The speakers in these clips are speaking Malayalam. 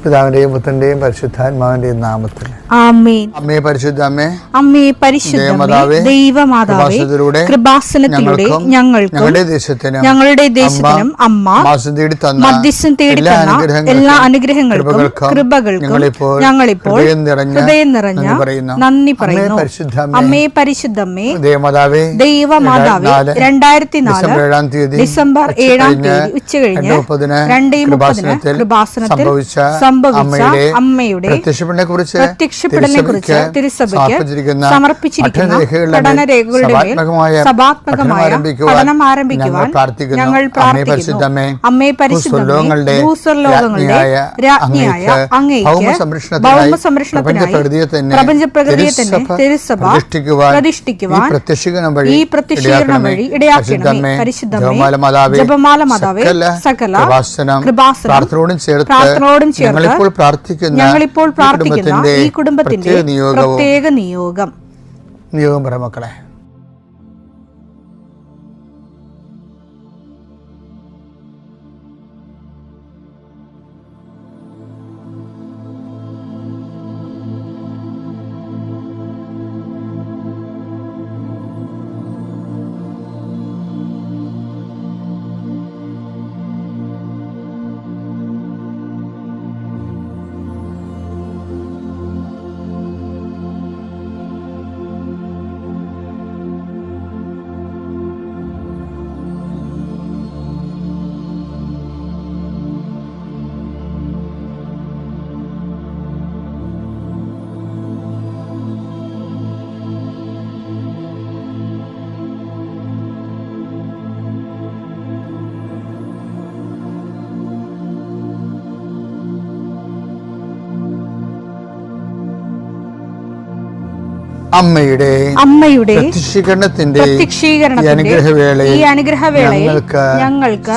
പിതാവിന്റെയും പുത്രന്റെയും പരിശുദ്ധാത്മാവിന്റെയും നാമത്തിൽ ആമേൻ. അമ്മേ പരിശുദ്ധ അമ്മേ, അമ്മേ പരിശുദ്ധമേ, ദൈവമാതാവേ, കൃപാസനത്തിലൂടെ ഞങ്ങൾക്കും ഞങ്ങളുടെ ദേശത്തിനും അമ്മ മധ്യസ്ഥം തേടി തന്ന എല്ലാ അനുഗ്രഹങ്ങൾക്കും കൃപകൾക്കും ഞങ്ങളിപ്പോൾ ഹൃദയം നിറഞ്ഞ നന്ദി പറയുന്നു. അമ്മേ പരിശുദ്ധമേ, ദൈവമാതാവേ, 2004 ഡിസംബർ 7 ഉച്ചകഴിഞ്ഞ് 2:30 കൃപാസനത്തിൽ സംഭവിച്ച അമ്മയുടെ പ്രത്യക്ഷപ്പെടലിനെ കുറിച്ച് തിരുസഭയ്ക്ക് സമർപ്പിച്ചിരിക്കുന്ന പഠനരേഖകളുടെ മേൽ സഭാത്മകമായ പഠനം ആരംഭിക്കുവാൻ ഞങ്ങൾ പ്രാർത്ഥിക്കുന്നു. അമ്മേ പരിശുദ്ധമേ, ഭൂസ്വർലോകങ്ങളുടെ രാജ്ഞിയായ അങ്ങേയ്ക്ക് ഭൗമസംരക്ഷണത്തിനായി പ്രപഞ്ചപ്രകൃതിയെ തന്നെ തിരുസഭ പ്രതിഷ്ഠിക്കുവാൻ ഈ പ്രത്യക്ഷീകരണം വഴി ഇടയാക്കണമേ. പരിശുദ്ധമേ, ജപമാല മാതാവേ, സകല കൃപാസനം പ്രാർത്ഥനയോടും ചേർത്ത് ഞങ്ങളിപ്പോൾ പ്രാർത്ഥിക്കുന്ന ഈ കുടുംബത്തിന്റെ പ്രത്യേക നിയോഗം പറ മക്കളെ. അമ്മയുടെ പ്രത്യക്ഷീകരണത്തിന്റെ ഈ അനുഗ്രഹവേളയിൽ ഞങ്ങൾക്ക്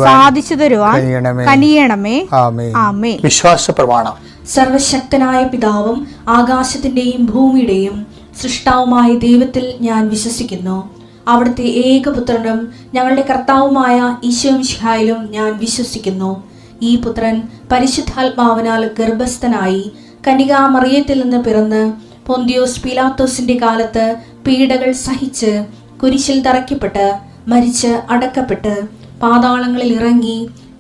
സാധിച്ചു തരുവാൻ കനിയണമേ. ആമേൻ. വിശ്വാസ പ്രമാണം. സർവശക്തനായ പിതാവും ആകാശത്തിന്റെയും ഭൂമിയുടെയും സൃഷ്ടാവുമായ ദൈവത്തിൽ ഞാൻ വിശ്വസിക്കുന്നു. അവിടുത്തെ ഏകപുത്രനും ഞങ്ങളുടെ കർത്താവുമായ ഈശോമിശിഹായിലും ഞാൻ വിശ്വസിക്കുന്നു. ഈ പുത്രൻ പരിശുദ്ധാത്മാവിനാൽ ഗർഭസ്ഥനായി കന്യകാമറിയത്തിൽ നിന്ന് പിറന്ന് പൊന്തിയോസ് പീലാത്തോസിന്റെ കാലത്ത് പീഡകൾ സഹിച്ച് കുരിശിൽ തറയ്ക്കപ്പെട്ട് മരിച്ച് അടക്കപ്പെട്ട് പാതാളങ്ങളിൽ ഇറങ്ങി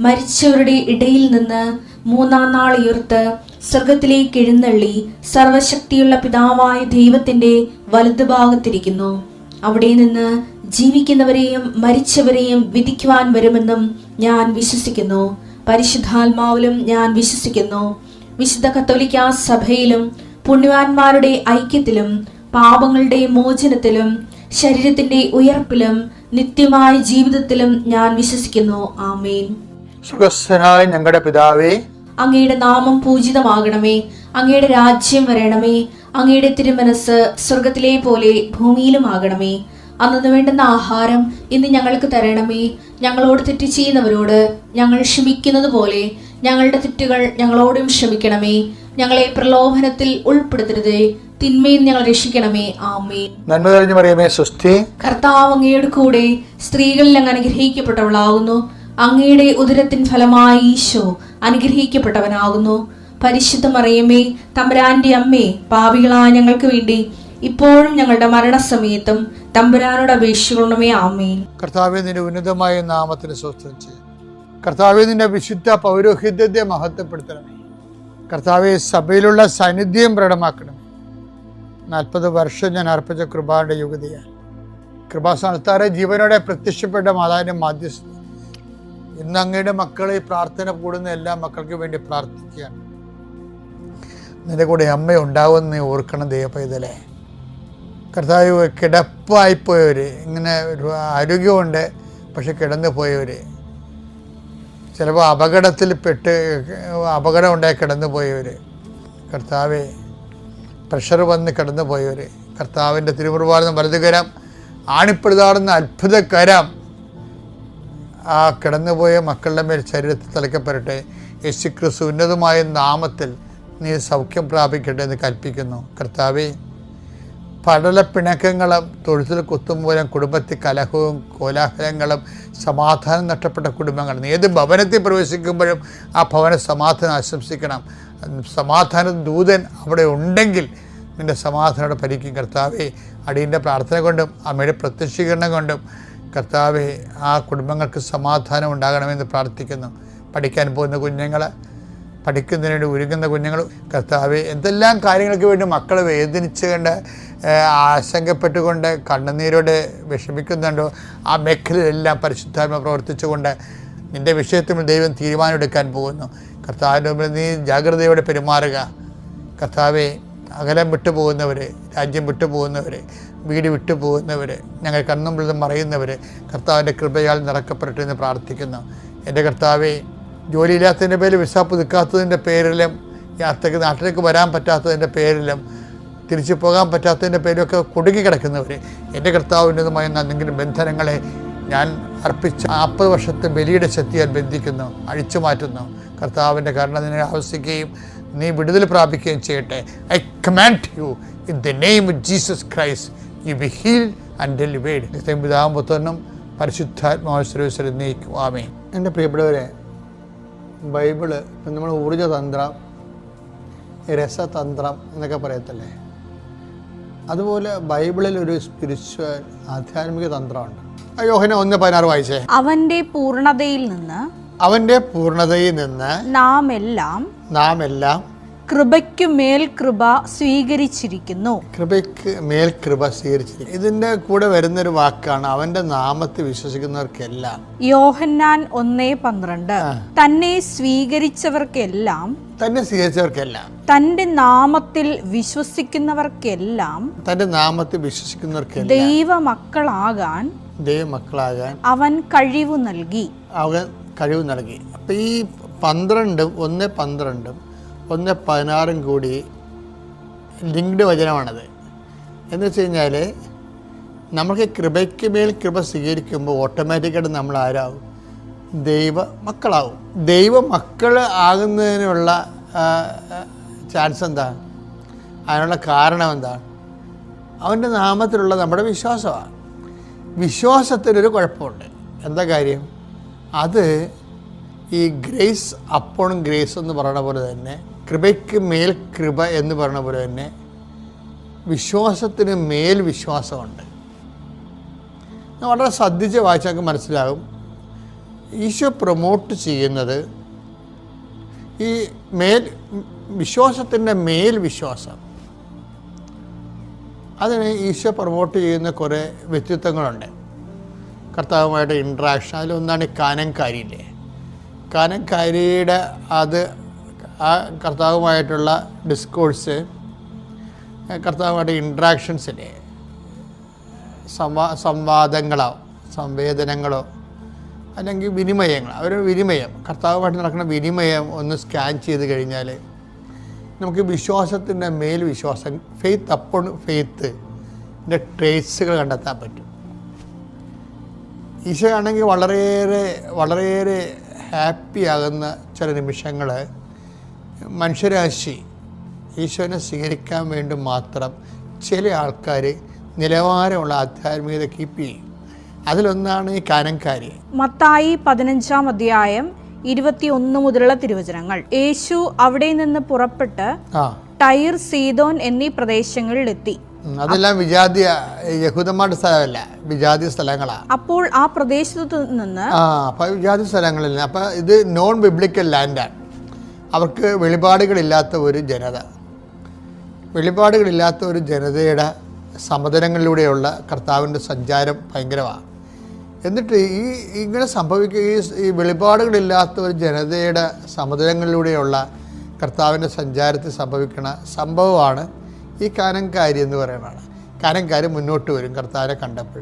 മരിച്ചവരുടെ ഇടയിൽ നിന്ന് 3-ാം നാൾ ഉയർത്ത് സ്വർഗത്തിലേക്ക് എഴുന്നള്ളി സർവശക്തിയുള്ള പിതാവായ ദൈവത്തിന്റെ വലതുഭാഗത്തിരിക്കുന്നു. അവിടെ നിന്ന് ജീവിക്കുന്നവരെയും മരിച്ചവരെയും വിധിക്കുവാൻ വരുമെന്നും ഞാൻ വിശ്വസിക്കുന്നു. പരിശുദ്ധാത്മാവിലും ഞാൻ വിശ്വസിക്കുന്നു. വിശുദ്ധ കത്തോലിക്കാ സഭയിലും പുണ്യവാന്മാരുടെ ഐക്യത്തിലും പാപങ്ങളുടെ മോചനത്തിലും ശരീരത്തിന്റെ ഉയർപ്പിലും നിത്യമായ ജീവിതത്തിലും ഞാൻ വിശ്വസിക്കുന്നു. ആമേൻ. സുഖസ്ഥനായ ഞങ്ങളുടെ പിതാവേ, അങ്ങയുടെ നാമം പൂജിതമാകണമേ. അങ്ങയുടെ രാജ്യം വരണമേ. അങ്ങയുടെ തിരുമനസ് സ്വർഗത്തിലെ പോലെ ഭൂമിയിലും ആകണമേ. അന്നു വേണ്ടുന്ന ആഹാരം ഇന്ന് ഞങ്ങൾക്ക് തരണമേ. ഞങ്ങളോട് തെറ്റ് ചെയ്യുന്നവരോട് ഞങ്ങൾ ക്ഷമിക്കുന്നത് പോലെ ഞങ്ങളുടെ തെറ്റുകൾ ഞങ്ങളോടും ക്ഷമിക്കണമേ. ഞങ്ങളെ പ്രലോഭനത്തിൽ ഉൾപ്പെടുത്തരുതേ, തിന്മയിൽ ഞങ്ങൾ രക്ഷിക്കണമേ. ആമേൻ. നന്മ നിറഞ്ഞ മറിയമേ, സ്വസ്തി. കർത്താവ് അങ്ങയുടെ കൂടെ സ്ത്രീകളിൽ അങ്ങ് അനുഗ്രഹിക്കപ്പെട്ടവളാകുന്നു. അങ്ങയുടെ ഉദരത്തിൻ ഫലമായി ഈശോ അനുഗ്രഹിക്കപ്പെട്ടവനാകുന്നു. പരിശുദ്ധ മറിയമേ, തമ്പുരാന്റെ അമ്മേ, പാപികളായ ഞങ്ങൾക്ക് വേണ്ടി ഇപ്പോഴും ഞങ്ങളുടെ മരണസമയത്തും തമ്പുരാനോട് അപേക്ഷിക്കണമേ. ആമേൻ. കർത്താവേ, നിന്റെ ഉന്നതമായ നാമത്തിന് സ്വസ്ത്രം ചെയ്യും. കർത്താവേ, നിന്റെ വിശുദ്ധ പൗരോഹിത്യത്തെ മഹത്വപ്പെടുത്തണമേ. കർത്താവെ, സഭയിലുള്ള സാന്നിധ്യം പ്രകടമാക്കണമേ. 40 വർഷം ഞാൻ അർപ്പിച്ച കൃപാന്റെ യുഗതിയാണ്. കൃപാസ്ഥാനത്താറെ ജീവനോടെ പ്രത്യക്ഷപ്പെട്ട മാതാവിന്റെ മാധ്യസ്ഥ ഇന്ന് അങ്ങയുടെ മക്കളെ പ്രാർത്ഥന കൂടുന്ന എല്ലാ മക്കൾക്ക് വേണ്ടി പ്രാർത്ഥിക്കുകയാണ്. നിന്റെ കൂടെ അമ്മ ഉണ്ടാവുമെന്ന് ഓർക്കണം ദൈവപൈതലേ. കർത്താവ്, കിടപ്പായിപ്പോയവർ, ഇങ്ങനെ ഒരു ആരോഗ്യമുണ്ട് പക്ഷെ കിടന്നു പോയവർ, ചിലപ്പോൾ അപകടം ഉണ്ടായി കിടന്നു പോയവർ, കർത്താവെ, പ്രഷർ വന്ന് കിടന്നു പോയവർ, കർത്താവിൻ്റെ തിരുമുറുവാർന്ന വലതുകരം, ആണിപ്പെടുതാടുന്ന അത്ഭുതകരം ആ കിടന്നുപോയ മക്കളുടെ മേൽ ശരീരത്തിൽ തലയ്ക്കപ്പെടട്ടെ. യേശുക്രിസ്തു ഉന്നതമായ നാമത്തിൽ നീ സൗഖ്യം പ്രാപിക്കട്ടെ എന്ന് കൽപ്പിക്കുന്നു. കർത്താവെ, പടലപ്പിണക്കങ്ങളും തൊഴുത്തിൽ കുത്തും മൂലം കുടുംബത്തിൽ കലഹവും കോലാഹലങ്ങളും സമാധാനം നഷ്ടപ്പെട്ട കുടുംബങ്ങൾ. ഏത് ഭവനത്തിൽ പ്രവേശിക്കുമ്പോഴും ആ ഭവന സമാധാനം ആശംസിക്കണം. സമാധാന ദൂതൻ അവിടെ ഉണ്ടെങ്കിൽ നിൻ്റെ സമാധാനം ഭരിക്കും. കർത്താവെ, അടിയൻ്റെ പ്രാർത്ഥന കൊണ്ടും അമ്മയുടെ പ്രത്യക്ഷീകരണം കൊണ്ടും കർത്താവെ ആ കുടുംബങ്ങൾക്ക് സമാധാനം ഉണ്ടാകണമെന്ന് പ്രാർത്ഥിക്കുന്നു. പഠിക്കാൻ പോകുന്ന കുഞ്ഞുങ്ങൾ, പഠിക്കുന്നതിന് വേണ്ടി ഒരുങ്ങുന്ന കുഞ്ഞുങ്ങൾ, കർത്താവെ എന്തെല്ലാം കാര്യങ്ങൾക്ക് വേണ്ടി മക്കളെ വേദനിച്ചുകൊണ്ട് ആശങ്കപ്പെട്ടുകൊണ്ട് കണ്ണുനീരോടെ വിഷമിക്കുന്നുണ്ടോ ആ മേഖലയിലെല്ലാം പരിശുദ്ധാത്മ പ്രവർത്തിച്ചുകൊണ്ട് നിൻ്റെ വിഷയത്തിൽ ദൈവം തീരുമാനമെടുക്കാൻ പോകുന്നു. കർത്താവിൻ്റെ മുമ്പിൽ നീ ജാഗ്രതയോടെ പെരുമാറുക. കർത്താവെ, അകലം വിട്ടുപോകുന്നവർ, രാജ്യം വിട്ടുപോകുന്നവർ, വീട് വിട്ടുപോകുന്നവർ, ഞങ്ങൾ കണ്ണുമ്പിൽ മറയുന്നവർ കർത്താവിൻ്റെ കൃപയാൽ നിറക്കപ്പെടട്ടെ എന്ന് പ്രാർത്ഥിക്കുന്നു. എൻ്റെ കർത്താവെ, ജോലിയില്ലാത്തതിൻ്റെ പേരിൽ വിസ പുതുക്കാത്തതിൻ്റെ പേരിലും യാത്രയ്ക്ക് നാട്ടിലേക്ക് വരാൻ പറ്റാത്തതിൻ്റെ പേരിലും തിരിച്ചു പോകാൻ പറ്റാത്തതിൻ്റെ പേരിലൊക്കെ കുടുങ്ങിക്കിടക്കുന്നവർ, എൻ്റെ കർത്താവിൻ്റെതുമായ എന്തെങ്കിലും ബന്ധനങ്ങളെ ഞാൻ അർപ്പിച്ച 40 വർഷത്തെ ബലിയുടെ ശക്തിയാൽ ബന്ധിക്കുന്നു, അഴിച്ചു മാറ്റുന്നു. കർത്താവിൻ്റെ കരുണ നിന്നെ ആവശ്യിക്കുകയും നീ വിടുതൽ പ്രാപിക്കുകയും ചെയ്യട്ടെ. I command you in the name of Jesus Christ, you be healed and delivered. പിതാവും പുത്രനും പരിശുദ്ധാത്മാവിൽ നീക്കും. ആമേൻ. എൻ്റെ പ്രിയപ്പെട്ടവരെ, ബൈബിള് ഇപ്പം നമ്മൾ ഊർജ്ജതന്ത്രം, രസതന്ത്രം എന്നൊക്കെ പറയത്തില്ലേ, അതുപോലെ ബൈബിളിൽ ഒരു സ്പിരിച്വൽ ആധ്യാത്മിക തന്ത്രമുണ്ട്. യോഹന്നാൻ 1:16 വായിച്ചേ. അവന്റെ പൂർണ്ണതയിൽ നിന്ന് നാം എല്ലാം കൃപയ്ക്ക് മേൽ കൃപ സ്വീകരിച്ചിരിക്കുന്നു. കൃപയ്ക്ക് മേൽ കൃപ സ്വീകരിച്ചിരിക്കുന്നു. ഇതിന്റെ കൂടെ വരുന്നൊരു വാക്കാണ് അവന്റെ നാമത്തിൽ വിശ്വസിക്കുന്നവർക്കെല്ലാം. യോഹന്നാൻ 1:12 തന്നെ സ്വീകരിച്ചവർക്കെല്ലാം തന്റെ നാമത്തിൽ വിശ്വസിക്കുന്നവർക്കെല്ലാം ദൈവമക്കളാകാൻ അവൻ കഴിവ് നൽകി. അപ്പൊ ഈ 12 1:12 1:16 കൂടി ലിങ്ക്ഡ് വചനമാണത്. എന്ന് വെച്ച് കഴിഞ്ഞാൽ നമുക്ക് കൃപയ്ക്ക് മേൽ കൃപ സ്വീകരിക്കുമ്പോൾ ഓട്ടോമാറ്റിക്കായിട്ട് നമ്മൾ ആരാവും? ദൈവ മക്കളാവും. ദൈവ മക്കൾ ആകുന്നതിനുള്ള ചാൻസ് എന്താണ്? അതിനുള്ള കാരണം എന്താണ്? അവൻ്റെ നാമത്തിലുള്ള നമ്മുടെ വിശ്വാസമാണ്. വിശ്വാസത്തിനൊരു കുഴപ്പമുണ്ട്. എന്താ കാര്യം? അത് ഈ ഗ്രേസ് അപ്പോൺ ഗ്രേസ് എന്ന് പറയുന്ന പോലെ തന്നെ, കൃപയ്ക്ക് മേൽ കൃപ എന്ന് പറയുന്ന പോലെ തന്നെ വിശ്വാസത്തിന് മേൽ വിശ്വാസമുണ്ട്. വളരെ ശ്രദ്ധിച്ച് വായിച്ചാൽ മനസ്സിലാകും. ഈശോ പ്രൊമോട്ട് ചെയ്യുന്നത് ഈ വിശ്വാസത്തിൻ്റെ മേൽ വിശ്വാസം. അതിന് ഈശോ പ്രൊമോട്ട് ചെയ്യുന്ന കുറേ വ്യക്തിത്വങ്ങളുണ്ട്. കർത്താവുമായിട്ട് ഇൻട്രാക്ഷൻ. അതിലൊന്നാണ് ഈ കാനൻകാരിയില്ലേ. കാനൻകാരിയുടെ ആ കർത്താവുമായിട്ടുള്ള ഡിസ്കോഴ്സ്, കർത്താവുമായിട്ട് ഇൻട്രാക്ഷൻസിലെ സംവാദങ്ങളോ സംവേദനങ്ങളോ അല്ലെങ്കിൽ വിനിമയങ്ങൾ, അവരുടെ വിനിമയം, കർത്താവുമായിട്ട് നടക്കുന്ന വിനിമയം ഒന്ന് സ്കാൻ ചെയ്ത് കഴിഞ്ഞാൽ നമുക്ക് വിശ്വാസത്തിൻ്റെ മേൽ വിശ്വാസം, ഫെയ്ത്ത് അപ്പോൺ ഫെയ്ത്തിൻ്റെ ട്രേസുകൾ കണ്ടെത്താൻ പറ്റും. ഈശോ ആണെങ്കിൽ വളരെയേറെ ഹാപ്പിയാകുന്ന ചില നിമിഷങ്ങൾ മനുഷ്യരാശി ഈശോനെ സ്വീകരിക്കാൻ വേണ്ടി മാത്രം ചില ആൾക്കാർ നിലവാരമുള്ള ആധ്യാത്മികത കീപ്പ് ചെയ്യും. അതിലൊന്നാണ് ഈ കാനൻകാരി. മത്തായി 15:21 മുതലുള്ള തിരുവചനങ്ങൾ. യേശു അവിടെ നിന്ന് പുറപ്പെട്ട് ടൈർ, സീദോൻ എന്നീ പ്രദേശങ്ങളിലെത്തി. അതെല്ലാം യഹൂദന്മാരുടെ സ്ഥലമല്ല, വിജാതി സ്ഥലങ്ങളാണ്. അപ്പോൾ ആ പ്രദേശത്ത് നിന്ന് വിജാതി സ്ഥലങ്ങളിൽ, അപ്പം ഇത് നോൺ ബിബ്ലിക്കൽ ലാൻഡാണ്. അവർക്ക് വെളിപാടുകളില്ലാത്ത ഒരു ജനതയുടെ സമതലങ്ങളിലൂടെയുള്ള കർത്താവിൻ്റെ സഞ്ചാരം ഭയങ്കരമാണ്. എന്നിട്ട് ഇങ്ങനെ ഈ വെളിപാടുകളില്ലാത്ത ഒരു ജനതയുടെ സമതലങ്ങളിലൂടെയുള്ള കർത്താവിൻ്റെ സഞ്ചാരത്തിൽ സംഭവിക്കുന്ന സംഭവമാണ് ഈ കാനൻകാരി എന്ന് പറയുന്നത്. കാനൻകാരി മുന്നോട്ട് വരും കർത്താവിനെ കണ്ടപ്പോൾ.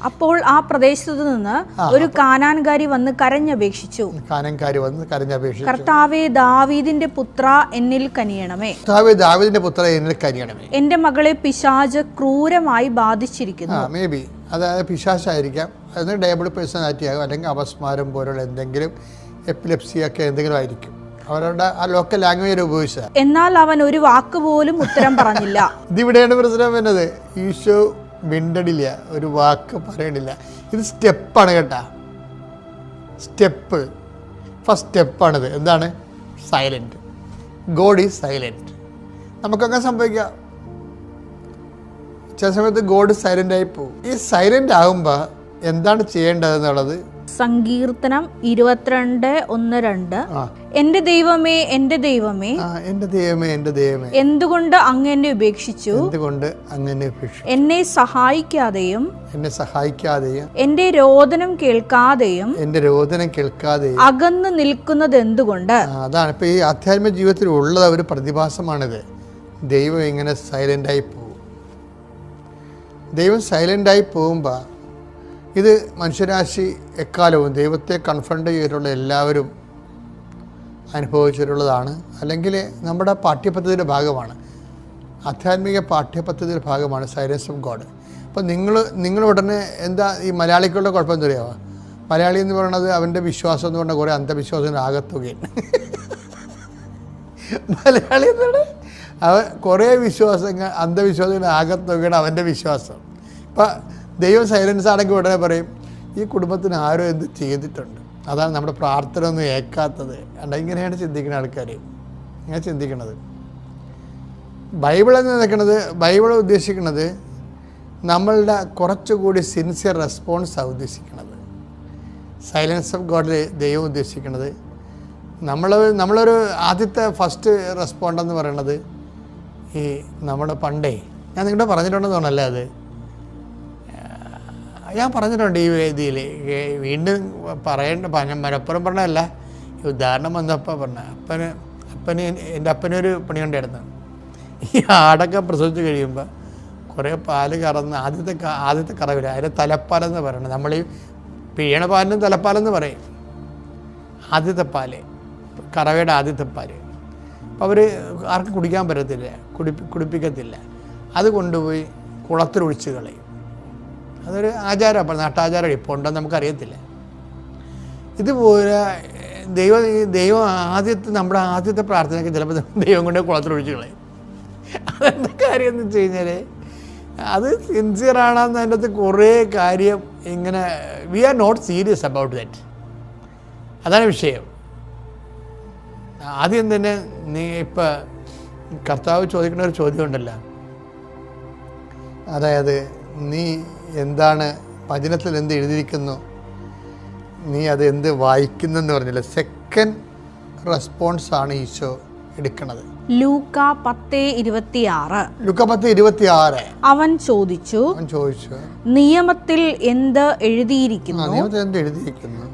അപ്പോൾ ആ പ്രദേശത്ത് നിന്ന് ഒരു കാനാൻകാരി വന്ന് കരഞ്ഞപേക്ഷിച്ചു. കർത്താവേ, ദാവീദിന്റെ പുത്ര എന്നിൽ കനിയണമേ. എന്റെ മകളെ പിശാച് ക്രൂരമായി ബാധിച്ചിരിക്കുന്നു. മേ ബി അതായത് പിശാചായിരിക്കാം, ഡയബിൾ പേഴ്സണാലിറ്റി ആകും, അല്ലെങ്കിൽ അപസ്മാരം പോലുള്ള എന്തെങ്കിലും, എപ്പിലെപ്സി ഒക്കെ എന്തെങ്കിലും ആയിരിക്കും. അവരുടെ ആ ലോക്കൽ ലാംഗ്വേജ് ഉപയോഗിച്ച. എന്നാൽ അവൻ ഒരു വാക്ക് പോലും ഉത്തരം പറഞ്ഞില്ല. ഇതിവിടെയാണ് പ്രശ്നം വരുന്നത്. ഈശോ മിണ്ടടില്ല, ഒരു വാക്ക് പറയണില്ല. ഇത് സ്റ്റെപ്പാണ് കേട്ടാ, സ്റ്റെപ്പ്. ഫസ്റ്റ് സ്റ്റെപ്പാണിത്. എന്താണ്? സൈലൻറ്റ്. God is silent. നമുക്കങ്ങനെ സംഭവിക്കാം. ചില സമയത്ത് ഗോഡ് സൈലൻ്റ് ആയി പോകും. ഈ സൈലൻ്റ് ആകുമ്പോൾ എന്താണ് ചെയ്യേണ്ടതെന്നുള്ളത് സങ്കീർത്തനം 22:1-2 എന്റെ ദൈവമേ എന്റെ ദൈവമേ എന്റെ ദൈവമേ എന്റെ ദൈവമേ എന്തുകൊണ്ട് അങ്ങ് എന്നെ ഉപേക്ഷിച്ചു, എന്തുകൊണ്ട് അങ്ങനെ ഉപേക്ഷിച്ചു, എന്നെ സഹായിക്കാതെയും എന്റെ രോദനം കേൾക്കാതെയും അകന്നു നിൽക്കുന്നത് എന്തുകൊണ്ട്? അതാണ് ഇപ്പൊ ഈ ആധ്യാത്മിക ജീവിതത്തിൽ ഉള്ള ഒരു പ്രതിഭാസമാണിത്. ദൈവം ഇങ്ങനെ സൈലൻ്റായി പോകും. ദൈവം സൈലൻ്റായി പോകുമ്പോൾ ഇത് മനുഷ്യരാശി എക്കാലവും ദൈവത്തെ കൺഫ്രണ്ട് ചെയ്തിട്ടുള്ള എല്ലാവരും അനുഭവിച്ചിട്ടുള്ളതാണ്. അല്ലെങ്കിൽ നമ്മുടെ പാഠ്യപദ്ധതിയുടെ ഭാഗമാണ്, ആധ്യാത്മിക പാഠ്യപദ്ധതിയുടെ ഭാഗമാണ് സൈലൻസ് ഓഫ് ഗോഡ്. അപ്പോൾ നിങ്ങൾ ഉടനെ എന്താ ഈ മലയാളികളുടെ കുഴപ്പം എന്താ പറയുക? മലയാളി എന്ന് പറയുന്നത് അവൻ്റെ വിശ്വാസം എന്ന് പറഞ്ഞാൽ കുറേ അന്ധവിശ്വാസത്തിൻ്റെ ആകത്തുകയാണ്. മലയാളി എന്നാണ് അവൻ കുറേ വിശ്വാസങ്ങൾ, അന്ധവിശ്വാസത്തിൻ്റെ ആകത്തുകയാണ് അവൻ്റെ വിശ്വാസം. ഇപ്പം ദൈവം സൈലൻസ് ആണെങ്കിൽ ഉടനെ പറയും ഈ കുടുംബത്തിന് ആരോ എന്ത് ചെയ്തിട്ടുണ്ട്, അതാണ് നമ്മുടെ പ്രാർത്ഥന ഒന്നും ഏൽക്കാത്തത്. അല്ല, ഇങ്ങനെയാണ് ചിന്തിക്കുന്ന ആൾക്കാർ, ഇങ്ങനെ ചിന്തിക്കുന്നത്. ബൈബിൾ എന്ന് നിൽക്കുന്നത്, ബൈബിൾ ഉദ്ദേശിക്കുന്നത് നമ്മളുടെ കുറച്ചുകൂടി സിൻസിയർ റെസ്പോൺസാണ് ഉദ്ദേശിക്കുന്നത്. സൈലൻസ് ഓഫ് ഗോഡിൽ ദൈവം ഉദ്ദേശിക്കുന്നത് നമ്മളൊരു ആദ്യത്തെ ഫസ്റ്റ് റെസ്പോണ്ടെന്ന് പറയുന്നത് ഈ നമ്മുടെ പണ്ടേ ഞാൻ നിങ്ങളുടെ പറഞ്ഞിട്ടുണ്ടെന്ന് തോന്നല്ലേ, അത് ഞാൻ പറഞ്ഞിട്ടുണ്ട് ഈ വേദിയിൽ. വീണ്ടും മലപ്പുറം പറഞ്ഞതല്ല, ഈ ഉദാഹരണം വന്നപ്പോൾ അപ്പന് എൻ്റെ അപ്പനൊരു പണിയുണ്ടായിരുന്നു. ഈ ആടൊക്കെ പ്രസവിച്ച് കഴിയുമ്പോൾ കുറേ പാല് കറന്ന് ആദ്യത്തെ കറവില്ല, അതിൻ്റെ തലപ്പാലെന്ന് പറയണം. നമ്മൾ ഈ പിഴണ പാലിനും തലപ്പാലെന്ന് പറയും. ആദ്യത്തെ പാല്, കറവയുടെ ആദ്യത്തെ പാല്. അപ്പോൾ അവർ ആർക്കും കുടിക്കാൻ പറ്റത്തില്ല, കുടിപ്പിക്കത്തില്ല. അത് കൊണ്ടുപോയി കുളത്തിലൊഴിച്ച് കളയും. അതൊരു ആചാരമാണ്, നാട്ടാചാരം. ഇപ്പോൾ ഉണ്ടോ നമുക്കറിയത്തില്ല. ഇതുപോലെ ദൈവം നമ്മുടെ ആദ്യത്തെ പ്രാർത്ഥനയ്ക്ക് ചിലപ്പോൾ ദൈവം കൊണ്ട് കുളത്തിലൊഴിച്ച് കളയും. അതെന്താ കാര്യം എന്ന് വെച്ച് കഴിഞ്ഞാൽ അത് സിൻസിയറാണെന്ന് അതിൻ്റെ അകത്ത് കുറേ കാര്യം ഇങ്ങനെ we are not serious about that. അതാണ് വിഷയം. ആദ്യം തന്നെ നീ ഇപ്പം കർത്താവ് ചോദിക്കുന്ന ഒരു ചോദ്യം ഉണ്ടല്ലോ, അതായത് നീ എന്താണ് വചനത്തിൽ എന്ത് എഴുതിയിരിക്കുന്നു, നീ അത് എന്ത് വായിക്കുന്നെന്ന് പറഞ്ഞില്ല. സെക്കൻഡ് റെസ്പോൺസാണ് ഈശോ എടുക്കുന്നത്. ലൂക്ക 10:26 അവൻ ചോദിച്ചു നിയമത്തിൽ എന്ത് എഴുതിയിരിക്കുന്നു,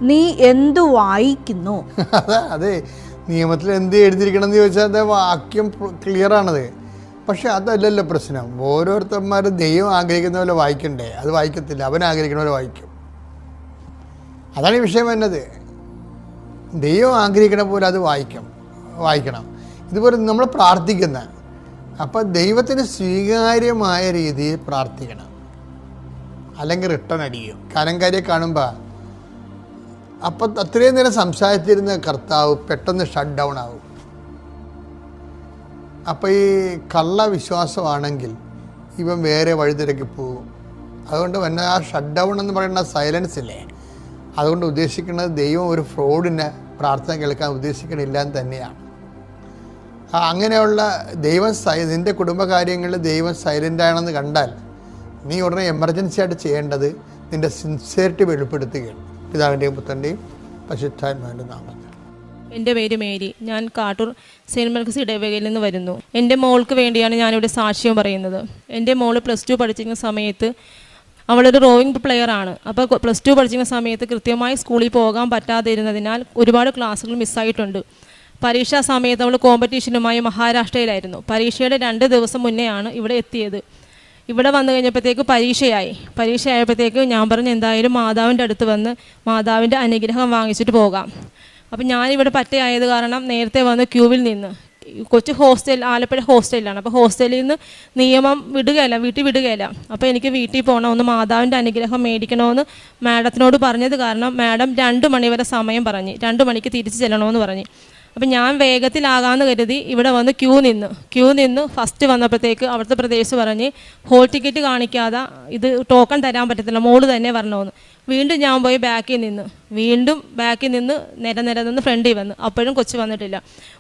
നീ എന്തു വായിക്കുന്നു? അതെ, നിയമത്തിൽ എന്ത് എഴുതിയിരിക്കണം എന്ന് ചോദിച്ചാൽ അത് വാക്യം ക്ലിയർ ആണത്. പക്ഷെ അതല്ലല്ലോ പ്രശ്നം. ഓരോരുത്തന്മാരും ദൈവം ആഗ്രഹിക്കുന്ന പോലെ വായിക്കണ്ടേ, അത് വായിക്കത്തില്ല. അവൻ ആഗ്രഹിക്കുന്ന പോലെ വായിക്കും. അതാണ് ഈ വിഷയം വരുന്നത്. ദൈവം ആഗ്രഹിക്കണ പോലെ അത് വായിക്കണം. ഇതുപോലെ നമ്മൾ പ്രാർത്ഥിക്കുന്ന, അപ്പം ദൈവത്തിന് സ്വീകാര്യമായ രീതിയിൽ പ്രാർത്ഥിക്കണം, അല്ലെങ്കിൽ റിട്ടേൺ അടിക്കും. കലങ്കാരിയെ കാണുമ്പോൾ അപ്പം അത്രയും നേരം സംസാരിച്ചിരുന്ന കർത്താവ് പെട്ടെന്ന് ഷട്ട് ഡൗൺ ആവും. അപ്പോൾ ഈ കള്ള വിശ്വാസമാണെങ്കിൽ ഇവൻ വേറെ വഴിതിരക്കി പോകും. അതുകൊണ്ട് പിന്നെ ആ ഷട്ട് ഡൗൺ എന്ന് പറയുന്ന സൈലൻസ് ഇല്ലേ, അതുകൊണ്ട് ഉദ്ദേശിക്കുന്നത് ദൈവം ഒരു ഫ്രോഡിനെ പ്രാർത്ഥന കേൾക്കാൻ ഉദ്ദേശിക്കണില്ല എന്ന് തന്നെയാണ്. അങ്ങനെയുള്ള നിൻ്റെ കുടുംബകാര്യങ്ങളിൽ ദൈവം സൈലൻ്റ് ആണെന്ന് കണ്ടാൽ നീ ഉടനെ എമർജൻസി ആയിട്ട് ചെയ്യേണ്ടത് നിൻ്റെ സിൻസിയറിറ്റി വെളിപ്പെടുത്തുകയാണ്. പിതാവിൻ്റെയും പുത്രൻ്റെയും പരിശുദ്ധാത്മാവിൻ്റെ നാമത്തിൽ. എൻ്റെ പേര് മേരി. ഞാൻ കാട്ടൂർ സെയിൻറ്റ് മർക്കസ് ഇടവകയിൽ നിന്ന് വരുന്നു. എൻ്റെ മോൾക്ക് വേണ്ടിയാണ് ഞാനിവിടെ സാക്ഷ്യം പറയുന്നത്. എൻ്റെ മോള് +2 പഠിച്ചിരുന്ന സമയത്ത് അവളൊരു റോവിംഗ് പ്ലെയറാണ്. അപ്പോൾ +2 പഠിച്ചിരുന്ന സമയത്ത് കൃത്യമായി സ്കൂളിൽ പോകാൻ പറ്റാതിരുന്നതിനാൽ ഒരുപാട് ക്ലാസ്സുകൾ മിസ്സായിട്ടുണ്ട്. പരീക്ഷാ സമയത്ത് അവൾ കോമ്പറ്റീഷനുമായി മഹാരാഷ്ട്രയിലായിരുന്നു. പരീക്ഷയുടെ 2 ദിവസം മുന്നെയാണ് ഇവിടെ എത്തിയത്. ഇവിടെ വന്നു കഴിഞ്ഞപ്പോഴത്തേക്ക് പരീക്ഷയായപ്പോഴത്തേക്ക് ഞാൻ പറഞ്ഞു എന്തായാലും മാതാവിൻ്റെ അടുത്ത് വന്ന് മാതാവിൻ്റെ അനുഗ്രഹം വാങ്ങിച്ചിട്ട് പോകാം. അപ്പം ഞാനിവിടെ പറ്റയായത് കാരണം നേരത്തെ വന്ന് ക്യൂവിൽ നിന്ന് കൊച്ചു ആലപ്പുഴ ഹോസ്റ്റലിലാണ്. അപ്പോൾ ഹോസ്റ്റലിൽ നിന്ന് നിയമം വീട്ടിൽ വിടുകയില്ല. അപ്പോൾ എനിക്ക് വീട്ടിൽ പോകണം, ഒന്ന് മാതാവിൻ്റെ അനുഗ്രഹം മേടിക്കണമെന്ന് മാഡത്തിനോട് പറഞ്ഞത് കാരണം മാഡം 2 മണി വരെ സമയം പറഞ്ഞ് 2 മണിക്ക് തിരിച്ച് ചെല്ലണമെന്ന് പറഞ്ഞ്. അപ്പം ഞാൻ വേഗത്തിലാകാമെന്ന് കരുതി ഇവിടെ വന്ന് ക്യൂ നിന്ന് ഫസ്റ്റ് വന്നപ്പോഴത്തേക്ക് അവിടുത്തെ പ്രദേശം പറഞ്ഞ് ഹോൾ ടിക്കറ്റ് കാണിക്കാതെ ഇത് ടോക്കൺ തരാൻ പറ്റത്തില്ല, മോള് തന്നെ വരണമെന്ന്. വീണ്ടും ഞാൻ പോയി ബാക്കിൽ നിന്ന് നിര നിന്ന് ഫ്രണ്ടിൽ വന്ന്, അപ്പോഴും കൊച്ചു വന്നിട്ടില്ല.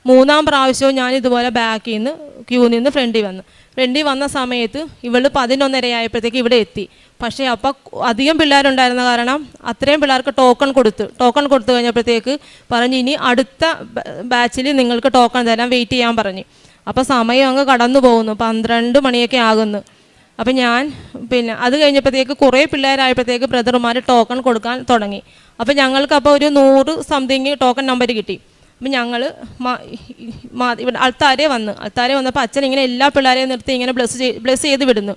3-ാം പ്രാവശ്യവും ഞാൻ ഇതുപോലെ ബാക്കിൽ നിന്ന് ക്യൂ നിന്ന് ഫ്രണ്ടിൽ വന്ന സമയത്ത് ഇവള് 11:30 ആയപ്പോഴത്തേക്ക് ഇവിടെ എത്തി. പക്ഷേ അപ്പം അധികം പിള്ളേരുണ്ടായിരുന്ന കാരണം അത്രയും പിള്ളേർക്ക് ടോക്കൺ കൊടുത്തു കഴിഞ്ഞപ്പോഴത്തേക്ക് പറഞ്ഞ് ഇനി അടുത്ത ബാച്ചിൽ നിങ്ങൾക്ക് ടോക്കൺ തരാൻ വെയിറ്റ് ചെയ്യാൻ പറഞ്ഞു. അപ്പോൾ സമയം അങ്ങ് കടന്നു പോകുന്നു, 12 മണിയൊക്കെ ആകുന്നു. അപ്പം ഞാൻ അത് കഴിഞ്ഞപ്പോഴത്തേക്ക് കുറേ പിള്ളേരായപ്പോഴത്തേക്ക് ബ്രദർമാർ ടോക്കൺ കൊടുക്കാൻ തുടങ്ങി. അപ്പം ഞങ്ങൾക്ക് അപ്പോൾ ഒരു 100 സംതിങ് ടോക്കൺ നമ്പർ കിട്ടി. അപ്പം ഞങ്ങൾ ഇവിടെ അൾത്താരെ വന്നപ്പോൾ അച്ഛൻ ഇങ്ങനെ എല്ലാ പിള്ളേരെയും നിർത്തി ഇങ്ങനെ ബ്ലെസ് ചെയ്ത് വിടുന്നു.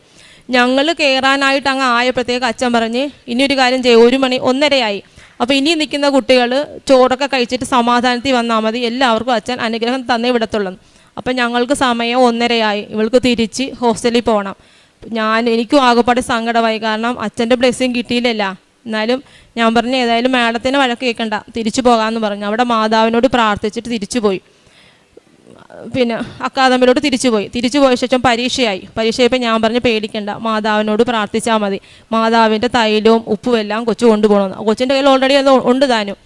ഞങ്ങൾ കയറാനായിട്ട് അങ്ങ് ആയപ്പോഴത്തേക്ക് അച്ഛൻ പറഞ്ഞ് ഇനി ഒരു കാര്യം ചെയ്യും, 1:30 ആയി. അപ്പോൾ ഇനി നിൽക്കുന്ന കുട്ടികൾ ചോറൊക്കെ കഴിച്ചിട്ട് സമാധാനത്തിൽ വന്നാൽ മതി, എല്ലാവർക്കും അച്ഛൻ അനുഗ്രഹം തന്നേ വിടത്തുള്ളൂ. അപ്പം ഞങ്ങൾക്ക് സമയം 1:30 ആയി, ഇവൾക്ക് തിരിച്ച് ഹോസ്റ്റലിൽ പോകണം. എനിക്കും ആകെപ്പാടെ സങ്കടമായി, കാരണം അച്ഛൻ്റെ ബ്ലെസ്സിങ് കിട്ടിയില്ലല്ല. എന്നാലും ഞാൻ പറഞ്ഞു ഏതായാലും മാഡത്തിന് വഴക്ക് കേൾക്കണ്ട, തിരിച്ചു പോകാമെന്ന് പറഞ്ഞു. അവിടെ മാതാവിനോട് പ്രാർത്ഥിച്ചിട്ട് തിരിച്ചുപോയി. അക്കാദമിയിലോട്ട് തിരിച്ചു പോയ ശേഷം പരീക്ഷയായപ്പോൾ ഞാൻ പറഞ്ഞു പേടിക്കണ്ട, മാതാവിനോട് പ്രാർത്ഥിച്ചാൽ മതി, മാതാവിൻ്റെ തൈലവും ഉപ്പും എല്ലാം കൊച്ചു കൊണ്ടുപോകണമെന്ന്. കൊച്ചിൻ്റെ കയ്യിൽ ഓൾറെഡി അത് ഉണ്ട് താനും.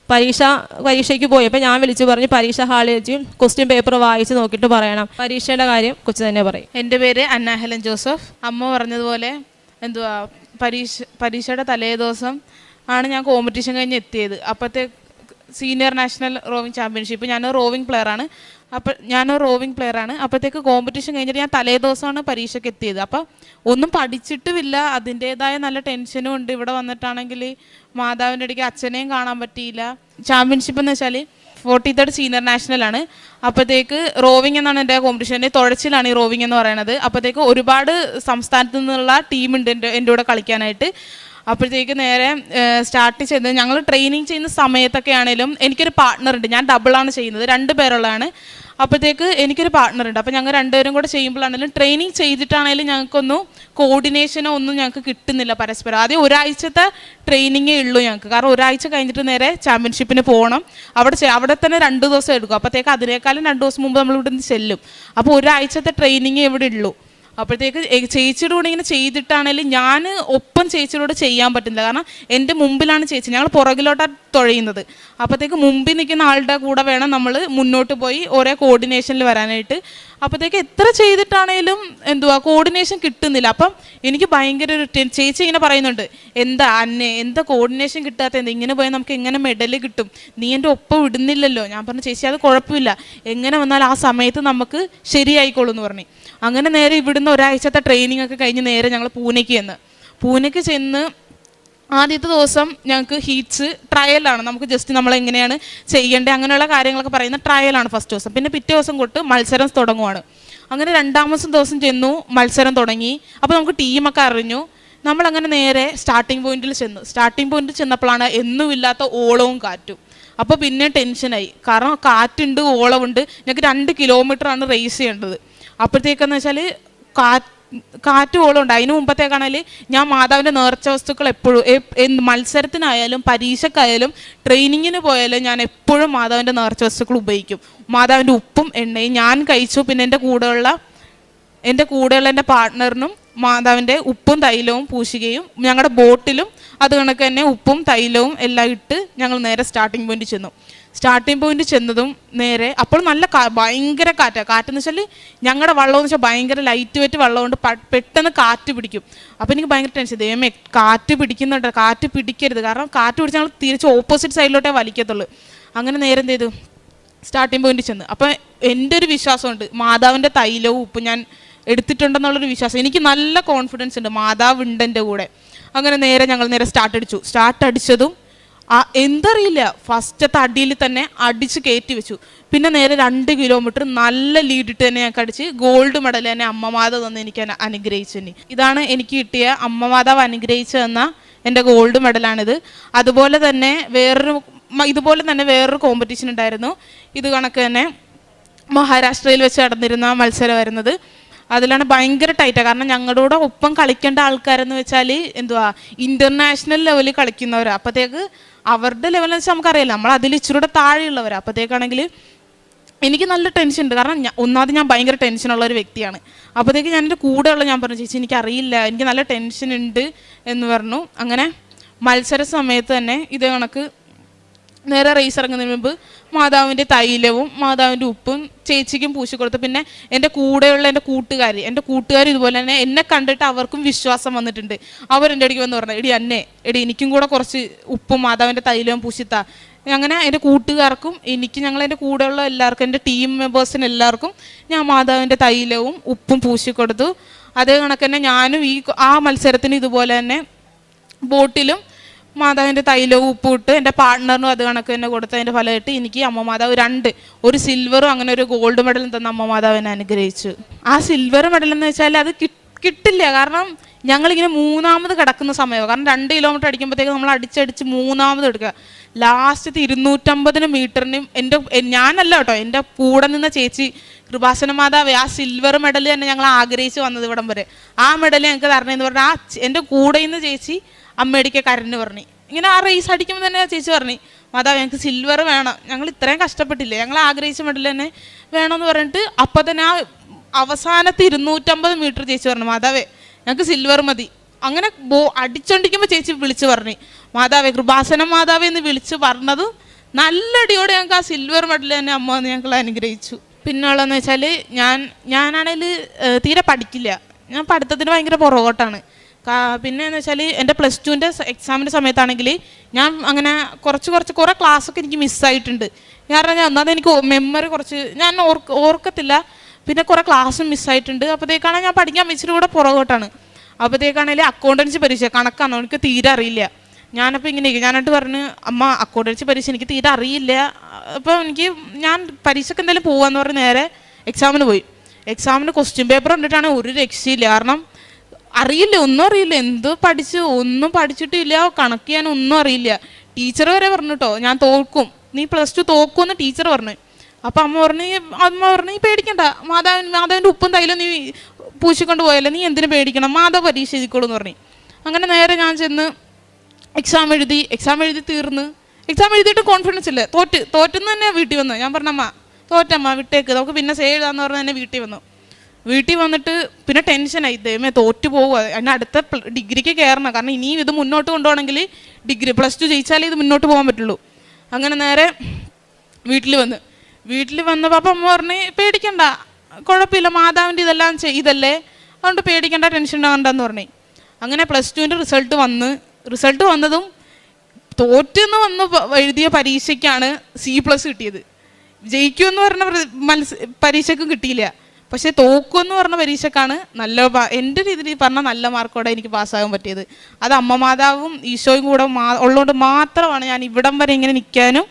പരീക്ഷയ്ക്ക് പോയപ്പോൾ ഞാൻ വിളിച്ചു പറഞ്ഞു പരീക്ഷ ഹാളിൽ വെച്ച് ക്വസ്റ്റ്യൻ പേപ്പർ വായിച്ച് നോക്കിയിട്ട് പറയണം, പരീക്ഷയുടെ കാര്യം കൊച്ചു തന്നെ പറയും. എൻ്റെ പേര് അന്ന ഹെലൻ ജോസഫ്. അമ്മ പറഞ്ഞതുപോലെ പരീക്ഷയുടെ തലേ ദിവസം ആണ് ഞാൻ കോമ്പറ്റീഷൻ കഴിഞ്ഞ് എത്തിയത്. അപ്പോഴത്തെ സീനിയർ നാഷണൽ റോവിങ് ചാമ്പ്യൻഷിപ്പ് ഞാനൊരു റോവിങ് പ്ലെയറാണ്. അപ്പോഴത്തേക്ക് കോമ്പറ്റീഷൻ കഴിഞ്ഞിട്ട് ഞാൻ തലേ ദിവസമാണ് പരീക്ഷയ്ക്ക് എത്തിയത്. അപ്പോൾ ഒന്നും പഠിച്ചിട്ടുമില്ല, അതിൻ്റേതായ നല്ല ടെൻഷനും ഉണ്ട്. ഇവിടെ വന്നിട്ടാണെങ്കിൽ മാതാവിൻ്റെ ഇടയ്ക്ക് അച്ഛനെയും കാണാൻ പറ്റിയില്ല. ചാമ്പ്യൻഷിപ്പ് എന്ന് വെച്ചാൽ 43rd സീനിയർ നാഷണലാണ്. അപ്പോഴത്തേക്ക് റോവിങ് എന്നാണ് എൻ്റെ കോമ്പറ്റീഷൻ, എൻ്റെ തുഴച്ചിലാണ് ഈ റോവിങ് എന്ന് പറയുന്നത്. അപ്പോഴത്തേക്ക് ഒരുപാട് സംസ്ഥാനത്തു നിന്നുള്ള ടീമുണ്ട് എൻ്റെ കൂടെ കളിക്കാനായിട്ട്. അപ്പോഴത്തേക്ക് നേരെ സ്റ്റാർട്ട് ചെയ്തത് ഞങ്ങൾ ട്രെയിനിങ് ചെയ്യുന്ന സമയത്തൊക്കെ ആണെങ്കിലും എനിക്കൊരു പാർട്ട്ണറുണ്ട്. ഞാൻ ഡബിളാണ് ചെയ്യുന്നത്, 2 പേരുള്ളതാണ്. അപ്പോഴത്തേക്ക് എനിക്കൊരു പാർട്ട്ണറുണ്ട്. അപ്പോൾ ഞങ്ങൾ 2 പേരും കൂടെ ചെയ്യുമ്പോഴാണെങ്കിലും ട്രെയിനിങ് ചെയ്തിട്ടാണെങ്കിലും ഞങ്ങൾക്കൊന്നും കോർഡിനേഷനോ ഒന്നും ഞങ്ങൾക്ക് കിട്ടുന്നില്ല പരസ്പരം. ആദ്യം ഒരാഴ്ചത്തെ ട്രെയിനിങ്ങേ ഉള്ളൂ ഞങ്ങൾക്ക്, കാരണം ഒരാഴ്ച കഴിഞ്ഞിട്ട് നേരെ ചാമ്പ്യൻഷിപ്പിന് പോകണം. അവിടെ തന്നെ 2 ദിവസം എടുക്കും. അപ്പോഴത്തേക്ക് അതിനേക്കാളും 2 ദിവസം മുമ്പ് നമ്മൾ ഇവിടെ നിന്ന് ചെല്ലും. അപ്പോൾ ഒരാഴ്ചത്തെ ട്രെയിനിങ്ങേ ഇവിടെ ഉള്ളൂ. അപ്പോഴത്തേക്ക് ചേച്ചിയുടെ കൂടെ ഇങ്ങനെ ചെയ്തിട്ടാണെങ്കിലും ഞാൻ ഒപ്പം ചേച്ചിയോട് ചെയ്യാൻ പറ്റുന്നില്ല, കാരണം എൻ്റെ മുമ്പിലാണ് ചേച്ചി, ഞങ്ങൾ പുറകിലോട്ടാണ് തുഴയുന്നത്. അപ്പോഴത്തേക്ക് മുമ്പിൽ നിൽക്കുന്ന ആളുടെ കൂടെ വേണം നമ്മൾ മുന്നോട്ട് പോയി ഓരോ കോർഡിനേഷനിൽ വരാനായിട്ട്. അപ്പോഴത്തേക്ക് എത്ര ചെയ്തിട്ടാണേലും കോർഡിനേഷൻ കിട്ടുന്നില്ല. അപ്പം എനിക്ക് ഭയങ്കര ഒരു ചേച്ചി ഇങ്ങനെ പറയുന്നുണ്ട്, എന്താ കോർഡിനേഷൻ കിട്ടാത്ത, ഇങ്ങനെ പോയാൽ നമുക്ക് എങ്ങനെ മെഡൽ കിട്ടും, നീ എൻ്റെ ഒപ്പം ഇടുന്നില്ലല്ലോ. ഞാൻ പറഞ്ഞു ചേച്ചി അത് കുഴപ്പമില്ല, എങ്ങനെ വന്നാൽ ആ സമയത്ത് നമുക്ക് ശരിയായിക്കോളൂ എന്ന് പറഞ്ഞു. അങ്ങനെ നേരെ ഇവിടുന്ന് ഒരാഴ്ചത്തെ ട്രെയിനിങ് ഒക്കെ കഴിഞ്ഞ് നേരെ ഞങ്ങൾ പൂനെക്ക് ചെന്ന് ആദ്യത്തെ ദിവസം ഞങ്ങൾക്ക് ഹീറ്റ്സ് ട്രയലാണ്, നമുക്ക് ജസ്റ്റ് നമ്മളെങ്ങനെയാണ് ചെയ്യേണ്ടത് അങ്ങനെയുള്ള കാര്യങ്ങളൊക്കെ പറയുന്ന ട്രയലാണ് ഫസ്റ്റ് ദിവസം. പിന്നെ പിറ്റേ ദിവസം തൊട്ട് മത്സരം തുടങ്ങുവാണ്. അങ്ങനെ 2ാമത്തെ ദിവസം ചെന്നു, മത്സരം തുടങ്ങി. അപ്പോൾ നമുക്ക് ടീമൊക്കെ അറിഞ്ഞു. നമ്മളങ്ങനെ നേരെ സ്റ്റാർട്ടിംഗ് പോയിന്റിൽ ചെന്നപ്പോഴാണ് എന്നുമില്ലാത്ത ഓളവും കാറ്റും. അപ്പോൾ പിന്നെ ടെൻഷനായി, കാരണം കാറ്റുണ്ട്, ഓളമുണ്ട്. ഞങ്ങൾക്ക് 2 കിലോമീറ്ററാണ് റേസ് ചെയ്യേണ്ടത്. അപ്പോഴത്തേക്കെന്ന് വെച്ചാൽ കാറ്റ് ഓളമുണ്ട്. അതിന് മുമ്പത്തേക്കാണെങ്കിൽ ഞാൻ മാതാവിൻ്റെ നേർച്ച വസ്തുക്കൾ എപ്പോഴും മത്സരത്തിനായാലും പരീക്ഷക്കായാലും ട്രെയിനിങ്ങിന് പോയാലും ഞാൻ എപ്പോഴും മാതാവിൻ്റെ നേർച്ച വസ്തുക്കൾ ഉപയോഗിക്കും. മാതാവിൻ്റെ ഉപ്പും എണ്ണയും ഞാൻ കഴിച്ചു. പിന്നെ എൻ്റെ കൂടെയുള്ള എൻ്റെ പാർട്ട്ണറിനും മാതാവിൻ്റെ ഉപ്പും തൈലവും പൂശുകയും ഞങ്ങളുടെ ബോട്ടിലും അത് കണക്ക് തന്നെ ഉപ്പും തൈലവും എല്ലാം ഇട്ട് ഞങ്ങൾ നേരെ സ്റ്റാർട്ടിംഗ് പോയിന്റ് ചെന്നതും നേരെ അപ്പോൾ നല്ല ഭയങ്കര കാറ്റെന്ന് വെച്ചാൽ ഞങ്ങളുടെ വള്ളമെന്ന് വെച്ചാൽ ഭയങ്കര ലൈറ്റ് വെയിറ്റ് വള്ളം കൊണ്ട് പെട്ടെന്ന് കാറ്റ് പിടിക്കും. അപ്പോൾ എനിക്ക് ഭയങ്കര ടെൻഷൻ, ദൈവമേ കാറ്റ് പിടിക്കരുത്, കാരണം കാറ്റ് പിടിച്ച് ഞങ്ങൾ തിരിച്ച് ഓപ്പോസിറ്റ് സൈഡിലോട്ടേ വലിക്കത്തുള്ളൂ. അങ്ങനെ നേരെ എന്ത് ചെയ്തു, സ്റ്റാർട്ടിംഗ് പോയിന്റ് ചെന്ന്. അപ്പോൾ എൻ്റെ ഒരു വിശ്വാസമുണ്ട്, മാതാവിൻ്റെ തൈലവും ഉപ്പും ഞാൻ എടുത്തിട്ടുണ്ടെന്നുള്ളൊരു വിശ്വാസം, എനിക്ക് നല്ല കോൺഫിഡൻസ് ഉണ്ട്, മാതാവ് ഉണ്ട് എൻ്റെ കൂടെ. അങ്ങനെ ഞങ്ങൾ നേരെ സ്റ്റാർട്ട് അടിച്ചതും എന്തറിയില്ല, ഫസ്റ്റത്തെ അടിയിൽ തന്നെ അടിച്ച് കയറ്റി വെച്ചു. പിന്നെ നേരെ 2 കിലോമീറ്റർ നല്ല ലീഡിട്ട് തന്നെ ഞങ്ങൾക്ക് അടിച്ച് ഗോൾഡ് മെഡൽ തന്നെ അമ്മമാതാവ് തന്ന് എനിക്ക് അനുഗ്രഹിച്ചു. ഇതാണ് എനിക്ക് കിട്ടിയ അമ്മമാതാവ് അനുഗ്രഹിച്ചു തന്ന എൻ്റെ ഗോൾഡ് മെഡലാണിത്. അതുപോലെ തന്നെ വേറൊരു കോമ്പറ്റീഷൻ ഉണ്ടായിരുന്നു. ഇത് കണക്ക് തന്നെ മഹാരാഷ്ട്രയിൽ വെച്ച് നടന്നിരുന്ന മത്സരമായിരുന്നത്. അതിലാണ് ഭയങ്കര ടൈറ്റാണ്, കാരണം ഞങ്ങളുടെ കൂടെ ഒപ്പം കളിക്കേണ്ട ആൾക്കാരെന്ന് വെച്ചാൽ ഇൻ്റർനാഷണൽ ലെവലിൽ കളിക്കുന്നവരാണ്. അപ്പോഴത്തേക്ക് അവരുടെ ലെവലെന്ന് വെച്ചാൽ നമുക്കറിയില്ല, നമ്മൾ അതിൽ ഇച്ചിരി കൂടെ താഴെയുള്ളവരാണ്. അപ്പോഴത്തേക്കാണെങ്കിൽ എനിക്ക് നല്ല ടെൻഷൻ ഉണ്ട്. കാരണം ഒന്നാമത് ഞാൻ ഭയങ്കര ടെൻഷനുള്ള ഒരു വ്യക്തിയാണ്. അപ്പോഴത്തേക്ക് ഞാൻ എൻ്റെ കൂടെയുള്ള ഞാൻ പറഞ്ഞു, ചേച്ചി എനിക്കറിയില്ല, എനിക്ക് നല്ല ടെൻഷൻ ഉണ്ട് എന്ന് പറഞ്ഞു. അങ്ങനെ മത്സര സമയത്ത് തന്നെ ഇത് കണക്ക് നേരെ റേസ് ഇറങ്ങുന്നതിന് മുമ്പ് മാതാവിൻ്റെ തൈലവും മാതാവിൻ്റെ ഉപ്പും ചേച്ചിക്കും പൂശിക്കൊടുത്തു. പിന്നെ എൻ്റെ കൂടെയുള്ള എൻ്റെ കൂട്ടുകാർ ഇതുപോലെ തന്നെ എന്നെ കണ്ടിട്ട് അവർക്കും വിശ്വാസം വന്നിട്ടുണ്ട്. അവരെൻ്റെ അടുക്ക് വന്ന് പറഞ്ഞു, എടി എനിക്കും കൂടെ കുറച്ച് ഉപ്പും മാതാവിൻ്റെ തൈലവും പൂശിത്താ. അങ്ങനെ എൻ്റെ കൂട്ടുകാർക്കും ഞങ്ങൾ എൻ്റെ കൂടെയുള്ള എല്ലാവർക്കും, എൻ്റെ ടീം മെമ്പേഴ്സിന് എല്ലാവർക്കും ഞാൻ മാതാവിൻ്റെ തൈലവും ഉപ്പും പൂശിക്കൊടുത്തു. അതേ കണക്ക് തന്നെ ഞാനും ആ മത്സരത്തിന് ഇതുപോലെ തന്നെ ബോട്ടിലും മാതാവിൻ്റെ തൈലവും ഉപ്പും ഇട്ട് എൻ്റെ പാർട്ട്ണറിനും അത് കണക്ക് തന്നെ കൊടുത്തതിൻ്റെ ഫലമായിട്ട് എനിക്ക് അമ്മ മാതാവ് ഒരു സിൽവറും അങ്ങനെ ഒരു ഗോൾഡ് മെഡലും തന്ന അമ്മ മാതാവിനെ അനുഗ്രഹിച്ചു. ആ സിൽവർ മെഡൽ എന്ന് വെച്ചാൽ അത് കിട്ടില്ല. കാരണം ഞങ്ങളിങ്ങനെ മൂന്നാമത് കിടക്കുന്ന സമയമാണ്. കാരണം 2 കിലോമീറ്റർ അടിക്കുമ്പോഴത്തേക്ക് നമ്മൾ അടിച്ചടിച്ച് മൂന്നാമത് എടുക്കുക. ലാസ്റ്റത്തെ 250 മീറ്ററിനും ഞാനല്ല കേട്ടോ, എൻ്റെ കൂടെ നിന്ന ചേച്ചി കൃപാസന മാതാവ് ആ സിൽവർ മെഡൽ തന്നെ ഞങ്ങൾ ആഗ്രഹിച്ച് വന്നത് ഇവിടം വരെ. ആ മെഡൽ ഞങ്ങൾക്ക് തരണമെന്ന് പറഞ്ഞാൽ എൻ്റെ കൂടെ നിന്ന് ചേച്ചി അമ്മയടിക്ക് കരഞ്ഞു പറഞ്ഞു. ഇങ്ങനെ ആ റേസ് അടിക്കുമ്പോൾ തന്നെ ചേച്ചി പറഞ്ഞു, മാതാവ് ഞങ്ങൾക്ക് സിൽവർ വേണം, ഞങ്ങൾ ഇത്രയും കഷ്ടപ്പെട്ടില്ലേ, ഞങ്ങൾ ആഗ്രഹിച്ച മെഡൽ തന്നെ വേണമെന്ന് പറഞ്ഞിട്ട് അപ്പം തന്നെ ആ അവസാനത്തെ 250 മീറ്റർ ചേച്ചി പറഞ്ഞു, മാതാവേ ഞങ്ങൾക്ക് സിൽവർ മതി. അങ്ങനെ അടിച്ചോണ്ടിരിക്കുമ്പോൾ ചേച്ചി വിളിച്ച് പറഞ്ഞു, മാതാവേ കൃപാസന മാതാവേ എന്ന് വിളിച്ച് പറഞ്ഞത് നല്ലടിയോടെ ഞങ്ങൾക്ക് ആ സിൽവർ മെഡൽ തന്നെ അമ്മ എന്ന് ഞങ്ങൾ അനുഗ്രഹിച്ചു. പിന്നുള്ളതെന്ന് വെച്ചാൽ ഞാനാണെങ്കിൽ തീരെ പഠിക്കില്ല, ഞാൻ പഠിത്തത്തിന് ഭയങ്കര പുറകോട്ടാണ്. പിന്നെ എന്ന് വെച്ചാൽ എൻ്റെ +2ൻ്റെ എക്സാമിൻ്റെ സമയത്താണെങ്കിൽ ഞാൻ അങ്ങനെ കുറേ ക്ലാസ്സൊക്കെ എനിക്ക് മിസ്സായിട്ടുണ്ട്. കാരണം ഞാൻ ഒന്നാമത് എനിക്ക് മെമ്മറി ഞാൻ ഓർക്കത്തില്ല. പിന്നെ കുറേ ക്ലാസ്സും മിസ്സായിട്ടുണ്ട്. അപ്പോഴത്തേക്കാണ് ഞാൻ പഠിക്കാൻ വെച്ചിട്ട് കൂടെ പുറകോട്ടാണ്. അപ്പോഴത്തേക്കാണെങ്കിൽ അക്കൗണ്ടൻസി പരീക്ഷ കണക്കാണോ എനിക്ക് തീരെ അറിയില്ല. ഞാനപ്പോൾ ഞാനായിട്ട് പറഞ്ഞ്, അമ്മ അക്കൗണ്ടൻസി പരീക്ഷ എനിക്ക് തീരെ അറിയില്ല, അപ്പോൾ ഞാൻ പരീക്ഷയ്ക്ക് എന്തായാലും പോകാമെന്ന് പറഞ്ഞ് നേരെ എക്സാമിന് പോയി. എക്സാമിന് ക്വസ്റ്റ്യൻ പേപ്പർ കണ്ടിട്ടാണ് ഒരു രക്ഷയില്ല. കാരണം ഒന്നും അറിയില്ല, ഒന്നും പഠിച്ചിട്ടില്ല, കണക്ക് ചെയ്യാൻ ഒന്നും അറിയില്ല. ടീച്ചർ വരെ പറഞ്ഞു കേട്ടോ, ഞാൻ തോൽക്കും, നീ +2 തോക്കുമെന്ന് ടീച്ചർ പറഞ്ഞു. അപ്പം അമ്മ പറഞ്ഞു നീ പേടിക്കണ്ട, മാതാവിൻ്റെ ഉപ്പും തൈലും നീ പൂശിക്കൊണ്ട് പോയല്ലേ, നീ എന്തിനു പേടിക്കണം, മാതാവ് പരീക്ഷ എഴുതിക്കോളൂ എന്ന് പറഞ്ഞു. അങ്ങനെ നേരെ ഞാൻ ചെന്ന് എക്സാം എഴുതി തീർന്ന്. എക്സാം എഴുതിയിട്ട് കോൺഫിഡൻസ് ഇല്ല, തോറ്റെന്ന് തന്നെ വീട്ടിൽ വന്നു. ഞാൻ പറഞ്ഞമ്മ തോറ്റമ്മ വിട്ടേക്ക്, നമുക്ക് പിന്നെ സേ എഴുതാന്ന് പറഞ്ഞ് തന്നെ വീട്ടിൽ വന്നിട്ട് പിന്നെ ടെൻഷനായി, ദൈവമേ തോറ്റു പോകുക, അതിന് അടുത്ത ഡിഗ്രിക്ക് കയറണം. കാരണം ഇനിയും ഇത് മുന്നോട്ട് കൊണ്ടുപോകണമെങ്കിൽ ഡിഗ്രി +2 ജയിച്ചാലേ ഇത് മുന്നോട്ട് പോകാൻ പറ്റുള്ളൂ. അങ്ങനെ നേരെ വീട്ടിൽ വന്നപ്പോൾ അപ്പം അമ്മ പറഞ്ഞ്, പേടിക്കണ്ട, കുഴപ്പമില്ല, മാതാവിൻ്റെ ഇതെല്ലാം ചെയ്തല്ലേ, അതുകൊണ്ട് പേടിക്കണ്ട, ടെൻഷൻ ഉണ്ടാകണ്ടെന്ന് പറഞ്ഞു. അങ്ങനെ +2ൻ്റെ റിസൾട്ട് വന്നതും തോറ്റെന്ന് എഴുതിയ പരീക്ഷയ്ക്കാണ് C+ കിട്ടിയത്. ജയിക്കുമെന്ന് പറഞ്ഞ പരീക്ഷയ്ക്കും കിട്ടിയില്ല. പക്ഷേ തോക്കുമെന്ന് പറഞ്ഞ പരീക്ഷക്കാണ് എൻ്റെ രീതിയിൽ പറഞ്ഞാൽ നല്ല മാർക്കോടെ എനിക്ക് പാസ്സാകാൻ പറ്റിയത്. അത് അമ്മ മാതാവും ഈശോയും കൂടെ ഉള്ളതുകൊണ്ട് മാത്രമാണ് ഞാൻ ഇവിടം വരെ ഇങ്ങനെ നിൽക്കാനും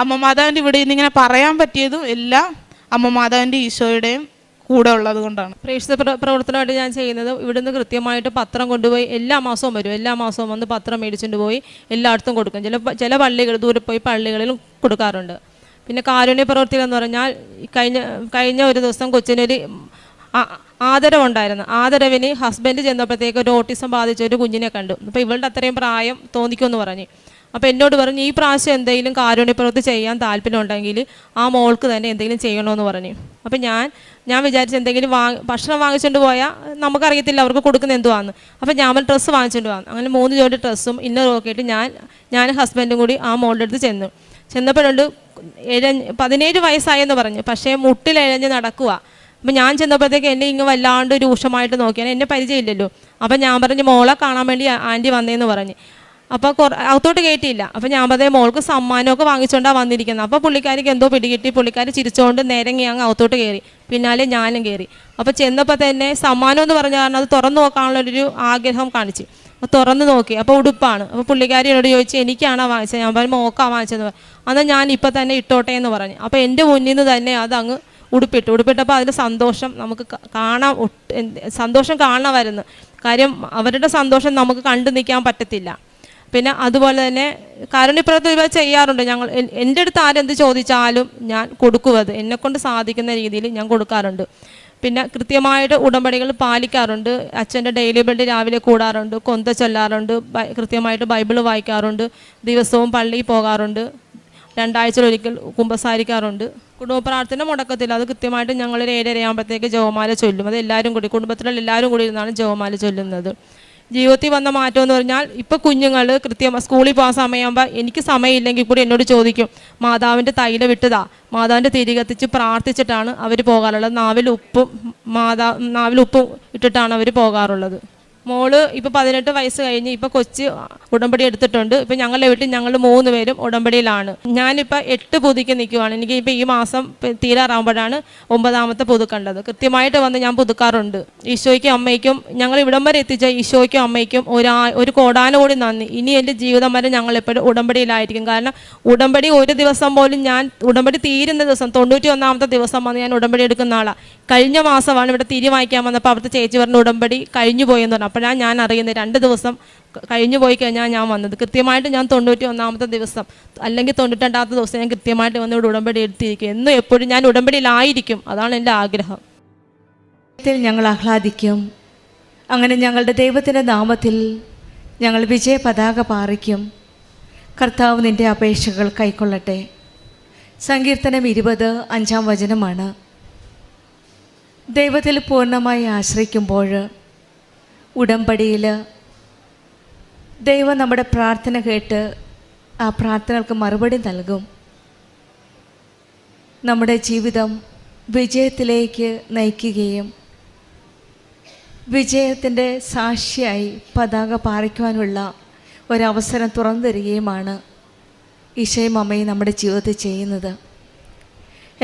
അമ്മ മാതാവിൻ്റെ ഇവിടെ നിന്ന് ഇങ്ങനെ പറയാൻ പറ്റിയതും എല്ലാം അമ്മ മാതാവിൻ്റെ ഈശോയുടെയും കൂടെ ഉള്ളത് കൊണ്ടാണ്. പ്രേക്ഷിത പ്രവർത്തനമായിട്ട് ഞാൻ ചെയ്യുന്നത്, ഇവിടുന്ന് കൃത്യമായിട്ട് പത്രം കൊണ്ടുപോയി എല്ലാ മാസവും വരും. എല്ലാ മാസവും വന്ന് പത്രം മേടിച്ചുകൊണ്ട് പോയി എല്ലായിടത്തും കൊടുക്കും. ചില പള്ളികൾ ദൂരെ പോയി പള്ളികളിലും കൊടുക്കാറുണ്ട്. പിന്നെ കാരുണ്യ പ്രവർത്തികൾ എന്ന് പറഞ്ഞാൽ കഴിഞ്ഞ ഒരു ദിവസം കൊച്ചിനൊരു ആദരവുണ്ടായിരുന്നു. ആദരവിന് ഹസ്ബൻഡ് ചെന്നപ്പോഴത്തേക്ക് ഒരു ഓട്ടിസം ബാധിച്ച ഒരു കുഞ്ഞിനെ കണ്ടു. അപ്പോൾ ഇവളുടെ അത്രയും പ്രായം തോന്നിക്കുമെന്ന് പറഞ്ഞു. അപ്പോൾ എന്നോട് പറഞ്ഞു, ഈ പ്രാവശ്യം എന്തെങ്കിലും കാരുണ്യപ്രവൃത്തി ചെയ്യാൻ താല്പര്യമുണ്ടെങ്കിൽ ആ മോൾക്ക് തന്നെ എന്തെങ്കിലും ചെയ്യണമെന്ന് പറഞ്ഞു. അപ്പോൾ ഞാൻ വിചാരിച്ചു എന്തെങ്കിലും ഭക്ഷണം വാങ്ങിച്ചുകൊണ്ട് പോയാൽ നമുക്കറിയത്തില്ല അവർക്ക് കൊടുക്കുന്ന എന്തുവാന്ന്. അപ്പോൾ ഞാൻ ഡ്രസ്സ് വാങ്ങിച്ചുകൊണ്ട് വന്നു. അങ്ങനെ 3 ജോഡി ഡ്രസ്സും ഇന്നറും ഒക്കെ ആയിട്ട് ഞാൻ ഹസ്ബൻഡും കൂടി ആ മോളുടെ അടുത്ത് ചെന്നപ്പോഴുണ്ട് 17 വയസ്സായെന്ന് പറഞ്ഞു. പക്ഷേ മുട്ടിലെഴഞ്ഞ് നടക്കുക. അപ്പം ഞാൻ ചെന്നപ്പോഴത്തേക്ക് എന്നെ ഇങ്ങ് വല്ലാണ്ട് രൂക്ഷമായിട്ട് നോക്കിയാണ്, എന്നെ പരിചയമില്ലല്ലോ. അപ്പം ഞാൻ പറഞ്ഞു, മോളെ കാണാൻ വേണ്ടി ആൻറ്റി വന്നേന്ന് പറഞ്ഞ്. അപ്പോൾ അകത്തോട്ട് കയറ്റിയില്ല. അപ്പോൾ ഞാൻ പറഞ്ഞ മോൾക്ക് സമ്മാനമൊക്കെ വാങ്ങിച്ചുകൊണ്ടാണ് വന്നിരിക്കുന്നത്. അപ്പോൾ പുള്ളിക്കാരിക്ക് എന്തോ പിടികിട്ടി, പുള്ളിക്കാരി ചിരിച്ചുകൊണ്ട് നിരങ്ങി അങ്ങ് അകത്തോട്ട് കയറി. പിന്നാലെ ഞാനും കയറി. അപ്പോൾ ചെന്നപ്പോൾ തന്നെ സമ്മാനം എന്ന് പറഞ്ഞ കാരണം അത് തുറന്നു നോക്കാനുള്ളൊരു ആഗ്രഹം കാണിച്ചു. അപ്പോൾ തുറന്ന് നോക്കി, അപ്പോൾ ഉടുപ്പാണ്. അപ്പോൾ പുള്ളിക്കാരി എന്നോട് ചോദിച്ചു, എനിക്കാണോ വാങ്ങിച്ചത്? ഞാൻ പറഞ്ഞു, മോക്കാണ് വാങ്ങിച്ചതെന്ന് പറഞ്ഞു. എന്നാൽ ഞാൻ ഇപ്പം തന്നെ ഇട്ടോട്ടെ എന്ന് പറഞ്ഞു. അപ്പോൾ എൻ്റെ മുന്നിൽ നിന്ന് തന്നെ അതങ്ങ് ഉടുപ്പിട്ടപ്പോൾ അതിൽ സന്തോഷം നമുക്ക് സന്തോഷം കാണണമായിരുന്നു. കാര്യം അവരുടെ സന്തോഷം നമുക്ക് കണ്ടു നിൽക്കാൻ പറ്റത്തില്ല. പിന്നെ അതുപോലെ തന്നെ കാരുണ്യപ്രവർത്തനം ചെയ്യാറുണ്ട്. എൻ്റെ അടുത്ത് ആരെന്ത് ചോദിച്ചാലും ഞാൻ കൊടുക്കുവത് എന്നെക്കൊണ്ട് സാധിക്കുന്ന രീതിയിൽ ഞാൻ കൊടുക്കാറുണ്ട്. പിന്നെ കൃത്യമായിട്ട് ഉടമ്പടികൾ പാലിക്കാറുണ്ട്. അച്ഛൻ്റെ ഡെയിലി ബ്രെഡ് രാവിലെ കൂടാറുണ്ട്, കൊന്ത ചൊല്ലാറുണ്ട്, കൃത്യമായിട്ട് ബൈബിൾ വായിക്കാറുണ്ട്, ദിവസവും പള്ളിയിൽ പോകാറുണ്ട്. 2 ആഴ്ചയിലൊരിക്കൽ കുമ്പസാരിക്കാറുണ്ട്. കുടുംബ പ്രാർത്ഥന മുടക്കത്തില്ല, അത് കൃത്യമായിട്ട് ഞങ്ങൾ 7:30 ജപമാല ചൊല്ലും. അത് എല്ലാവരും കൂടി, കുടുംബത്തിലുള്ള എല്ലാവരും കൂടി ഇരുന്നാണ് ജപമാല ചൊല്ലുന്നത്. ജീവിതത്തിൽ വന്ന മാറ്റം എന്ന് പറഞ്ഞാൽ ഇപ്പോൾ കുഞ്ഞുങ്ങൾ കൃത്യമായി സ്കൂളിൽ പോകാൻ സമയമാകുമ്പോൾ എനിക്ക് സമയമില്ലെങ്കിൽ കൂടി എന്നോട് ചോദിക്കും, മാതാവിൻ്റെ തൈലം വിട്ടതാ, മാതാവിൻ്റെ തിരി കത്തിച്ച് പ്രാർത്ഥിച്ചിട്ടാണ് അവർ പോകാറുള്ളത്. നാവിൽ ഉപ്പും ഇട്ടിട്ടാണ് അവർ പോകാറുള്ളത്. മോള് ഇപ്പോൾ 18 വയസ്സ് കഴിഞ്ഞ് ഇപ്പോൾ കൊച്ച് ഉടമ്പടി എടുത്തിട്ടുണ്ട്. ഇപ്പോൾ ഞങ്ങളുടെ വീട്ടിൽ ഞങ്ങൾ 3 പേരും ഉടമ്പടിയിലാണ്. ഞാനിപ്പോൾ 8 പുതുക്കി നിൽക്കുവാണ്. എനിക്ക് ഇപ്പോൾ ഈ മാസം തീരാറാകുമ്പോഴാണ് 9ാമത്തെ പുതുക്കേണ്ടത്. കൃത്യമായിട്ട് വന്ന് ഞാൻ പുതുക്കാറുണ്ട്. ഈശോയ്ക്കും അമ്മയ്ക്കും, ഞങ്ങൾ ഇവിടം വരെ എത്തിച്ച ഈശോയ്ക്കും അമ്മയ്ക്കും ഒരു കോടാനുകൂടി നന്ദി. ഇനി എൻ്റെ ജീവിതം വരെ ഞങ്ങളെപ്പോഴും ഉടമ്പടിയിലായിരിക്കും. കാരണം ഉടമ്പടി ഒരു ദിവസം പോലും ഞാൻ ഉടമ്പടി തീരുന്ന ദിവസം 91ാമത്തെ ദിവസം വന്ന് ഞാൻ ഉടമ്പടി എടുക്കുന്ന ആളാണ്. കഴിഞ്ഞ മാസമാണ് ഇവിടെ തിരി വായിക്കാൻ വന്നപ്പോൾ അവിടുത്തെ ചേച്ചി പറഞ്ഞ ഉടമ്പടി കഴിഞ്ഞു പോയെന്ന് പറഞ്ഞു. അപ്പോഴാണ് ഞാൻ അറിയുന്നത് 2 ദിവസം കഴിഞ്ഞു പോയി കഴിഞ്ഞാൽ ഞാൻ വന്നത്. കൃത്യമായിട്ട് ഞാൻ 91ാമത്തെ ദിവസം അല്ലെങ്കിൽ 92ാമത്തെ ദിവസം ഞാൻ കൃത്യമായിട്ട് വന്ന് ഇവിടെ ഉടമ്പടി എടുത്തിരിക്കും. എന്നും എപ്പോഴും ഞാൻ ഉടമ്പടിയിലായിരിക്കും. അതാണ് എൻ്റെ ആഗ്രഹം. ഞങ്ങൾ ആഹ്ലാദിക്കും. അങ്ങനെ ഞങ്ങളുടെ ദൈവത്തിൻ്റെ നാമത്തിൽ ഞങ്ങൾ വിജയ പതാക പാറിക്കും. കർത്താവ് നിൻ്റെ അപേക്ഷകൾ കൈക്കൊള്ളട്ടെ. സങ്കീർത്തനം 20:5 വചനമാണ്. ദൈവത്തിൽ പൂർണ്ണമായി ആശ്രയിക്കുമ്പോൾ ഉടമ്പടിയിൽ ദൈവം നമ്മുടെ പ്രാർത്ഥന കേട്ട് ആ പ്രാർത്ഥനകൾക്ക് മറുപടി നൽകും. നമ്മുടെ ജീവിതം വിജയത്തിലേക്ക് നയിക്കുകയും വിജയത്തിൻ്റെ സാക്ഷിയായി പതാക പാറിക്കുവാനുള്ള ഒരവസരം തുറന്നു തരികയുമാണ് ഈശോയും അമ്മയും നമ്മുടെ ജീവിതത്തിൽ ചെയ്യുന്നത്.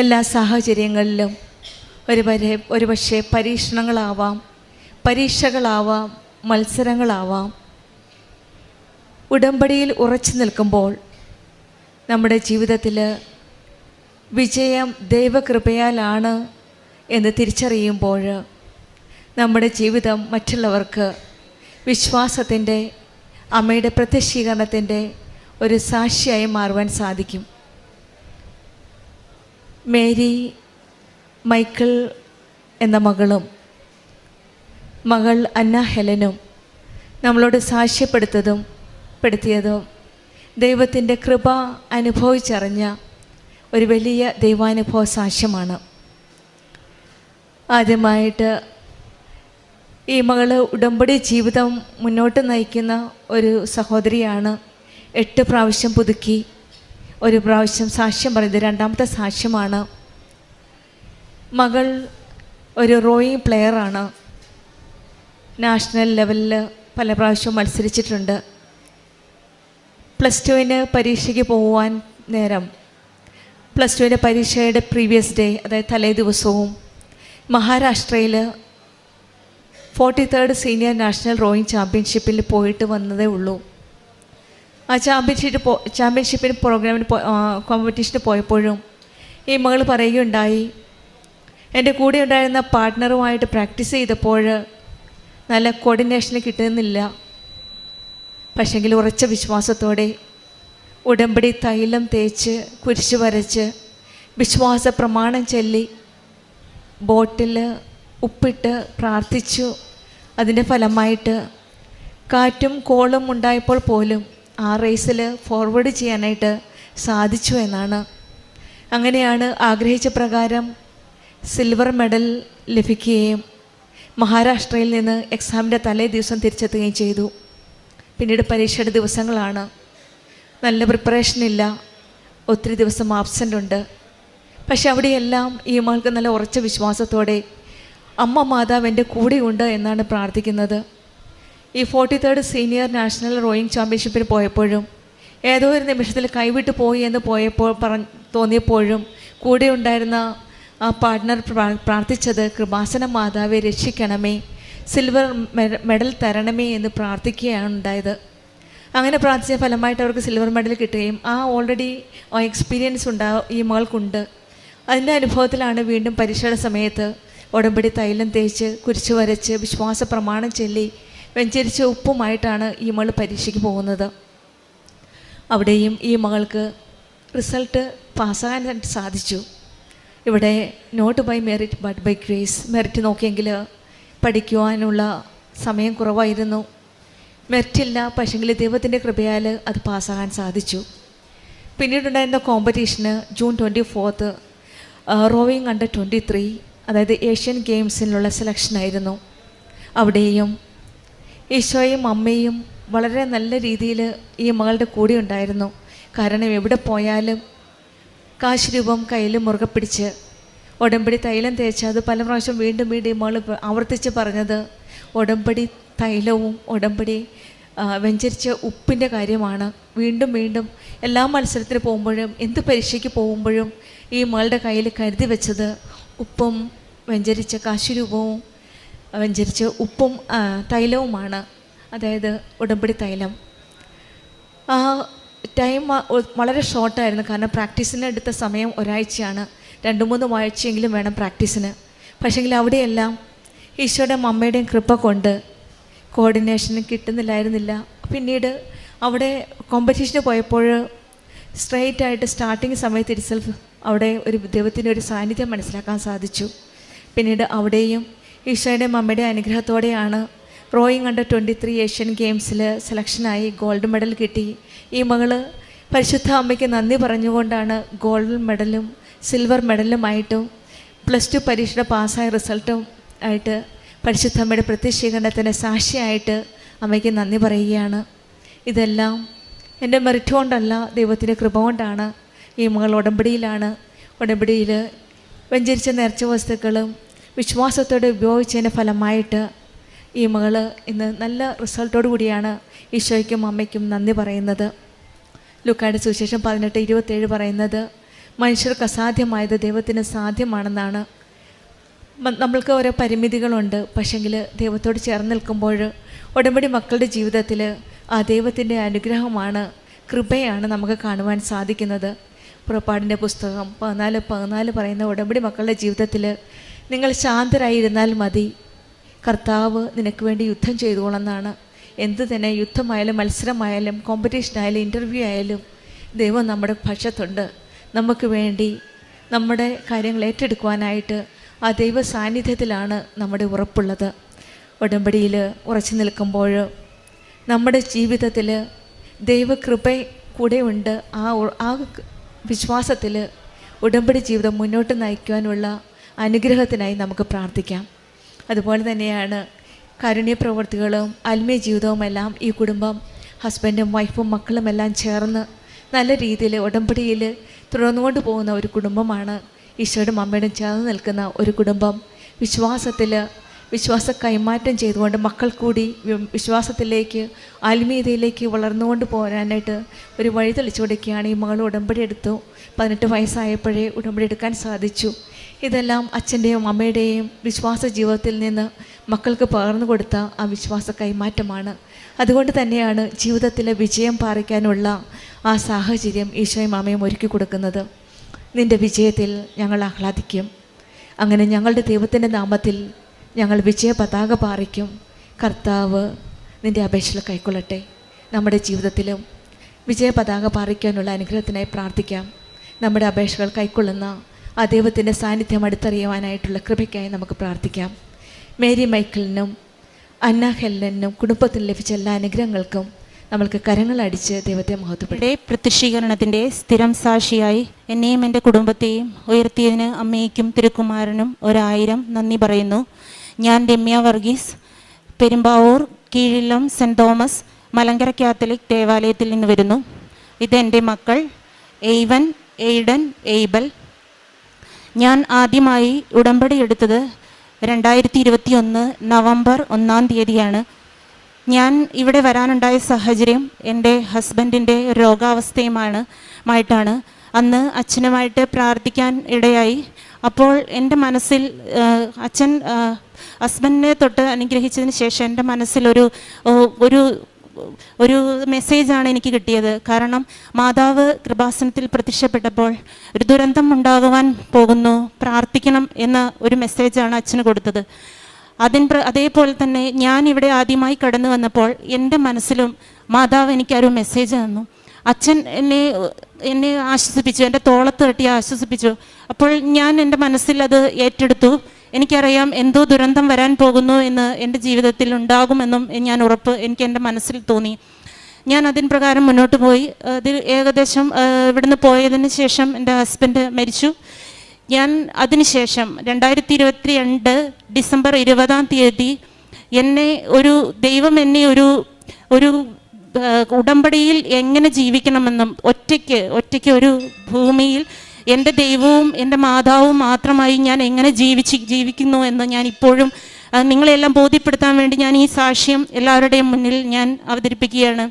എല്ലാ സാഹചര്യങ്ങളിലും ഒരുപക്ഷെ പരീക്ഷണങ്ങളാവാം, പരീക്ഷകളാവാം, മത്സരങ്ങളാവാം. ഉടമ്പടിയിൽ ഉറച്ചു നിൽക്കുമ്പോൾ നമ്മുടെ ജീവിതത്തിൽ വിജയം ദൈവകൃപയാലാണ് എന്ന് തിരിച്ചറിയുമ്പോൾ നമ്മുടെ ജീവിതം മറ്റുള്ളവർക്ക് വിശ്വാസത്തിൻ്റെ, അമ്മയുടെ പ്രത്യക്ഷീകരണത്തിൻ്റെ ഒരു സാക്ഷിയായി മാറുവാൻ സാധിക്കും. മേരി മൈക്കിൾ എന്ന മകൾ അന്ന ഹെലനും നമ്മളോട് സാക്ഷ്യപ്പെടുത്തിയതും ദൈവത്തിൻ്റെ കൃപ അനുഭവിച്ചറിഞ്ഞ ഒരു വലിയ ദൈവാനുഭവ സാക്ഷ്യമാണ്. ആദ്യമായിട്ട് ഈ മകൾ ഉടമ്പടി ജീവിതം മുന്നോട്ട് നയിക്കുന്ന ഒരു സഹോദരിയാണ്. 8 പ്രാവശ്യം പുതുക്കി, 1 പ്രാവശ്യം സാക്ഷ്യം പറയുന്നത് 2ാമത്തെ സാക്ഷ്യമാണ്. മകൾ ഒരു റോയിങ് പ്ലെയറാണ്. നാഷണൽ ലെവലിൽ പല പ്രാവശ്യവും മത്സരിച്ചിട്ടുണ്ട്. +2 പരീക്ഷയ്ക്ക് പോകുവാൻ നേരം +2 പരീക്ഷയുടെ പ്രീവിയസ് ഡേ, അതായത് തലേ ദിവസവും മഹാരാഷ്ട്രയിൽ 43rd സീനിയർ നാഷണൽ റോയിങ് ചാമ്പ്യൻഷിപ്പിൽ പോയിട്ട് വന്നതേ ഉള്ളൂ. ആ ചാമ്പ്യൻഷിപ്പിന് പ്രോഗ്രാമിന് കോമ്പറ്റീഷന് പോയപ്പോഴും ഈ മകൾ പറയുകയുണ്ടായി, എൻ്റെ കൂടെ ഉണ്ടായിരുന്ന പാർട്ട്ണറുമായിട്ട് പ്രാക്ടീസ് ചെയ്തപ്പോൾ നല്ല കോർഡിനേഷൻ കിട്ടുന്നില്ല. പക്ഷെങ്കിൽ ഉറച്ച വിശ്വാസത്തോടെ ഉടമ്പടി തൈലം തേച്ച് കുരിശ് വരച്ച് വിശ്വാസ പ്രമാണം ചൊല്ലി ബോട്ടിൽ ഉപ്പിട്ട് പ്രാർത്ഥിച്ചു. അതിൻ്റെ ഫലമായിട്ട് കാറ്റും കോളും ഉണ്ടായപ്പോൾ പോലും ആ റേസിൽ ഫോർവേഡ് ചെയ്യാനായിട്ട് സാധിച്ചു എന്നാണ്. അങ്ങനെയാണ് ആഗ്രഹിച്ച പ്രകാരം സിൽവർ മെഡൽ ലഭിക്കുകയും മഹാരാഷ്ട്രയിൽ നിന്ന് എക്സാമിൻ്റെ തലേ ദിവസം തിരിച്ചെത്തുകയും ചെയ്തു. പിന്നീട് പരീക്ഷയുടെ ദിവസങ്ങളാണ്. നല്ല പ്രിപ്പറേഷനില്ല, ഒത്തിരി ദിവസം ആബ്സെൻ്റ് ഉണ്ട്. പക്ഷെ അവിടെയെല്ലാം ഈ മകൾക്ക് നല്ല ഉറച്ച വിശ്വാസത്തോടെ അമ്മ മാതാവ് എൻ്റെ കൂടെയുണ്ട് എന്നാണ് പ്രാർത്ഥിക്കുന്നത്. ഈ 43rd സീനിയർ നാഷണൽ റോയിങ് ചാമ്പ്യൻഷിപ്പിന് പോയപ്പോഴും ഏതോ ഒരു നിമിഷത്തിൽ കൈവിട്ട് പോയി എന്ന് തോന്നിയപ്പോഴും കൂടെ ഉണ്ടായിരുന്ന ആ പാർട്ട്ണർ പ്രാർത്ഥിച്ചത്, കൃപാസന മാതാവെ രക്ഷിക്കണമേ, സിൽവർ മെഡൽ തരണമേ എന്ന് പ്രാർത്ഥിക്കുകയാണ് ഉണ്ടായത്. അങ്ങനെ പ്രാർത്ഥിച്ച ഫലമായിട്ട് അവർക്ക് സിൽവർ മെഡൽ കിട്ടുകയും ആ ഓൾറെഡി എക്സ്പീരിയൻസ് ഈ മകൾക്കുണ്ട്. അതിൻ്റെ അനുഭവത്തിലാണ് വീണ്ടും പരീക്ഷയുടെ സമയത്ത് ഉടമ്പടി തൈലം തേച്ച് കുരിശ് വരച്ച് വിശ്വാസ പ്രമാണം ചൊല്ലി വെഞ്ചരിച്ച ഉപ്പുമായിട്ടാണ് ഈ മകൾ പരീക്ഷയ്ക്ക് പോകുന്നത്. അവിടെയും ഈ മകൾക്ക് റിസൾട്ട് പാസ്സാകാനായിട്ട് സാധിച്ചു. ഇവിടെ not by merit but by grace. Merit നോക്കിയെങ്കിൽ പഠിക്കുവാനുള്ള സമയം കുറവായിരുന്നു. മെറിറ്റില്ല, പക്ഷെങ്കിൽ ദൈവത്തിൻ്റെ കൃപയാൽ അത് പാസ്സാകാൻ സാധിച്ചു. പിന്നീടുണ്ടായിരുന്ന കോമ്പറ്റീഷന് ജൂൺ 24 റോവിങ് അണ്ടർ 23, അതായത് ഏഷ്യൻ ഗെയിംസിനുള്ള സെലക്ഷനായിരുന്നു. അവിടെയും ഈശോയും അമ്മയും വളരെ നല്ല രീതിയിൽ ഈ മകളുടെ കൂടെ ഉണ്ടായിരുന്നു. കാരണം എവിടെ പോയാലും കാശ് രൂപം കയ്യിൽ മുറുകെ പിടിച്ച് ഉടമ്പടി തൈലം തേച്ച് അത് പല പ്രാവശ്യം വീണ്ടും വീണ്ടും മകൾ ആവർത്തിച്ച് പറഞ്ഞത് ഉടമ്പടി തൈലവും ഉടമ്പടി വെഞ്ചരിച്ച ഉപ്പിൻ്റെ കാര്യമാണ്. വീണ്ടും വീണ്ടും എല്ലാ മത്സരത്തിന് പോകുമ്പോഴും എന്ത് പരീക്ഷയ്ക്ക് പോകുമ്പോഴും ഈ മകളുടെ കയ്യിൽ കരുതി വെച്ചത് ഉപ്പും വെഞ്ചരിച്ച കാശുരൂപവും വെഞ്ചരിച്ച ഉപ്പും തൈലവുമാണ്, അതായത് ഉടമ്പടി തൈലം. ആ ടൈം വളരെ ഷോർട്ടായിരുന്നു, കാരണം പ്രാക്ടീസിന് എടുത്ത സമയം ഒരാഴ്ചയാണ്. 2-3 ആഴ്ചയെങ്കിലും വേണം പ്രാക്ടീസിന്. പക്ഷേങ്കിൽ അവിടെയെല്ലാം ഈശോയുടെ അമ്മയുടെയും കൃപ കൊണ്ട് കോർഡിനേഷൻ കിട്ടുന്നില്ലായിരുന്നില്ല. പിന്നീട് അവിടെ കോമ്പറ്റീഷന് പോയപ്പോൾ സ്ട്രെയിറ്റ് ആയിട്ട് സ്റ്റാർട്ടിങ് സമയത്ത് ഇറ്റ്സെൽഫ് അവിടെ ഒരു ദൈവത്തിൻ്റെ ഒരു സാന്നിധ്യം മനസ്സിലാക്കാൻ സാധിച്ചു. പിന്നീട് അവിടെയും ഈശോയുടെ അമ്മയുടെ അനുഗ്രഹത്തോടെയാണ് റോയിങ് അണ്ടർ 23 ഏഷ്യൻ ഗെയിംസിൽ സെലക്ഷനായി ഗോൾഡ് മെഡൽ കിട്ടി. ഈ മകള് പരിശുദ്ധ അമ്മയ്ക്ക് നന്ദി പറഞ്ഞുകൊണ്ടാണ് ഗോൾഡ് മെഡലും സിൽവർ മെഡലുമായിട്ടും +2 പരീക്ഷയുടെ പാസ്സായ റിസൾട്ടും ആയിട്ട് പരിശുദ്ധ അമ്മയുടെ പ്രത്യക്ഷീകരണത്തിൻ്റെ സാക്ഷിയായിട്ട് അമ്മയ്ക്ക് നന്ദി പറയുകയാണ്. ഇതെല്ലാം എൻ്റെ മെറിറ്റ് കൊണ്ടല്ല, ദൈവത്തിൻ്റെ കൃപ കൊണ്ടാണ്. ഈ മകൾ ഉടമ്പടിയിലാണ്. ഉടമ്പടിയിൽ വെഞ്ചരിച്ച നേർച്ച വസ്തുക്കളും വിശ്വാസത്തോടെ ഉപയോഗിച്ചതിൻ്റെ ഫലമായിട്ട് ഈ മകൾ ഇന്ന് നല്ല റിസൾട്ടോടു കൂടിയാണ് ഈശോയ്ക്കും അമ്മയ്ക്കും നന്ദി പറയുന്നത്. ലൂക്കായുടെ സുവിശേഷം 18:27 പറയുന്നത് മനുഷ്യർക്ക് അസാധ്യമായത് ദൈവത്തിന് സാധ്യമാണെന്നാണ്. നമ്മൾക്ക് ഓരോ പരിമിതികളുണ്ട്, പക്ഷെങ്കിൽ ദൈവത്തോട് ചേർന്ന് നിൽക്കുമ്പോൾ ഉടമ്പടി മക്കളുടെ ജീവിതത്തിൽ ആ ദൈവത്തിൻ്റെ അനുഗ്രഹമാണ്, കൃപയാണ് നമുക്ക് കാണുവാൻ സാധിക്കുന്നത്. പുറപ്പാടിൻ്റെ പുസ്തകം 14:14 പറയുന്ന ഉടമ്പടി മക്കളുടെ ജീവിതത്തിൽ നിങ്ങൾ ശാന്തരായിരുന്നാൽ മതി, കർത്താവ് നിനക്ക് വേണ്ടി യുദ്ധം ചെയ്തുകൊള്ളെന്നാണ്. എന്ത് തന്നെ യുദ്ധമായാലും മത്സരമായാലും കോമ്പറ്റീഷനായാലും ഇൻ്റർവ്യൂ ആയാലും ദൈവം നമ്മുടെ പക്ഷത്തുണ്ട്. നമുക്ക് വേണ്ടി നമ്മുടെ കാര്യങ്ങൾ ഏറ്റെടുക്കുവാനായിട്ട് ആ ദൈവ സാന്നിധ്യത്തിലാണ് നമ്മുടെ ഉറപ്പുള്ളത്. ഉടമ്പടിയിൽ ഉറച്ചു നിൽക്കുമ്പോൾ നമ്മുടെ ജീവിതത്തിൽ ദൈവകൃപ കൂടെ ഉണ്ട്. ആ വിശ്വാസത്തിൽ ഉടമ്പടി ജീവിതം മുന്നോട്ട് നയിക്കുവാനുള്ള അനുഗ്രഹത്തിനായി നമുക്ക് പ്രാർത്ഥിക്കാം. അതുപോലെ തന്നെയാണ് കാരുണ്യ പ്രവർത്തികളും ആത്മീയ ജീവിതവുമെല്ലാം ഈ കുടുംബം ഹസ്ബൻഡും വൈഫും മക്കളും എല്ലാം ചേർന്ന് നല്ല രീതിയിൽ ഉടമ്പടിയിൽ തുടർന്നുകൊണ്ട് പോകുന്ന ഒരു കുടുംബമാണ്. ഈശോയുടെ അമ്മയോടും ചേർന്ന് നിൽക്കുന്ന ഒരു കുടുംബം. വിശ്വാസ കൈമാറ്റം ചെയ്തുകൊണ്ട് മക്കൾ കൂടി വിശ്വാസത്തിലേക്ക് ആത്മീയതയിലേക്ക് വളർന്നുകൊണ്ട് പോരാനായിട്ട് ഒരു വഴി തെളിച്ചു കൊടുക്കുകയാണ്. ഈ മകൾ ഉടമ്പടി എടുത്തു. 18 വയസ്സായപ്പോഴേ ഉടമ്പടി എടുക്കാൻ സാധിച്ചു. ഇതെല്ലാം അച്ഛൻ്റെയും അമ്മയുടെയും വിശ്വാസ ജീവിതത്തിൽ നിന്ന് മക്കൾക്ക് പകർന്നു കൊടുത്ത ആ വിശ്വാസ കൈമാറ്റമാണ്. അതുകൊണ്ട് തന്നെയാണ് ജീവിതത്തിലെ വിജയം പാറിക്കാനുള്ള ആ സാഹചര്യം ഈശോയും അമ്മയും ഒരുക്കി കൊടുക്കുന്നത്. നിൻ്റെ വിജയത്തിൽ ഞങ്ങൾ ആഹ്ലാദിക്കും. അങ്ങനെ ഞങ്ങളുടെ ദൈവത്തിൻ്റെ നാമത്തിൽ ഞങ്ങൾ വിജയ പതാക പാറിക്കും. കർത്താവ് നിൻ്റെ അപേക്ഷകൾ കൈക്കൊള്ളട്ടെ. നമ്മുടെ ജീവിതത്തിലും വിജയ പതാക പാറിക്കാനുള്ള അനുഗ്രഹത്തിനായി പ്രാർത്ഥിക്കാം. നമ്മുടെ അപേക്ഷകൾ കൈക്കൊള്ളുന്ന ആ ദൈവത്തിൻ്റെ സാന്നിധ്യം അടുത്തറിയുവാനായിട്ടുള്ള കൃപയ്ക്കായി നമുക്ക് പ്രാർത്ഥിക്കാം. മേരി മൈക്കിളിനും അന്ന ഹെല്ലനും കുടുംബത്തിന് ലഭിച്ച എല്ലാ അനുഗ്രഹങ്ങൾക്കും നമ്മൾക്ക് കരങ്ങളടിച്ച് ദൈവത്തെ മഹത്വപ്പെടും. പ്രത്യക്ഷീകരണത്തിൻ്റെ സ്ഥിരം സാക്ഷിയായി എന്നെയും എൻ്റെ കുടുംബത്തെയും ഉയർത്തിയതിന് അമ്മയ്ക്കും തിരുക്കുമാരനും 1000 നന്ദി പറയുന്നു. ഞാൻ Ramya Varghese, Perumbavoor കീഴിലം cent Thomas Malankara Catholic ദേവാലയത്തിൽ നിന്ന് വരുന്നു. ഇതെൻ്റെ മക്കൾ എയ്വൻ, എയ്ഡൻ, എയ്ബൽ. ഞാൻ ആദ്യമായി ഉടമ്പടി എടുത്തത് 2021 നവംബർ 1-ാം തീയതിയാണ്. ഞാൻ ഇവിടെ വരാനുണ്ടായ സാഹചര്യം എൻ്റെ ഹസ്ബൻഡിൻ്റെ രോഗാവസ്ഥയുമായിട്ടാണ്. അന്ന് അച്ഛനുമായിട്ട് പ്രാർത്ഥിക്കാൻ ഇടയായി. അപ്പോൾ എൻ്റെ മനസ്സിൽ അച്ഛൻ ഹസ്ബൻഡിനെ തൊട്ട് അനുഗ്രഹിച്ചതിന് ശേഷം എൻ്റെ മനസ്സിലൊരു ഒരു മെസ്സേജാണ് എനിക്ക് കിട്ടിയത്. കാരണം മാതാവ് കൃപാസനത്തിൽ പ്രത്യക്ഷപ്പെട്ടപ്പോൾ ഒരു ദുരന്തം ഉണ്ടാകുവാൻ പോകുന്നു, പ്രാർത്ഥിക്കണം എന്ന ഒരു മെസ്സേജാണ് അച്ഛന് കൊടുത്തത്. അതേപോലെ തന്നെ ഞാൻ ഇവിടെ ആദ്യമായി കടന്നു വന്നപ്പോൾ എൻ്റെ മനസ്സിലും മാതാവ് എനിക്കൊരു മെസ്സേജ് തന്നു. അച്ഛൻ എന്നെ ആശ്വസിപ്പിച്ചു, എൻ്റെ തോളത്ത് തട്ടി ആശ്വസിപ്പിച്ചു. അപ്പോൾ ഞാൻ എൻ്റെ മനസ്സിൽ അത് ഏറ്റെടുത്തു. എനിക്കറിയാം എന്തോ ദുരന്തം വരാൻ പോകുന്നു എന്ന് എൻ്റെ ജീവിതത്തിൽ ഉണ്ടാകുമെന്നും എനിക്ക് എൻ്റെ മനസ്സിൽ തോന്നി. ഞാൻ അതിന് പ്രകാരം മുന്നോട്ട് പോയി. അത് ഏകദേശം ഇവിടുന്ന് പോയതിന് ശേഷം എൻ്റെ ഹസ്ബൻഡ് മരിച്ചു. ഞാൻ അതിനുശേഷം 2022 ഡിസംബർ 20 എന്നെ ദൈവം എന്നെ ഒരു ഉടമ്പടിയിൽ എങ്ങനെ ജീവിക്കണമെന്നും ഒറ്റയ്ക്ക് ഒരു ഭൂമിയിൽ എൻ്റെ ദൈവവും എൻ്റെ മാതാവും മാത്രമായി ഞാൻ എങ്ങനെ ജീവിക്കുന്നു എന്ന് ഞാൻ ഇപ്പോഴും നിങ്ങളെല്ലാം ബോധ്യപ്പെടുത്താൻ വേണ്ടി ഞാൻ ഈ സാക്ഷ്യം എല്ലാവരുടെയും മുന്നിൽ ഞാൻ അവതരിപ്പിക്കുകയാണ്.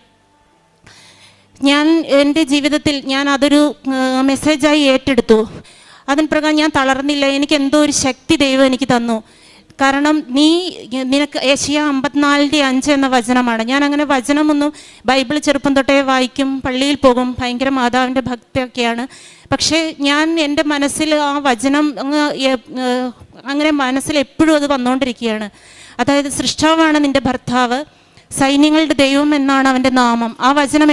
ഞാൻ എൻ്റെ ജീവിതത്തിൽ ഞാൻ അതൊരു മെസ്സേജായി ഏറ്റെടുത്തു. അതിന് പ്രകാരം ഞാൻ തളർന്നില്ല. എനിക്ക് എന്തോ ഒരു ശക്തി ദൈവം എനിക്ക് തന്നു. കാരണം നിനക്ക് ഏഷ്യ 54:5 എന്ന വചനമാണ്. ഞാൻ അങ്ങനെ വചനമൊന്നും ബൈബിൾ ചെറുപ്പം തൊട്ടേ വായിക്കും, പള്ളിയിൽ പോകും, ഭയങ്കര മാതാവിൻ്റെ ഭക്തിയൊക്കെയാണ്. പക്ഷേ ഞാൻ എൻ്റെ മനസ്സിൽ ആ വചനം അങ്ങനെ മനസ്സിൽ എപ്പോഴും അത് വന്നുകൊണ്ടിരിക്കുകയാണ്. അതായത് സൃഷ്ടാവാണ് നിൻ്റെ ഭർത്താവ്, സൈന്യങ്ങളുടെ ദൈവം എന്നാണ് അവൻ്റെ നാമം. ആ വചനം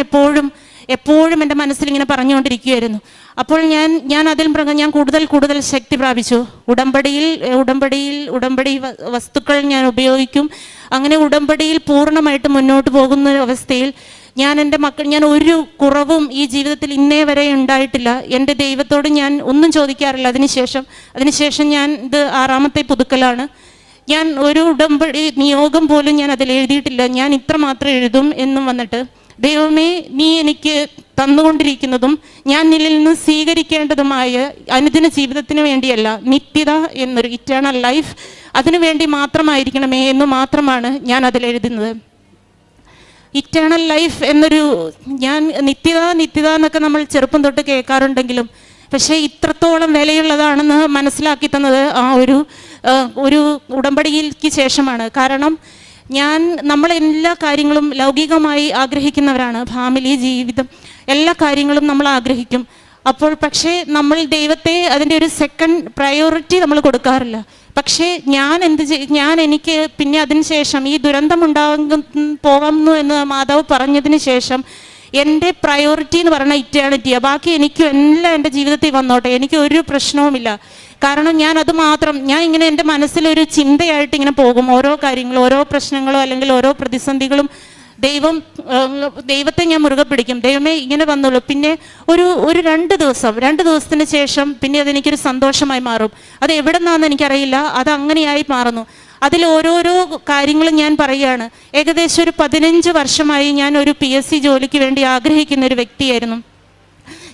എപ്പോഴും എൻ്റെ മനസ്സിലിങ്ങനെ പറഞ്ഞുകൊണ്ടിരിക്കുകയായിരുന്നു. അപ്പോൾ ഞാൻ അതിൽ ഞാൻ കൂടുതൽ ശക്തി പ്രാപിച്ചു. ഉടമ്പടി വസ്തുക്കൾ ഞാൻ ഉപയോഗിക്കും. അങ്ങനെ ഉടമ്പടിയിൽ പൂർണ്ണമായിട്ട് മുന്നോട്ട് പോകുന്ന അവസ്ഥയിൽ ഞാൻ ഒരു കുറവും ഈ ജീവിതത്തിൽ ഇന്നേ വരെ ഉണ്ടായിട്ടില്ല. എൻ്റെ ദൈവത്തോട് ഞാൻ ഒന്നും ചോദിക്കാറില്ല. അതിനുശേഷം ഞാൻ ഇത് 6ാമത്തെ പുതുക്കലാണ്. ഞാൻ ഒരു ഉടമ്പടി നിയോഗം പോലും ഞാൻ അതിൽ എഴുതിയിട്ടില്ല. ഞാൻ ഇത്ര മാത്രം എഴുതും എന്നും വന്നിട്ട്, ദൈവമേ, നീ എനിക്ക് തന്നുകൊണ്ടിരിക്കുന്നതും ഞാൻ നിന്നിൽ നിന്ന് സ്വീകരിക്കേണ്ടതുമായ അനുദിന ജീവിതത്തിന് വേണ്ടിയല്ല, നിത്യത എന്നൊരു ഇറ്റേണൽ ലൈഫ്, അതിനു വേണ്ടി മാത്രമായിരിക്കണമേ എന്ന് മാത്രമാണ് ഞാൻ അതിലെഴുതുന്നത്. ഇറ്റേണൽ ലൈഫ് എന്നൊരു ഞാൻ നിത്യത എന്നൊക്കെ നമ്മൾ ചെറുപ്പം തൊട്ട് കേൾക്കാറുണ്ടെങ്കിലും പക്ഷേ ഇത്രത്തോളം വിലയുള്ളതാണെന്ന് മനസ്സിലാക്കി തന്നത് ആ ഒരു ഉടമ്പടിക്ക് ശേഷമാണ്. കാരണം നമ്മൾ എല്ലാ കാര്യങ്ങളും ലൗകികമായി ആഗ്രഹിക്കുന്നവരാണ്. ഫാമിലി, ജീവിതം, എല്ലാ കാര്യങ്ങളും നമ്മൾ ആഗ്രഹിക്കും. അപ്പോൾ പക്ഷേ നമ്മൾ ദൈവത്തെ അതിൻ്റെ ഒരു സെക്കൻഡ് പ്രയോറിറ്റി നമ്മൾ കൊടുക്കാറില്ല. പക്ഷേ എനിക്ക് പിന്നെ അതിന് ശേഷം ഈ ദുരന്തം പോകുന്നു എന്ന് മാതാവ് പറഞ്ഞതിന് ശേഷം എൻ്റെ പ്രയോറിറ്റി എന്ന് പറയുന്നത് ഇറ്റേണിറ്റിയാണ്. ബാക്കി എനിക്കും എല്ലാം എൻ്റെ ജീവിതത്തിൽ വന്നോട്ടെ, എനിക്ക് ഒരു പ്രശ്നവുമില്ല. കാരണം ഞാൻ ഇങ്ങനെ എൻ്റെ മനസ്സിലൊരു ചിന്തയായിട്ട് ഇങ്ങനെ പോകും. ഓരോ കാര്യങ്ങളും, ഓരോ പ്രശ്നങ്ങളോ അല്ലെങ്കിൽ ഓരോ പ്രതിസന്ധികളും ദൈവത്തെ ഞാൻ മുറുകെ പിടിക്കും. ദൈവമേ ഇങ്ങനെ വന്നുള്ളൂ. പിന്നെ ഒരു 2 ദിവസത്തിന് ശേഷം പിന്നെ അതെനിക്കൊരു സന്തോഷമായി മാറും. അത് എവിടെ നിന്നാണെന്ന് എനിക്കറിയില്ല, അത് അങ്ങനെയായി മാറുന്നു. അതിൽ ഓരോരോ കാര്യങ്ങളും ഞാൻ പറയുകയാണ്. ഏകദേശം ഒരു 15 വർഷമായി ഞാൻ ഒരു PSC ജോലിക്ക് വേണ്ടി ആഗ്രഹിക്കുന്ന ഒരു വ്യക്തിയായിരുന്നു.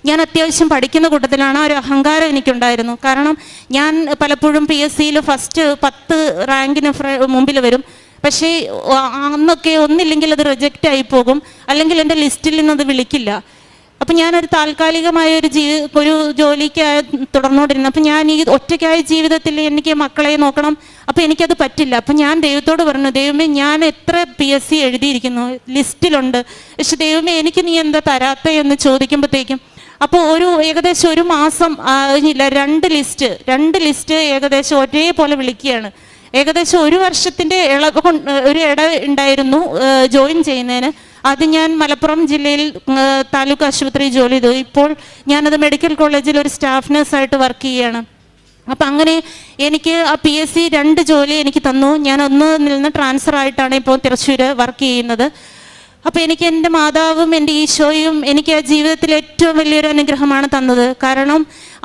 ഞാൻ അത്യാവശ്യം പഠിക്കുന്ന കൂട്ടത്തിലാണ്. ഒരു അഹങ്കാരം എനിക്കുണ്ടായിരുന്നു. കാരണം ഞാൻ പലപ്പോഴും PSCയിൽ ഫസ്റ്റ് 10 റാങ്കിന് മുമ്പിൽ വരും. പക്ഷേ അന്നൊക്കെ ഒന്നില്ലെങ്കിൽ അത് റിജക്റ്റ് ആയി പോകും, അല്ലെങ്കിൽ എൻ്റെ ലിസ്റ്റിൽ നിന്ന് അത് വിളിക്കില്ല. അപ്പം ഞാനൊരു താൽക്കാലികമായ ഒരു ജോലിക്ക് തുടർന്നുകൊണ്ടിരുന്നു. അപ്പം ഞാൻ ഈ ഒറ്റയ്ക്കായ ജീവിതത്തിൽ എനിക്ക് മക്കളെ നോക്കണം. അപ്പം എനിക്കത് പറ്റില്ല. അപ്പം ഞാൻ ദൈവത്തോട് പറഞ്ഞു, ദൈവമേ, ഞാൻ എത്ര PSC എഴുതിയിരിക്കുന്നു, ലിസ്റ്റിലുണ്ട്, പക്ഷെ ദൈവമേ എനിക്ക് നീ എന്താ തരാത്ത എന്ന് ചോദിക്കുമ്പോഴത്തേക്കും അപ്പോൾ ഏകദേശം 1 മാസം ഇല്ല, 2 ലിസ്റ്റ് ഏകദേശം ഒരേപോലെ വിളിക്കുകയാണ്. ഏകദേശം 1 വർഷത്തിൻ്റെ ഇട ഉണ്ടായിരുന്നു ജോയിൻ ചെയ്യുന്നതിന്. അത് ഞാൻ മലപ്പുറം ജില്ലയിൽ താലൂക്ക് ആശുപത്രി ജോലി ചെയ്തു. ഇപ്പോൾ ഞാനത് മെഡിക്കൽ കോളേജിൽ ഒരു സ്റ്റാഫ് നഴ്സായിട്ട് വർക്ക് ചെയ്യുകയാണ്. അപ്പം അങ്ങനെ എനിക്ക് ആ PSC 2 ജോലി എനിക്ക് തന്നു. ഞാൻ ഒന്നിൽ നിന്ന് ട്രാൻസ്ഫർ ആയിട്ടാണ് ഇപ്പോൾ തൃശ്ശൂർ വർക്ക് ചെയ്യുന്നത്. അപ്പോൾ എനിക്ക് എൻ്റെ മാതാവും എൻ്റെ ഈശോയും എനിക്ക് ആ ജീവിതത്തിൽ ഏറ്റവും വലിയൊരു അനുഗ്രഹമാണ് തന്നത്. കാരണം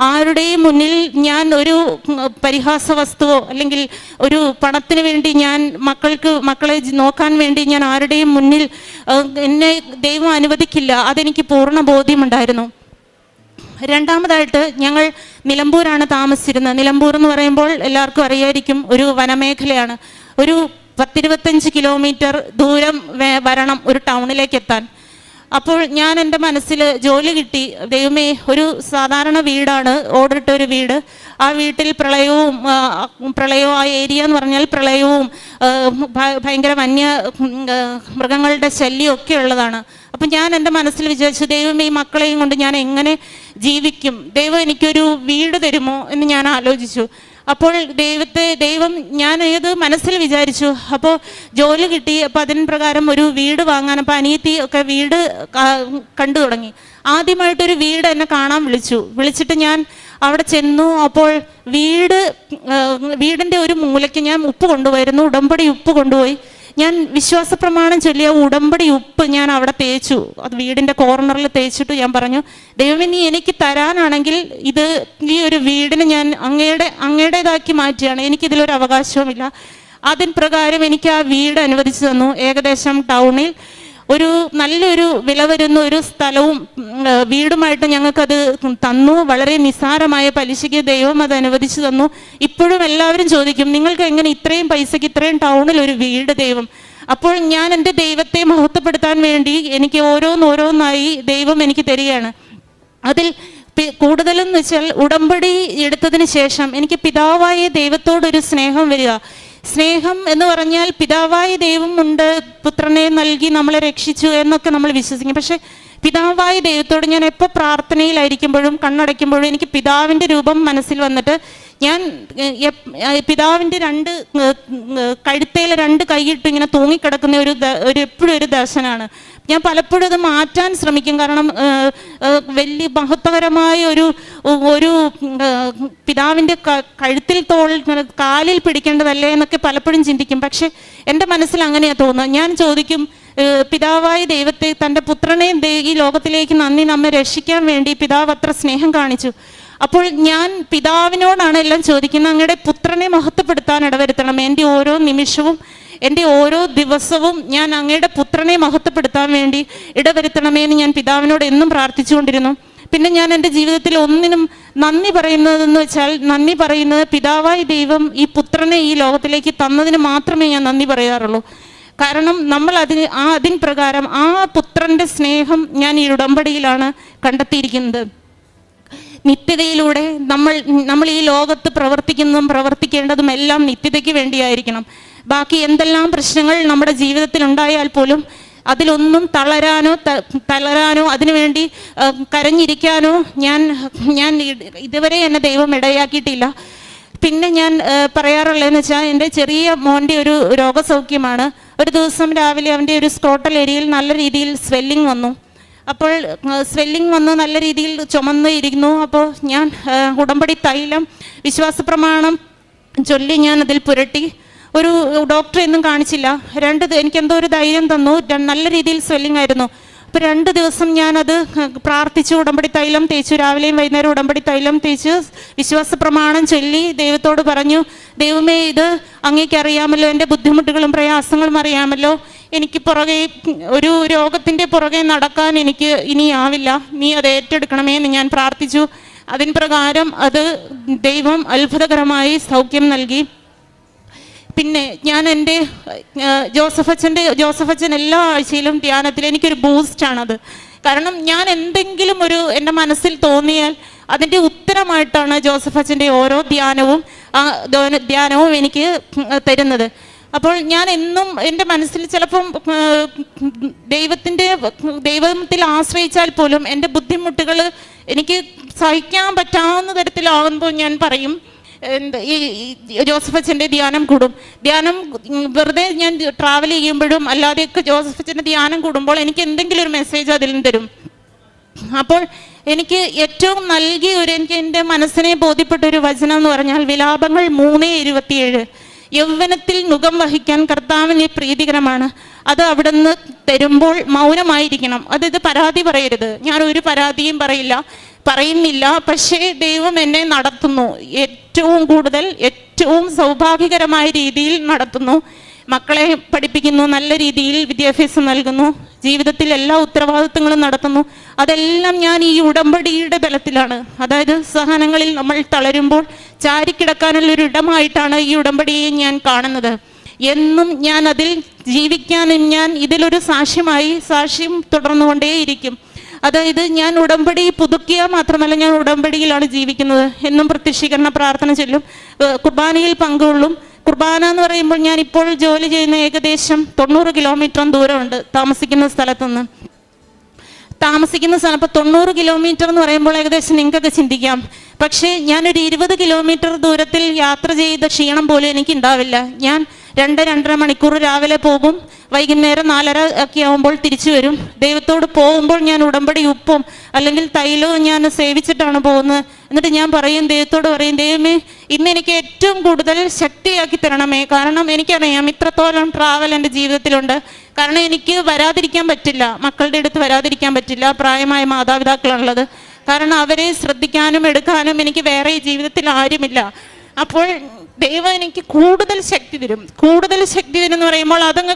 ആരുടെയും മുന്നിൽ ഞാൻ ഒരു പരിഹാസ വസ്തുവോ അല്ലെങ്കിൽ ഒരു പണത്തിന് വേണ്ടി മക്കളെ നോക്കാൻ വേണ്ടി ഞാൻ ആരുടെയും മുന്നിൽ എന്നെ ദൈവം അനുവദിക്കില്ല. അതെനിക്ക് പൂർണ്ണ ബോധ്യമുണ്ടായിരുന്നു. രണ്ടാമതായിട്ട് ഞങ്ങൾ നിലമ്പൂരാണ് താമസിച്ചിരുന്നത്. നിലമ്പൂർ എന്ന് പറയുമ്പോൾ എല്ലാവർക്കും അറിയായിരിക്കും, ഒരു വനമേഖലയാണ്. ഒരു 10-25 കിലോമീറ്റർ ദൂരം വരണം ഒരു ടൗണിലേക്ക് എത്താൻ. അപ്പോൾ ഞാൻ എൻ്റെ മനസ്സിൽ ജോലി കിട്ടി. ദൈവമേ, ഒരു സാധാരണ വീടാണ്, ഓടിട്ട ഒരു വീട്. ആ വീട്ടിൽ പ്രളയവും ആ ഏരിയ എന്ന് പറഞ്ഞാൽ പ്രളയവും ഭയങ്കര മൃഗങ്ങളുടെ ശല്യമൊക്കെ ഉള്ളതാണ്. അപ്പം ഞാൻ എൻ്റെ മനസ്സിൽ വിചാരിച്ചു, ദൈവമേ, ഈ മക്കളെയും കൊണ്ട് ഞാൻ എങ്ങനെ ജീവിക്കും? ദൈവം എനിക്കൊരു വീട് തരുമോ എന്ന് ഞാൻ ആലോചിച്ചു. അപ്പോൾ ദൈവം ഞാൻ മനസ്സിൽ വിചാരിച്ചു. അപ്പോൾ ജോലി കിട്ടി. അപ്പോൾ അതിന് പ്രകാരം ഒരു വീട് വാങ്ങാൻ, അപ്പോൾ അനിയത്തി ഒക്കെ വീട് കണ്ടു തുടങ്ങി. ആദ്യമായിട്ടൊരു വീട് എന്നെ കാണാൻ വിളിച്ചിട്ട് ഞാൻ അവിടെ ചെന്നു. അപ്പോൾ വീടിൻ്റെ ഒരു മൂലയ്ക്ക് ഞാൻ ഉപ്പ് കൊണ്ടുപോയിരുന്നു, ഉടമ്പടി ഉപ്പ് കൊണ്ടുപോയി. ഞാൻ വിശ്വാസ പ്രമാണം ചൊല്ലിയ ഉടമ്പടി ഉപ്പ് ഞാൻ അവിടെ തേച്ചു. അത് വീടിൻ്റെ കോർണറിൽ തേച്ചിട്ട് ഞാൻ പറഞ്ഞു, ദൈവമേ നീ എനിക്ക് തരാനാണെങ്കിൽ ഇത് ഈ ഒരു വീടിന് ഞാൻ അങ്ങയുടേതാക്കി മാറ്റിയാണ്, എനിക്കിതിലൊരു അവകാശവുമില്ല. അതിൻ പ്രകാരം എനിക്ക് ആ വീട് അനുവദിച്ചു തന്നു. ഏകദേശം ടൗണിൽ ഒരു നല്ലൊരു വില വരുന്ന ഒരു സ്ഥലവും വീടുമായിട്ട് ഞങ്ങൾക്കത് തന്നു. വളരെ നിസ്സാരമായ പലിശയ്ക്ക് ദൈവം അത് അനുവദിച്ചു തന്നു. ഇപ്പോഴും എല്ലാവരും ചോദിക്കും, നിങ്ങൾക്ക് എങ്ങനെ ഇത്രയും പൈസയ്ക്ക് ഇത്രയും ടൗണിൽ ഒരു വീട് ദൈവം? അപ്പോൾ ഞാൻ എൻ്റെ ദൈവത്തെ മഹത്വപ്പെടുത്താൻ വേണ്ടി എനിക്ക് ഓരോന്നോരോന്നായി ദൈവം എനിക്ക് തരികയാണ്. അതിൽ കൂടുതലെന്ന് വെച്ചാൽ ഉടമ്പടി എടുത്തതിന് ശേഷം എനിക്ക് പിതാവായ ദൈവത്തോടൊരു സ്നേഹം വരിക. സ്നേഹം എന്ന് പറഞ്ഞാൽ പിതാവായ ദൈവമുണ്ട്, പുത്രനെ നൽകി നമ്മളെ രക്ഷിച്ചു എന്നൊക്കെ നമ്മൾ വിശ്വസിക്കും. പക്ഷെ പിതാവായ ദൈവത്തോട് ഞാൻ എപ്പോൾ പ്രാർത്ഥനയിലായിരിക്കുമ്പോഴും കണ്ണടയ്ക്കുമ്പോഴും എനിക്ക് പിതാവിൻ്റെ രൂപം മനസ്സിൽ വന്നിട്ട് ഞാൻ പിതാവിൻ്റെ കഴുത്തേൽ 2 കൈയിട്ട് ഇങ്ങനെ തൂങ്ങിക്കിടക്കുന്ന എപ്പോഴും ഒരു ദർശനമാണ്. ഞാൻ പലപ്പോഴും അത് മാറ്റാൻ ശ്രമിക്കും. കാരണം വലിയ മഹത്വകരമായ ഒരു പിതാവിൻ്റെ കഴുത്തിൽ കാലിൽ പിടിക്കേണ്ടതല്ലേ എന്നൊക്കെ പലപ്പോഴും ചിന്തിക്കും. പക്ഷെ എൻ്റെ മനസ്സിൽ അങ്ങനെയാണ് തോന്നുന്നത്. ഞാൻ ചോദിക്കും, പിതാവായ ദൈവത്തെ, തൻ്റെ പുത്രനെ ഈ ലോകത്തിലേക്ക് നമ്മെ രക്ഷിക്കാൻ വേണ്ടി പിതാവ് അത്ര സ്നേഹം കാണിച്ചു. അപ്പോൾ ഞാൻ പിതാവിനോടാണ് എല്ലാം ചോദിക്കുന്നത്, അങ്ങയുടെ പുത്രനെ മഹത്വപ്പെടുത്താൻ ഇടവരുത്തണം. എൻ്റെ ഓരോ നിമിഷവും എൻ്റെ ഓരോ ദിവസവും ഞാൻ അങ്ങയുടെ പുത്രനെ മഹത്വപ്പെടുത്താൻ വേണ്ടി ഇടവരുത്തണമേ എന്ന് ഞാൻ പിതാവിനോട് എന്നും പ്രാർത്ഥിച്ചുകൊണ്ടിരുന്നു. പിന്നെ ഞാൻ എൻ്റെ ജീവിതത്തിൽ ഒന്നിനും നന്ദി പറയുന്നതെന്ന് വെച്ചാൽ, നന്ദി പറയുന്നത് പിതാവായ ദൈവം ഈ പുത്രനെ ഈ ലോകത്തിലേക്ക് തന്നതിന് മാത്രമേ ഞാൻ നന്ദി പറയാറുള്ളൂ. കാരണം നമ്മൾ അതിൻ പ്രകാരം ആ പുത്രൻ്റെ സ്നേഹം ഞാൻ ഈ ഉടമ്പടിയിലാണ് കണ്ടെത്തിയിരിക്കുന്നത്. നിത്യതയിലൂടെ നമ്മൾ ഈ ലോകത്ത് പ്രവർത്തിക്കുന്നതും പ്രവർത്തിക്കേണ്ടതും എല്ലാം നിത്യതയ്ക്ക് വേണ്ടിയായിരിക്കണം. ബാക്കി എന്തെല്ലാം പ്രശ്നങ്ങൾ നമ്മുടെ ജീവിതത്തിൽ ഉണ്ടായാൽ പോലും അതിലൊന്നും തളരാനോ അതിനുവേണ്ടി കരഞ്ഞിരിക്കാനോ ഞാൻ ഇതുവരെ എന്നെ ദൈവം ഇടയാക്കിയിട്ടില്ല. പിന്നെ ഞാൻ പറയാറുള്ളതെന്ന് വെച്ചാൽ, എൻ്റെ ചെറിയ മോൻ്റെ ഒരു രോഗസൗഖ്യമാണ്. ഒരു ദിവസം രാവിലെ അവൻ്റെ ഒരു സ്ക്രോട്ടൽ ഏരിയയിൽ നല്ല രീതിയിൽ സ്വെല്ലിങ് വന്നു. അപ്പോൾ സ്വെല്ലിങ് വന്ന് നല്ല രീതിയിൽ ചുമന്ന് ഇരിക്കുന്നു. അപ്പോൾ ഞാൻ ഉടമ്പടി തൈലം വിശ്വാസപ്രമാണം ചൊല്ലി ഞാൻ അതിൽ പുരട്ടി. ഒരു ഡോക്ടറെ ഒന്നും കാണിച്ചില്ല. എനിക്കെന്തോ ഒരു ധൈര്യം തന്നു. നല്ല രീതിയിൽ സ്വെല്ലിങ് ആയിരുന്നു. അപ്പോൾ 2 ദിവസം ഞാനത് പ്രാർത്ഥിച്ചു, ഉടമ്പടി തൈലം തേച്ചു. രാവിലെയും വൈകുന്നേരം ഉടമ്പടി തൈലം തേച്ച് വിശ്വാസപ്രമാണം ചൊല്ലി ദൈവത്തോട് പറഞ്ഞു, ദൈവമേ ഇത് അങ്ങേക്ക് അറിയാമല്ലോ, എൻ്റെ ബുദ്ധിമുട്ടുകളും പ്രയാസങ്ങളും അറിയാമല്ലോ, എനിക്ക് ഒരു രോഗത്തിൻ്റെ പുറകെ നടക്കാൻ എനിക്ക് ഇനിയാവില്ല, നീ അത് ഏറ്റെടുക്കണമേ എന്ന് ഞാൻ പ്രാർത്ഥിച്ചു. അതിൻ പ്രകാരം അത് ദൈവം അത്ഭുതകരമായി സൗഖ്യം നൽകി. പിന്നെ ഞാൻ എൻ്റെ ജോസഫച്ചൻ എല്ലാ ആഴ്ചയിലും ധ്യാനത്തിൽ എനിക്കൊരു ബൂസ്റ്റാണത്. കാരണം ഞാൻ എന്തെങ്കിലും എൻ്റെ മനസ്സിൽ തോന്നിയാൽ അതിൻ്റെ ഉത്തരമായിട്ടാണ് ജോസഫച്ചൻ്റെ ഓരോ ധ്യാനവും എനിക്ക് തരുന്നത്. അപ്പോൾ ഞാൻ എന്നും എൻ്റെ മനസ്സിൽ ചിലപ്പം ദൈവത്തിൽ ആശ്രയിച്ചാൽ പോലും എൻ്റെ ബുദ്ധിമുട്ടുകൾ എനിക്ക് സഹിക്കാൻ പറ്റാവുന്ന തരത്തിലാകുമ്പോൾ ഞാൻ പറയും, ഈ ജോസഫച്ചൻ്റെ ധ്യാനം കൂടും. വെറുതെ ഞാൻ ട്രാവൽ ചെയ്യുമ്പോഴും അല്ലാതെയൊക്കെ ജോസഫച്ചൻ്റെ ധ്യാനം കൂടുമ്പോൾ എനിക്ക് എന്തെങ്കിലും ഒരു മെസ്സേജ് അതിൽ നിന്ന് തരും. അപ്പോൾ എനിക്ക് ഏറ്റവും നൽകിയ എനിക്ക് എൻ്റെ മനസ്സിനെ ബോധ്യപ്പെട്ട ഒരു വചനം എന്ന് പറഞ്ഞാൽ വിലാപങ്ങൾ 3:27. യൗവനത്തിൽ മുഖം വഹിക്കാൻ കർത്താവിന് പ്രീതികരമാണ്, അത് അവിടുന്ന് തരുമ്പോൾ മൗനമായിരിക്കണം. അതായത് പരാതി പറയരുത്. ഞാൻ ഒരു പരാതിയും പറയുന്നില്ല. പക്ഷേ ദൈവം എന്നെ നടത്തുന്നു, ഏറ്റവും സൗഭാഗ്യകരമായ രീതിയിൽ നടത്തുന്നു. മക്കളെ പഠിപ്പിക്കുന്നു, നല്ല രീതിയിൽ വിദ്യാഭ്യാസം നൽകുന്നു, ജീവിതത്തിൽ എല്ലാ ഉത്തരവാദിത്തങ്ങളും നടത്തുന്നു. അതെല്ലാം ഞാൻ ഈ ഉടമ്പടിയുടെ ബലത്തിലാണ്. അതായത് സഹനങ്ങളിൽ നമ്മൾ തളരുമ്പോൾ ചാരിക്കിടക്കാനുള്ളൊരു ഇടമായിട്ടാണ് ഈ ഉടമ്പടിയെ ഞാൻ കാണുന്നത്. എന്നും ഞാൻ അതിൽ ജീവിക്കാനും ഞാൻ ഇതിലൊരു സാക്ഷ്യം തുടർന്നുകൊണ്ടേയിരിക്കും. അതായത് ഞാൻ ഉടമ്പടി പുതുക്കിയാൽ മാത്രമല്ല, ഞാൻ ഉടമ്പടിയിലാണ് ജീവിക്കുന്നത്. എന്നും പ്രത്യക്ഷീകരണ പ്രാർത്ഥന ചൊല്ലും, കുർബാനയിൽ പങ്കുകൊള്ളും. കുർബാന എന്ന് പറയുമ്പോൾ ഞാൻ ഇപ്പോൾ ജോലി ചെയ്യുന്ന ഏകദേശം 90 കിലോമീറ്റർ ദൂരമുണ്ട് താമസിക്കുന്ന സ്ഥലത്തുനിന്ന്. അപ്പോൾ 90 കിലോമീറ്റർ എന്ന് പറയുമ്പോൾ ഏകദേശം നിങ്ങൾക്കൊക്കെ ചിന്തിക്കാം. പക്ഷേ ഞാനൊരു 20 കിലോമീറ്റർ ദൂരത്തിൽ യാത്ര ചെയ്ത ക്ഷീണം പോലും എനിക്ക് ഉണ്ടാവില്ല. ഞാൻ 2-2.5 മണിക്കൂർ രാവിലെ പോകും, വൈകുന്നേരം 4:30 ഒക്കെ ആകുമ്പോൾ തിരിച്ചു വരും. ദൈവത്തോട് പോകുമ്പോൾ ഞാൻ ഉടമ്പടി ഉപ്പും അല്ലെങ്കിൽ തൈലവും ഞാൻ സേവിച്ചിട്ടാണ് പോകുന്നത്. എന്നിട്ട് ഞാൻ പറയും, ദൈവത്തോട് പറയും, ദൈവമേ ഇന്ന് എനിക്ക് ഏറ്റവും കൂടുതൽ ശക്തിയാക്കി തരണമേ. കാരണം എനിക്കറിയാം ഇത്രത്തോളം ട്രാവൽ എൻ്റെ ജീവിതത്തിലുണ്ട്. കാരണം എനിക്ക് വരാതിരിക്കാൻ പറ്റില്ല, മക്കളുടെ അടുത്ത് വരാതിരിക്കാൻ പറ്റില്ല. പ്രായമായ മാതാപിതാക്കളുള്ളത്, കാരണം അവരെ ശ്രദ്ധിക്കാനും എടുക്കാനും എനിക്ക് വേറെ ഈ ജീവിതത്തിൽ ആരുമില്ല. അപ്പോൾ ദൈവം എനിക്ക് കൂടുതൽ ശക്തി തരും. കൂടുതൽ ശക്തി തരും എന്ന് പറയുമ്പോൾ അതങ്ങ്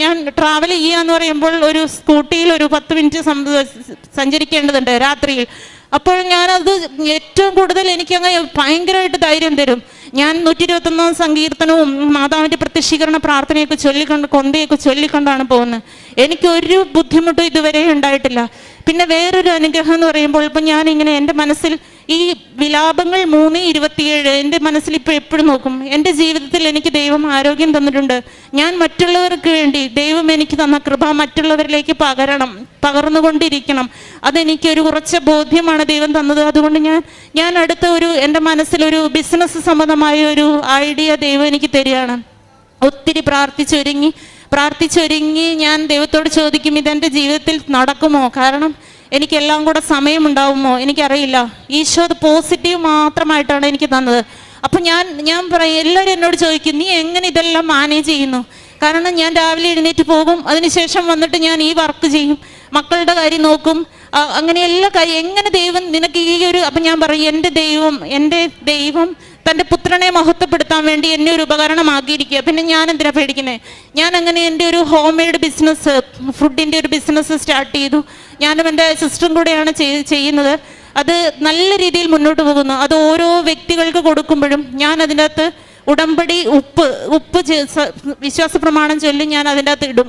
ഞാൻ ട്രാവൽ ചെയ്യുക എന്ന് പറയുമ്പോൾ ഒരു സ്കൂട്ടിയിൽ ഒരു 10 മിനിറ്റ് സഞ്ചരിക്കേണ്ടതുണ്ട് രാത്രിയിൽ. അപ്പോൾ ഞാനത് ഏറ്റവും കൂടുതൽ എനിക്കങ്ങ് ഭയങ്കരമായിട്ട് ധൈര്യം തരും. ഞാൻ 121 സങ്കീർത്തനവും മാതാവിൻ്റെ പ്രത്യക്ഷീകരണ പ്രാർത്ഥനയൊക്കെ ചൊല്ലിക്കൊണ്ട് കൊന്തയൊക്കെ ചൊല്ലിക്കൊണ്ടാണ് പോകുന്നത്. എനിക്കൊരു ബുദ്ധിമുട്ടും ഇതുവരെ ഉണ്ടായിട്ടില്ല. പിന്നെ വേറൊരു അനുഗ്രഹം എന്ന് പറയുമ്പോൾ ഇപ്പം ഞാനിങ്ങനെ എൻ്റെ മനസ്സിൽ ഈ വിലാപങ്ങൾ 3:27 എൻ്റെ മനസ്സിൽ ഇപ്പോൾ എപ്പോഴും നോക്കും. എൻ്റെ ജീവിതത്തിൽ എനിക്ക് ദൈവം ആരോഗ്യം തന്നിട്ടുണ്ട്. ഞാൻ മറ്റുള്ളവർക്ക് വേണ്ടി ദൈവം എനിക്ക് തന്ന കൃപ മറ്റുള്ളവരിലേക്ക് പകർന്നുകൊണ്ടിരിക്കണം. അതെനിക്കൊരു ഉറച്ച ബോധ്യമാണ് ദൈവം തന്നത്. അതുകൊണ്ട് ഞാൻ അടുത്ത എൻ്റെ മനസ്സിലൊരു ബിസിനസ് സംബന്ധമായ ഒരു ഐഡിയ ദൈവം എനിക്ക് തരികയാണ്. ഒത്തിരി പ്രാർത്ഥിച്ചൊരുങ്ങി ഞാൻ ദൈവത്തോട് ചോദിക്കും, ഇതെൻ്റെ ജീവിതത്തിൽ നടക്കുമോ? കാരണം എനിക്കെല്ലാം കൂടെ സമയമുണ്ടാവുമോ എനിക്കറിയില്ല. ഈശോ അത് പോസിറ്റീവ് മാത്രമായിട്ടാണ് എനിക്ക് തന്നത്. അപ്പം ഞാൻ പറയും, എല്ലാവരും എന്നോട് ചോദിക്കും, നീ എങ്ങനെ ഇതെല്ലാം മാനേജ് ചെയ്യുന്നു? കാരണം ഞാൻ രാവിലെ എഴുന്നേറ്റ് പോകും, അതിനുശേഷം വന്നിട്ട് ഞാൻ ഈ വർക്ക് ചെയ്യും, മക്കളുടെ കാര്യം നോക്കും, അങ്ങനെ എല്ലാ കാര്യം എങ്ങനെ ദൈവം നിനക്ക് അപ്പം ഞാൻ പറയും, എൻ്റെ ദൈവം തൻ്റെ പുത്രനെ മഹത്വപ്പെടുത്താൻ വേണ്ടി എന്നെ ഒരു ഉപകരണമാക്കിയിരിക്കുക. പിന്നെ ഞാൻ എന്തിനാ പേടിക്കുന്നത്? ഞാൻ അങ്ങനെ എൻ്റെ ഒരു ഹോം മെയ്ഡ് ബിസിനസ്, ഫുഡിൻ്റെ ഒരു ബിസിനസ് സ്റ്റാർട്ട് ചെയ്തു. ഞാനും എൻ്റെ സിസ്റ്ററും കൂടെയാണ് ചെയ്യുന്നത്. അത് നല്ല രീതിയിൽ മുന്നോട്ട് പോകുന്നു. അത് ഓരോ വ്യക്തികൾക്ക് കൊടുക്കുമ്പോഴും ഞാൻ അതിൻ്റെ അകത്ത് ഉടമ്പടി ഉപ്പ് വിശ്വാസ പ്രമാണം ചൊല്ലി ഞാൻ അതിൻ്റെ അകത്ത്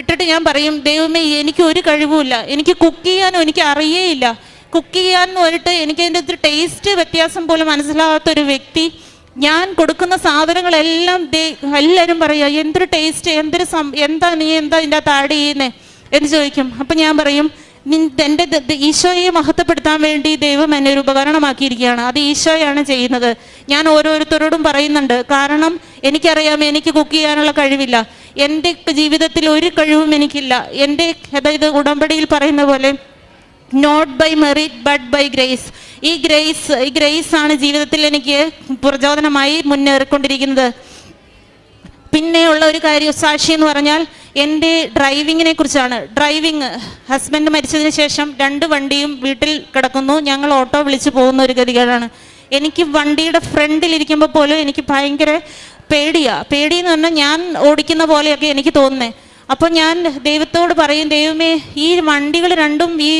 ഇട്ടിട്ട് ഞാൻ പറയും, ദൈവമേ എനിക്ക് ഒരു കഴിവുമില്ല, എനിക്ക് കുക്ക് ചെയ്യാനും എനിക്ക് അറിയേയില്ല. കുക്ക് ചെയ്യാൻ പോയിട്ട് എനിക്ക് അതിൻ്റെ ഒരു ടേസ്റ്റ് വ്യത്യാസം പോലും മനസ്സിലാകാത്തൊരു വ്യക്തി, ഞാൻ കൊടുക്കുന്ന സാധനങ്ങളെല്ലാം എല്ലാവരും പറയുക, എന്തൊരു ടേസ്റ്റ്, എന്താ ഇതിൻ്റെ അകത്ത് ആഡ് ചെയ്യുന്നത് എന്ന് ചോദിക്കും. അപ്പം ഞാൻ പറയും, എൻ്റെ ഈശോയെ മഹത്വപ്പെടുത്താൻ വേണ്ടി ദൈവം എന്നെ ഒരു ഉപകരണമാക്കിയിരിക്കുകയാണ്. അത് ഈശോയാണ് ചെയ്യുന്നത്. ഞാൻ ഓരോരുത്തരോടും പറയുന്നുണ്ട്, കാരണം എനിക്കറിയാം എനിക്ക് കുക്ക് ചെയ്യാനുള്ള കഴിവില്ല. എൻ്റെ ജീവിതത്തിൽ ഒരു കഴിവും എനിക്കില്ല. അതായത് ഉടമ്പടിയിൽ പറയുന്ന പോലെ not by merit but by grace. ഈ ഗ്രേസ് ആണ് ജീവിതത്തിൽ എനിക്ക് പ്രചോദനമായി മുന്നേറിക്കൊണ്ടിരിക്കുന്നത്. പിന്നെയുള്ള ഒരു കാര്യം സാക്ഷി എന്ന് പറഞ്ഞാൽ എൻ്റെ ഡ്രൈവിങ്ങിനെ കുറിച്ചാണ്. ഹസ്ബൻഡ് മരിച്ചതിന് ശേഷം 2 വണ്ടിയും വീട്ടിൽ കിടക്കുന്നു. ഞങ്ങൾ ഓട്ടോ വിളിച്ച് പോകുന്ന ഒരു ഗതികേടാണ്. എനിക്ക് വണ്ടിയുടെ ഫ്രണ്ടിലിരിക്കുമ്പോൾ പോലും എനിക്ക് ഭയങ്കര പേടിയെന്ന് പറഞ്ഞാൽ ഞാൻ ഓടിക്കുന്ന പോലെയൊക്കെ എനിക്ക് തോന്നുന്നത്. അപ്പോൾ ഞാൻ ദൈവത്തോട് പറയും, ദൈവമേ ഈ വണ്ടികൾ രണ്ടും ഈ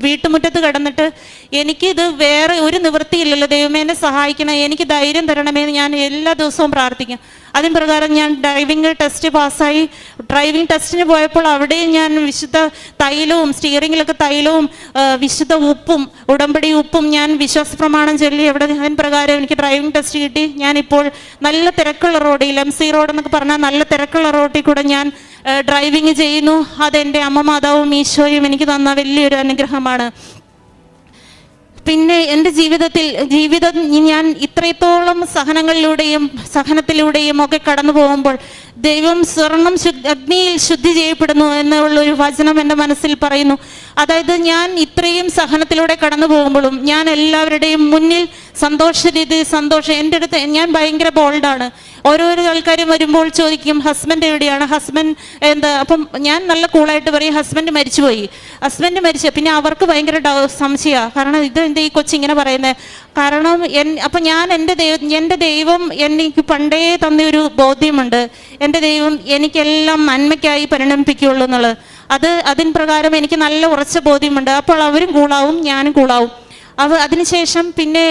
വീട്ടുമുറ്റത്ത് കിടന്നിട്ട് എനിക്കിത് വേറെ ഒരു നിവൃത്തിയില്ലല്ലോ, ദൈവമേ എന്നെ സഹായിക്കണം, എനിക്ക് ധൈര്യം തരണമേന്ന് ഞാൻ എല്ലാ ദിവസവും പ്രാർത്ഥിക്കും. അതിന് പ്രകാരം ഞാൻ ഡ്രൈവിംഗ് ടെസ്റ്റ് പാസ്സായി. ഡ്രൈവിംഗ് ടെസ്റ്റിന് പോയപ്പോൾ അവിടെയും ഞാൻ വിശുദ്ധ തൈലവും സ്റ്റീറിങ്ങിലൊക്കെ തൈലവും വിശുദ്ധ ഉപ്പും ഉടമ്പടി ഉപ്പും ഞാൻ വിശ്വാസ പ്രമാണം ചൊല്ലി അതിന് പ്രകാരം എനിക്ക് ഡ്രൈവിംഗ് ടെസ്റ്റ് കിട്ടി. ഞാനിപ്പോൾ നല്ല തിരക്കുള്ള റോഡിൽ, MC റോഡ് എന്നൊക്കെ പറഞ്ഞാൽ നല്ല തിരക്കുള്ള റോഡിൽ കൂടെ ഞാൻ ഡ്രൈവിംഗ് ചെയ്യുന്നു. അതെൻ്റെ അമ്മ മാതാവും ഈശോയും എനിക്ക് തന്ന വലിയൊരു അനുഗ്രഹമാണ്. പിന്നെ എൻ്റെ ജീവിതം ഞാൻ ഇത്രത്തോളം സഹനത്തിലൂടെയും ഒക്കെ കടന്നു പോകുമ്പോൾ ദൈവം സ്വർണം അഗ്നിയിൽ ശുദ്ധി ചെയ്യപ്പെടുന്നു എന്നുള്ളൊരു വചനം എൻ്റെ മനസ്സിൽ പറയുന്നു. അതായത് ഞാൻ ഇത്രയും സഹനത്തിലൂടെ കടന്നു പോകുമ്പോഴും ഞാൻ എല്ലാവരുടെയും മുന്നിൽ സന്തോഷം എൻ്റെ അടുത്ത് ഞാൻ ഭയങ്കര ബോൾഡാണ്. ഓരോരോ ആൾക്കാരും വരുമ്പോൾ ചോദിക്കും, ഹസ്ബൻഡ് എവിടെയാണ്, ഹസ്ബൻഡ് എന്താ? അപ്പം ഞാൻ നല്ല കൂളായിട്ട് പറയും, ഹസ്ബൻഡ് മരിച്ചുപോയി. പിന്നെ അവർക്ക് ഭയങ്കര സംശയമാണ്. കാരണം എന്താ ഈ കൊച്ചിങ്ങനെ പറയുന്നത്? കാരണം അപ്പം ഞാൻ എൻ്റെ ദൈവം എനിക്ക് പണ്ടേ തന്നൊരു ബോധ്യമുണ്ട്. എൻ്റെ ദൈവം എനിക്കെല്ലാം നന്മയ്ക്കായി പരിണമിപ്പിക്കുകയുള്ളൂ എന്നുള്ളത്. അതിന് പ്രകാരം എനിക്ക് നല്ല ഉറച്ച ബോധ്യമുണ്ട്. അപ്പോൾ അവരും കൂളാവും, ഞാനും കൂളാവും. അതിനുശേഷം പിന്നെ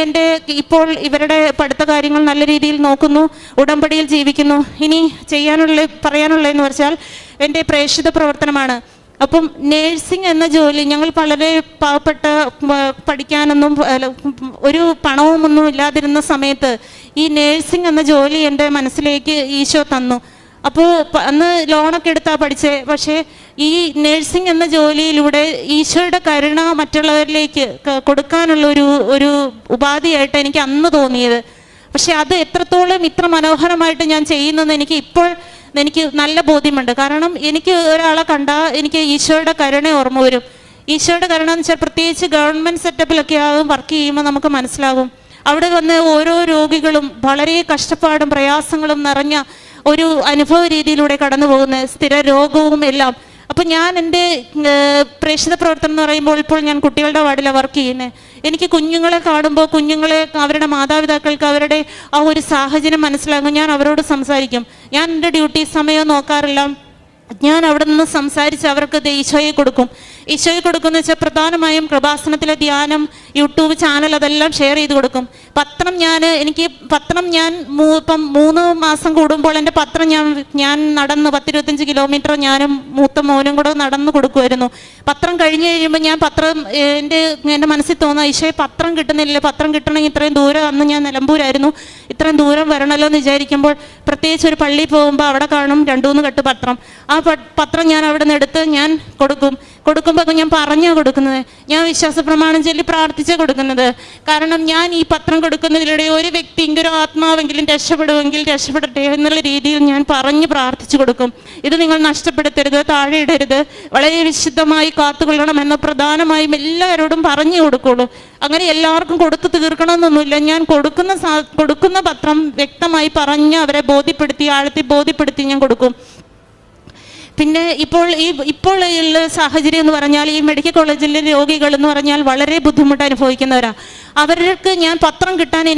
ഇപ്പോൾ ഇവരുടെ പഠിത്ത കാര്യങ്ങൾ നല്ല രീതിയിൽ നോക്കുന്നു, ഉടമ്പടിയിൽ ജീവിക്കുന്നു. ഇനി പറയാനുള്ളതെന്ന് വെച്ചാൽ എൻ്റെ പ്രേക്ഷിത പ്രവർത്തനമാണ്. അപ്പം നേഴ്സിംഗ് എന്ന ജോലി ഞങ്ങൾ വളരെ പാവപ്പെട്ട, പഠിക്കാനൊന്നും ഒരു പണവുമൊന്നും ഇല്ലാതിരുന്ന സമയത്ത് ഈ നേഴ്സിംഗ് എന്ന ജോലി എൻ്റെ മനസ്സിലേക്ക് ഈശോ തന്നു. അപ്പോൾ അന്ന് ലോണൊക്കെ എടുത്താണ് പഠിച്ചത്. പക്ഷേ ഈ നേഴ്സിംഗ് എന്ന ജോലിയിലൂടെ ഈശോയുടെ കരുണ മറ്റുള്ളവരിലേക്ക് കൊടുക്കാനുള്ള ഒരു ഉപാധിയായിട്ട് എനിക്ക് അന്ന് തോന്നിയത്. പക്ഷെ അത് എത്രത്തോളം ഇത്ര മനോഹരമായിട്ട് ഞാൻ ചെയ്യുന്നെന്ന് എനിക്ക് നല്ല ബോധ്യമുണ്ട്. കാരണം എനിക്ക് ഒരാളെ കണ്ടാൽ എനിക്ക് ഈശോയുടെ കരുണ ഓർമ്മ വരും. ഈശോയുടെ കരുണ എന്ന് വെച്ചാൽ പ്രത്യേകിച്ച് ഗവൺമെൻറ് സെറ്റപ്പിലൊക്കെ ആകും വർക്ക് ചെയ്യുമ്പോൾ നമുക്ക് മനസ്സിലാകും. അവിടെ വന്ന് ഓരോ രോഗികളും വളരെ കഷ്ടപ്പാടും പ്രയാസങ്ങളും നിറഞ്ഞ ഒരു അനുഭവ രീതിയിലൂടെ കടന്നു പോകുന്ന സ്ഥിര രോഗവും എല്ലാം. അപ്പം ഞാൻ എൻ്റെ പ്രേക്ഷിത പ്രവർത്തനം എന്ന് പറയുമ്പോൾ ഇപ്പോൾ ഞാൻ കുട്ടികളുടെ വാർഡിലാണ് വർക്ക് ചെയ്യുന്നത്. എനിക്ക് കുഞ്ഞുങ്ങളെ കാണുമ്പോൾ കുഞ്ഞുങ്ങളെ അവരുടെ മാതാപിതാക്കൾക്ക് അവരുടെ ആ ഒരു സാഹചര്യം മനസ്സിലാകും. ഞാൻ അവരോട് സംസാരിക്കും. ഞാൻ എൻ്റെ ഡ്യൂട്ടി സമയം നോക്കാറില്ല. ഞാൻ അവിടെ നിന്ന് സംസാരിച്ച് അവർക്ക് ഈശോയെ കൊടുക്കും. ഈശോയെ കൊടുക്കുമെന്ന് വെച്ചാൽ പ്രധാനമായും കൃപാസനത്തിലെ ധ്യാനം, യൂട്യൂബ് ചാനൽ അതെല്ലാം ഷെയർ ചെയ്ത് കൊടുക്കും. പത്രം ഞാൻ ഇപ്പം 3 മാസം കൂടുമ്പോൾ എൻ്റെ പത്രം ഞാൻ നടന്ന് 10-25 കിലോമീറ്റർ ഞാനും മൂത്ത മോനും കൂടെ നടന്ന് കൊടുക്കുമായിരുന്നു. പത്രം കഴിഞ്ഞ് കഴിയുമ്പോൾ ഞാൻ എൻ്റെ മനസ്സിൽ തോന്നുക, ഈശോയെ പത്രം കിട്ടുന്നില്ല, പത്രം കിട്ടണമെങ്കിൽ ഇത്രയും ദൂരം, അന്ന് ഞാൻ നിലമ്പൂരായിരുന്നു, ഇത്രയും ദൂരം വരണമല്ലോ എന്ന് വിചാരിക്കുമ്പോൾ പ്രത്യേകിച്ച് ഒരു പള്ളിയിൽ പോകുമ്പോൾ അവിടെ കാണും 2-3 കെട്ട് പത്രം. ആ പത്രം ഞാൻ അവിടെ നിന്ന് എടുത്ത് ഞാൻ കൊടുക്കുമ്പോൾ ഞാൻ പറഞ്ഞാണ് കൊടുക്കുന്നത്. ഞാൻ വിശ്വാസ പ്രമാണം ചൊല്ലി പ്രാർത്ഥിച്ചാണ് കൊടുക്കുന്നത്. കാരണം ഞാൻ ഈ പത്രം കൊടുക്കുന്നതിലൂടെ ഒരു വ്യക്തിയെങ്കിലും ഒരു ആത്മാവെങ്കിലും രക്ഷപ്പെടുമെങ്കിൽ രക്ഷപ്പെടട്ടെ എന്നുള്ള രീതിയിൽ ഞാൻ പറഞ്ഞ് പ്രാർത്ഥിച്ചു കൊടുക്കും. ഇത് നിങ്ങൾ നഷ്ടപ്പെടുത്തരുത്, താഴെ ഇടരുത്, വളരെ വിശുദ്ധമായി കാത്തുകൊള്ളണമെന്ന് പ്രധാനമായും എല്ലാവരോടും പറഞ്ഞു കൊടുക്കുള്ളൂ. അങ്ങനെ എല്ലാവർക്കും കൊടുത്തു തീർക്കണമെന്നൊന്നുമില്ല. ഞാൻ കൊടുക്കുന്ന പത്രം വ്യക്തമായി പറഞ്ഞ് അവരെ ബോധ്യപ്പെടുത്തി ഞാൻ കൊടുക്കും. പിന്നെ ഇപ്പോൾ ഉള്ള സാഹചര്യം എന്ന് പറഞ്ഞാൽ ഈ മെഡിക്കൽ കോളേജിലെ രോഗികൾ എന്ന് പറഞ്ഞാൽ വളരെ ബുദ്ധിമുട്ട് അനുഭവിക്കുന്നവരാണ്. അവർക്ക് ഞാൻ പത്രം കിട്ടാൻ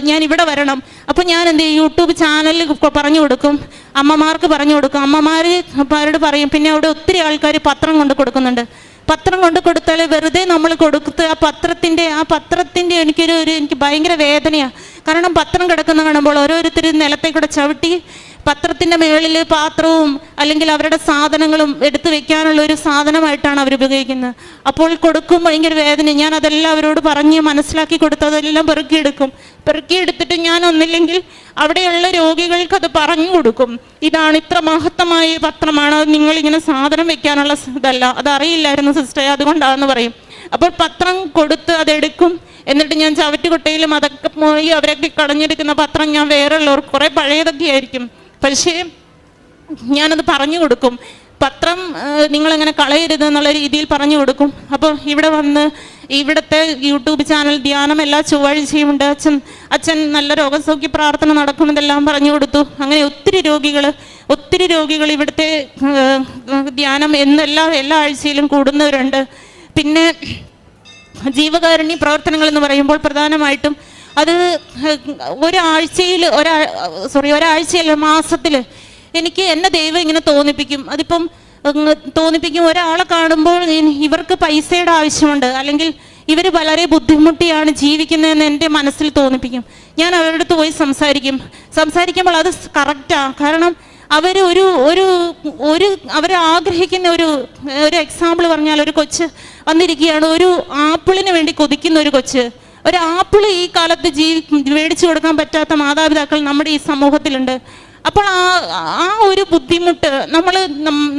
ഞാൻ ഇവിടെ വരണം. അപ്പോൾ ഞാൻ എന്ത് ചെയ്യും, യൂട്യൂബ് ചാനലിൽ പറഞ്ഞു കൊടുക്കും, അമ്മമാർക്ക് പറഞ്ഞു കൊടുക്കും. അമ്മമാരോട് പറയും. പിന്നെ അവിടെ ഒത്തിരി ആൾക്കാർ പത്രം കൊണ്ട് കൊടുക്കുന്നുണ്ട്. പത്രം കൊണ്ട് കൊടുത്താൽ വെറുതെ നമ്മൾ കൊടുത്ത് ആ പത്രത്തിൻ്റെ എനിക്ക് ഭയങ്കര വേദനയാണ്. കാരണം പത്രം കിടക്കുന്ന കാണുമ്പോൾ ഓരോരുത്തരും നിലത്തേക്കൂടെ ചവിട്ടി പത്രത്തിൻ്റെ മുകളിൽ പാത്രവും അല്ലെങ്കിൽ അവരുടെ സാധനങ്ങളും എടുത്തു വെക്കാനുള്ള ഒരു സാധനമായിട്ടാണ് അവർ ഉപയോഗിക്കുന്നത്. അപ്പോൾ കൊടുക്കും ഭയങ്കര വേദന. ഞാൻ അതെല്ലാം അവരോട് പറഞ്ഞ് മനസ്സിലാക്കി കൊടുത്ത് അതെല്ലാം പെറുക്കിയെടുത്തിട്ട് ഞാൻ ഒന്നില്ലെങ്കിൽ അവിടെയുള്ള രോഗികൾക്ക് അത് പറഞ്ഞു കൊടുക്കും. ഇതാണ് ഇത്ര മഹത്തമായ പത്രമാണ്, നിങ്ങളിങ്ങനെ സാധനം വെക്കാനുള്ള ഇതല്ല, അതറിയില്ലായിരുന്നു സിസ്റ്റർ, അതുകൊണ്ടാണെന്ന് പറയും. അപ്പോൾ പത്രം കൊടുത്ത് അതെടുക്കും. എന്നിട്ട് ഞാൻ ചവറ്റുകുട്ടയിലും അതൊക്കെ പോയി അവരൊക്കെ കളഞ്ഞെടുക്കുന്ന പത്രം ഞാൻ വേറെയുള്ളവർക്ക് കുറേ പഴയതൊക്കെ ആയിരിക്കും, പക്ഷേ ഞാനത് പറഞ്ഞു കൊടുക്കും. പത്രം നിങ്ങളങ്ങനെ കളയരുത് എന്നുള്ള രീതിയിൽ പറഞ്ഞു കൊടുക്കും. അപ്പോൾ ഇവിടുത്തെ യൂട്യൂബ് ചാനൽ ധ്യാനം എല്ലാ ചൊവ്വാഴ്ചയും ഉണ്ട്. അച്ഛൻ നല്ല രോഗസൗഖ്യ പ്രാർത്ഥന നടക്കുന്നതെല്ലാം പറഞ്ഞു കൊടുത്തു. അങ്ങനെ ഒത്തിരി രോഗികൾ ഇവിടുത്തെ ധ്യാനം എല്ലാ ആഴ്ചയിലും കൂടുന്നവരുണ്ട്. പിന്നെ ജീവകാരുണ്യ പ്രവർത്തനങ്ങൾ എന്ന് പറയുമ്പോൾ പ്രധാനമായിട്ടും അത് ഒരാഴ്ചയിൽ മാസത്തിൽ എനിക്ക് എന്നെ ദൈവം ഇങ്ങനെ തോന്നിപ്പിക്കും. അതിപ്പം തോന്നിപ്പിക്കും, ഒരാളെ കാണുമ്പോൾ ഇവർക്ക് പൈസയുടെ ആവശ്യമുണ്ട്, അല്ലെങ്കിൽ ഇവർ വളരെ ബുദ്ധിമുട്ടിയാണ് ജീവിക്കുന്നതെന്ന് എൻ്റെ മനസ്സിൽ തോന്നിപ്പിക്കും. ഞാൻ അവരുടെ അടുത്ത് പോയി സംസാരിക്കുമ്പോൾ അത് കറക്റ്റാണ്. കാരണം അവർ ആഗ്രഹിക്കുന്ന ഒരു എക്സാമ്പിൾ പറഞ്ഞാൽ, ഒരു കൊച്ച് വന്നിരിക്കുകയാണ്, ഒരു ആപ്പിളിന് വേണ്ടി കൊതിക്കുന്ന ഒരു കൊച്ച്. ഒരു ആപ്പിൾ ഈ കാലത്ത് മേടിച്ചു കൊടുക്കാൻ പറ്റാത്ത മാതാപിതാക്കൾ നമ്മുടെ ഈ സമൂഹത്തിലുണ്ട്. അപ്പോൾ ആ ഒരു ബുദ്ധിമുട്ട്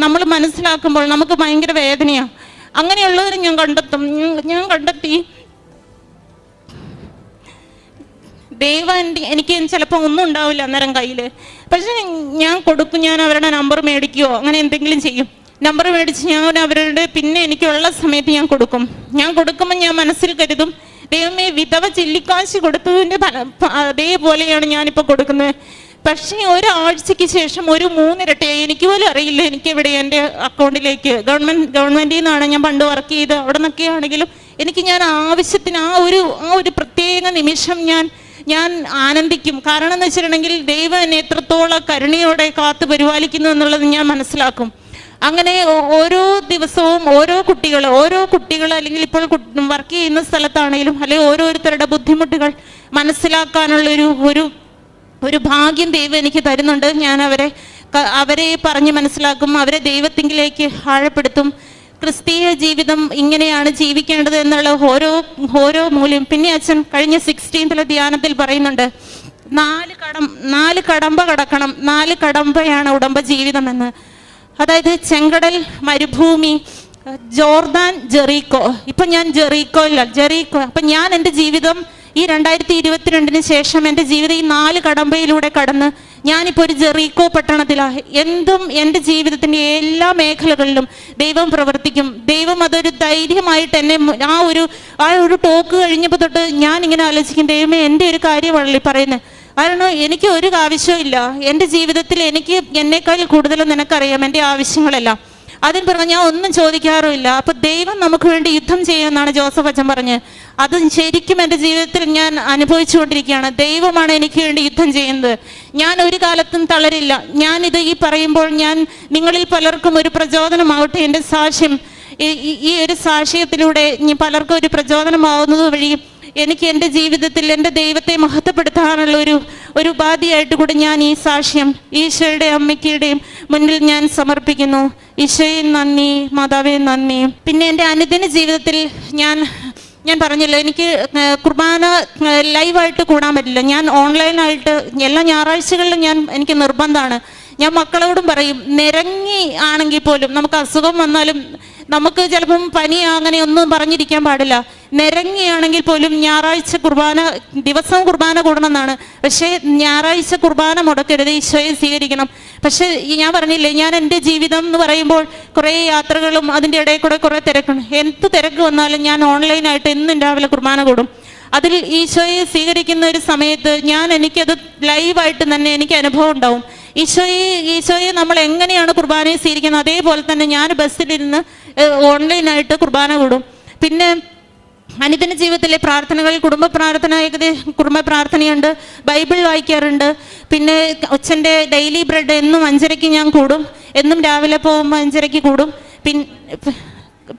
നമ്മൾ മനസ്സിലാക്കുമ്പോൾ നമുക്ക് ഭയങ്കര വേദനയാണ്. അങ്ങനെയുള്ളവരെ ഞാൻ കണ്ടെത്തി ദൈവം എനിക്ക് ചിലപ്പോൾ ഒന്നും ഉണ്ടാവില്ല അന്നേരം കയ്യിൽ, പക്ഷെ ഞാൻ കൊടുക്കും. ഞാൻ അവരുടെ നമ്പർ മേടിക്കുകയോ അങ്ങനെ എന്തെങ്കിലും ചെയ്യും. നമ്പർ മേടിച്ച് ഞാൻ അവരുടെ പിന്നെ എനിക്കുള്ള സമയത്ത് ഞാൻ കൊടുക്കുമ്പോൾ ഞാൻ മനസ്സിൽ കരുതും, ദൈവമേ വിധവ ചില്ലിക്കാശ് കൊടുത്തതിൻ്റെ അതേപോലെയാണ് ഞാനിപ്പോൾ കൊടുക്കുന്നത്. പക്ഷേ ഒരാഴ്ചയ്ക്ക് ശേഷം 3 ഇരട്ടിയായി. എനിക്ക് പോലും അറിയില്ല എനിക്കെവിടെ എൻ്റെ അക്കൗണ്ടിലേക്ക് ഗവൺമെൻറ്റിൽ നിന്നാണ് ഞാൻ പണ്ട് വർക്ക് ചെയ്ത് അവിടെ നിന്നൊക്കെ ആണെങ്കിലും ഞാൻ ആവശ്യത്തിന് ആ ഒരു പ്രത്യേക നിമിഷം ഞാൻ ആനന്ദിക്കും. കാരണം എന്ന് വെച്ചിട്ടുണ്ടെങ്കിൽ ദൈവം എന്നെ എത്രത്തോളം കരുണയോടെ കാത്തു പരിപാലിക്കുന്നു എന്നുള്ളത് ഞാൻ മനസ്സിലാക്കും. അങ്ങനെ ഓരോ ദിവസവും ഓരോ കുട്ടികൾ അല്ലെങ്കിൽ ഇപ്പോൾ വർക്ക് ചെയ്യുന്ന സ്ഥലത്താണെങ്കിലും അല്ലെങ്കിൽ ഓരോരുത്തരുടെ ബുദ്ധിമുട്ടുകൾ മനസ്സിലാക്കാനുള്ള ഒരു ഭാഗ്യം ദൈവം എനിക്ക് തരുന്നുണ്ട്. ഞാൻ അവരെ പറഞ്ഞ് മനസ്സിലാക്കും, അവരെ ദൈവത്തിങ്കിലേക്ക് ആഴപ്പെടുത്തും. ക്രിസ്തീയ ജീവിതം ഇങ്ങനെയാണ് ജീവിക്കേണ്ടത് എന്നുള്ള ഓരോ മൂല്യം. പിന്നെ അച്ഛൻ കഴിഞ്ഞ 16th ധ്യാനത്തിൽ പറയുന്നുണ്ട്, 4 കടമ്പ കടക്കണം, 4 കടമ്പയാണ് ഉടമ്പ ജീവിതമെന്ന്. അതായത് ചെങ്കടൽ, മരുഭൂമി, ജോർദാൻ, ജെറീക്കോ. ഇപ്പം ഞാൻ ജെറീക്കോ. അപ്പം ഞാൻ എൻ്റെ ജീവിതം ഈ 2022 ശേഷം എൻ്റെ ജീവിതം ഈ 4 കടമ്പയിലൂടെ കടന്ന് ഞാനിപ്പോൾ ഒരു ജെറീക്കോ പട്ടണത്തിലാണ്. എന്തും എൻ്റെ ജീവിതത്തിൻ്റെ എല്ലാ മേഖലകളിലും ദൈവം പ്രവർത്തിക്കും. ദൈവം അതൊരു ധൈര്യമായിട്ട് എന്നെ ആ ഒരു ടോക്ക് കഴിഞ്ഞപ്പോൾ തൊട്ട് ഞാനിങ്ങനെ ആലോചിക്കും, ദൈവമേ എൻ്റെ ഒരു കാര്യമാണല്ലോ പറയുന്നത്. കാരണം എനിക്ക് ഒരു ആവശ്യമില്ല എൻ്റെ ജീവിതത്തിൽ. എനിക്ക് എന്നേക്കാൾ കൂടുതലും നിനക്കറിയാം എൻ്റെ ആവശ്യങ്ങളെല്ലാം. അതിന് പറഞ്ഞാൽ ഞാൻ ഒന്നും ചോദിക്കാറുമില്ല. അപ്പം ദൈവം നമുക്ക് വേണ്ടി യുദ്ധം ചെയ്യുമെന്നാണ് ജോസഫ് അച്ഛൻ പറഞ്ഞ്. അത് ശരിക്കും എൻ്റെ ജീവിതത്തിൽ ഞാൻ അനുഭവിച്ചുകൊണ്ടിരിക്കുകയാണ്. ദൈവമാണ് എനിക്ക് വേണ്ടി യുദ്ധം ചെയ്യുന്നത്. ഞാൻ ഒരു കാലത്തും തളരില്ല. ഞാനിത് ഈ പറയുമ്പോൾ ഞാൻ നിങ്ങളിൽ പലർക്കും ഒരു പ്രചോദനമാവട്ടെ. എൻ്റെ സാക്ഷ്യം ഈ ഒരു സാക്ഷ്യത്തിലൂടെ പലർക്കും ഒരു പ്രചോദനമാവുന്നത് വഴി എനിക്ക് എൻ്റെ ജീവിതത്തിൽ എൻ്റെ ദൈവത്തെ മഹത്വപ്പെടുത്താനുള്ള ഒരു ഉപാധിയായിട്ട് കൂടി ഞാൻ ഈ സാക്ഷ്യം ഈശോയുടെ അമ്മയ്ക്കുടെയും മുന്നിൽ ഞാൻ സമർപ്പിക്കുന്നു. ഈശോയെ നന്ദി, മാതാവേ നന്ദി. പിന്നെ എൻ്റെ അനുദിന ജീവിതത്തിൽ ഞാൻ പറഞ്ഞല്ലോ, എനിക്ക് കുർബാന ലൈവായിട്ട് കൂടാൻ പറ്റില്ല. ഞാൻ ഓൺലൈനായിട്ട് എല്ലാ ഞായറാഴ്ചകളിലും എനിക്ക് നിർബന്ധമാണ്. ഞാൻ മക്കളോടും പറയും, നിരങ്ങി ആണെങ്കിൽ പോലും നമുക്ക് അസുഖം വന്നാലും നമുക്ക് ചിലപ്പം പനി അങ്ങനെ ഒന്നും പറഞ്ഞിരിക്കാൻ പാടില്ല. നിരങ്ങിയാണെങ്കിൽ പോലും ഞായറാഴ്ച ദിവസം കുർബാന കൂടണമെന്നാണ്. പക്ഷേ ഞായറാഴ്ച കുർബാന മുടക്കരുത്, ഈശോയെ സ്വീകരിക്കണം. പക്ഷേ ഞാൻ പറഞ്ഞില്ലേ, ഞാൻ എൻ്റെ ജീവിതം എന്ന് പറയുമ്പോൾ കുറേ യാത്രകളും അതിൻ്റെ ഇടയിൽ കൂടെ കുറേ തിരക്കാണ്. എന്ത് തിരക്ക് വന്നാലും ഞാൻ ഓൺലൈനായിട്ട് എന്നും രാവിലെ കുർബാന കൂടും. അതിൽ ഈശോയെ സ്വീകരിക്കുന്ന ഒരു സമയത്ത് എനിക്കത് ലൈവായിട്ട് തന്നെ എനിക്ക് അനുഭവം ഉണ്ടാവും. ഈശോയെ നമ്മൾ എങ്ങനെയാണ് കുർബാനയെ സ്വീകരിക്കുന്നത് അതേപോലെ തന്നെ ഞാൻ ബസ്സിലിരുന്ന് ഓൺലൈനായിട്ട് കുർബാന കൂടും. പിന്നെ അനുദിന ജീവിതത്തിലെ പ്രാർത്ഥനകൾ, കുടുംബ പ്രാർത്ഥനയുണ്ട്, ബൈബിൾ വായിക്കാറുണ്ട്. പിന്നെ അച്ഛൻ്റെ ഡെയിലി ബ്രെഡ് എന്നും 5:30 ഞാൻ കൂടും. എന്നും രാവിലെ പോകുമ്പോൾ 5:30 കൂടും.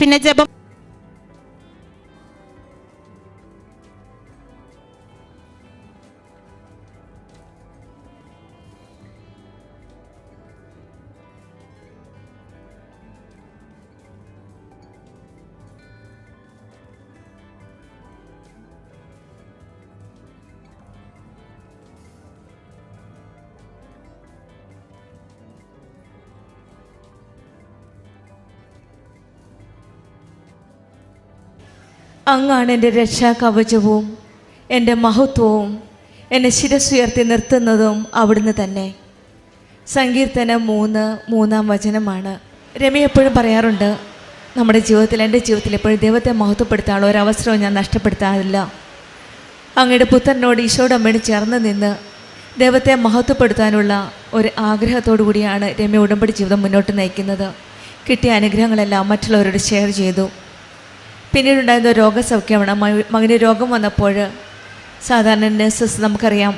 പിന്നെ ജപം. അങ്ങാണ് എൻ്റെ രക്ഷാകവചവും എൻ്റെ മഹത്വവും. എന്നെ ശിരസ്സുയർത്തി നിർത്തുന്നതും അവിടുന്ന് തന്നെ. സങ്കീർത്തനം 3:3 രമി എപ്പോഴും പറയാറുണ്ട്, നമ്മുടെ ജീവിതത്തിൽ, എൻ്റെ ജീവിതത്തിൽ എപ്പോഴും ദൈവത്തെ മഹത്വപ്പെടുത്താനുള്ള ഒരു അവസരവും ഞാൻ നഷ്ടപ്പെടുത്താറില്ല. അങ്ങയുടെ പുത്രനോട്, ഈശോയുടെ അമ്മയോട് ചേർന്ന് നിന്ന് ദൈവത്തെ മഹത്വപ്പെടുത്താനുള്ള ഒരു ആഗ്രഹത്തോടു കൂടിയാണ് രമി ഉടമ്പടി ജീവിതം മുന്നോട്ട് നയിക്കുന്നത്. കിട്ടിയ അനുഗ്രഹങ്ങളെല്ലാം മറ്റുള്ളവരോട് ഷെയർ ചെയ്തു. പിന്നീടുണ്ടായിരുന്ന രോഗസൗഖ്യമാണ്. മകന് രോഗം വന്നപ്പോൾ സാധാരണ നഴ്സസ് നമുക്കറിയാം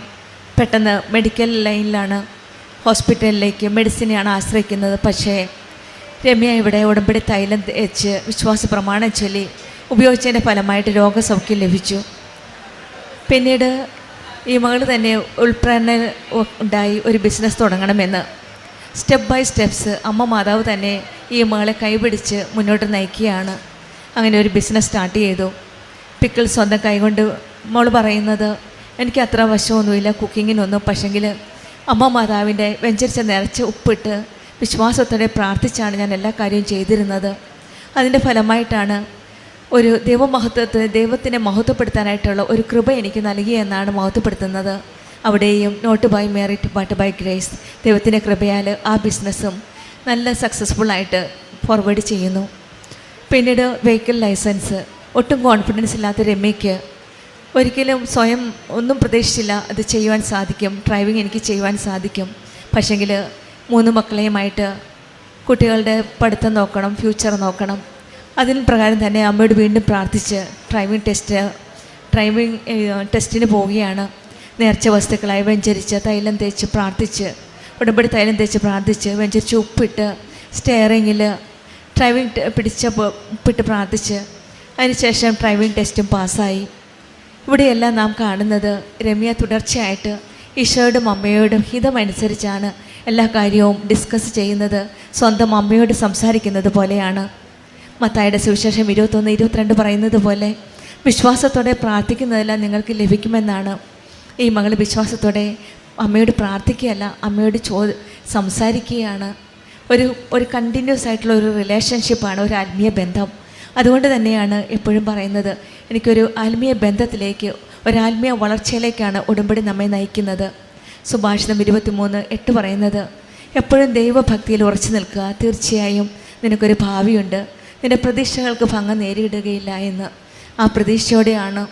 പെട്ടെന്ന് മെഡിക്കൽ ലൈനിലാണ്, ഹോസ്പിറ്റലിലേക്ക് മെഡിസിനെയാണ് ആശ്രയിക്കുന്നത്. പക്ഷേ രമ്യ ഇവിടെ ഉടമ്പടി തൈലം തേച്ച് വിശ്വാസ പ്രമാണം ചൊല്ലി ഉപയോഗിച്ചതിൻ്റെ ഫലമായിട്ട് രോഗസൗഖ്യം ലഭിച്ചു. പിന്നീട് ഈ മകൾ തന്നെ ഉൾപ്രേരണ ഉണ്ടായി ഒരു ബിസിനസ് തുടങ്ങണമെന്ന്. സ്റ്റെപ്പ് ബൈ സ്റ്റെപ്സ് അമ്മ മാതാവ് തന്നെ ഈ മകളെ കൈപിടിച്ച് മുന്നോട്ട് നയിക്കുകയാണ്. അങ്ങനെ ഒരു ബിസിനസ് സ്റ്റാർട്ട് ചെയ്തു. പിക്കിൾ സ്വന്തം കൈകൊണ്ട്. മോൾ പറയുന്നത്, എനിക്ക് അത്ര വശമൊന്നുമില്ല കുക്കിങ്ങിനൊന്നും, പക്ഷെങ്കിൽ അമ്മ മാതാവിൻ്റെ വെഞ്ചരിച്ച നിറച്ച് ഉപ്പിട്ട് വിശ്വാസത്തോടെ പ്രാർത്ഥിച്ചാണ് ഞാൻ എല്ലാ കാര്യവും ചെയ്തിരുന്നത്. അതിൻ്റെ ഫലമായിട്ടാണ് ഒരു ദൈവത്തിനെ മഹത്വപ്പെടുത്താനായിട്ടുള്ള ഒരു കൃപ എനിക്ക് നൽകിയെന്നാണ് മഹത്വപ്പെടുത്തുന്നത്. അവിടെയും not by merit but by grace, ദൈവത്തിൻ്റെ കൃപയാൽ ആ ബിസിനസ്സും നല്ല സക്സസ്ഫുള്ളായിട്ട് ഫോർവേഡ് ചെയ്യുന്നു. പിന്നീട് വെഹിക്കിൾ ലൈസൻസ്. ഒട്ടും കോൺഫിഡൻസ് ഇല്ലാത്ത രമ്യയ്ക്ക് ഒരിക്കലും സ്വയം ഒന്നും പ്രതീക്ഷിച്ചില്ല അത് ചെയ്യുവാൻ സാധിക്കും, ഡ്രൈവിംഗ് എനിക്ക് ചെയ്യുവാൻ സാധിക്കും. പക്ഷെങ്കിൽ 3 മക്കളെയുമായിട്ട് കുട്ടികളുടെ പഠിത്തം നോക്കണം, ഫ്യൂച്ചർ നോക്കണം. അതിന് പ്രകാരം തന്നെ അമ്മയോട് വീണ്ടും പ്രാർത്ഥിച്ച് ഡ്രൈവിംഗ് ടെസ്റ്റിന് പോവുകയാണ്. നേർച്ച വസ്തുക്കളായി വെഞ്ചരിച്ച് തൈലം തേച്ച് പ്രാർത്ഥിച്ച്, ഉടമ്പടി തൈലം തേച്ച് പ്രാർത്ഥിച്ച്, വെഞ്ചരിച്ച് ഉപ്പിട്ട് സ്റ്റെയറിങ്ങിൽ ഡ്രൈവിംഗ് ഉപ്പിട്ട് പ്രാർത്ഥിച്ച് അതിനുശേഷം ഡ്രൈവിംഗ് ടെസ്റ്റും പാസ്സായി. ഇവിടെയെല്ലാം നാം കാണുന്നത് രമ്യ തുടർച്ചയായിട്ട് ഈശോയോടും അമ്മയോടും ഹിതമനുസരിച്ചാണ് എല്ലാ കാര്യവും ഡിസ്കസ് ചെയ്യുന്നത്. സ്വന്തം അമ്മയോട് സംസാരിക്കുന്നത് പോലെയാണ്. മത്തായിയുടെ സുവിശേഷം 21:22 പറയുന്നത് പോലെ വിശ്വാസത്തോടെ പ്രാർത്ഥിക്കുന്നതെല്ലാം നിങ്ങൾക്ക് ലഭിക്കുമെന്നാണ്. ഈ മകൾ വിശ്വാസത്തോടെ അമ്മയോട് പ്രാർത്ഥിക്കുകയല്ല, അമ്മയോട് സംസാരിക്കുകയാണ്. ഒരു കണ്ടിന്യൂസ് ആയിട്ടുള്ള ഒരു റിലേഷൻഷിപ്പാണ്, ഒരു ആത്മീയ ബന്ധം. അതുകൊണ്ട് തന്നെയാണ് എപ്പോഴും പറയുന്നത്, എനിക്കൊരു ആത്മീയ ബന്ധത്തിലേക്ക് ഒരാത്മീയ വളർച്ചയിലേക്കാണ് ഉടമ്പടി നമ്മെ നയിക്കുന്നത്. സുഭാഷിതം 23:8 പറയുന്നത്, എപ്പോഴും ദൈവഭക്തിയിൽ ഉറച്ചു നിൽക്കുക, തീർച്ചയായും നിനക്കൊരു ഭാവിയുണ്ട്, നിൻ്റെ പ്രതീക്ഷകൾക്ക് ഭംഗം നേരിടുകയില്ല എന്ന്. ആ പ്രതീക്ഷയോടെയാണ്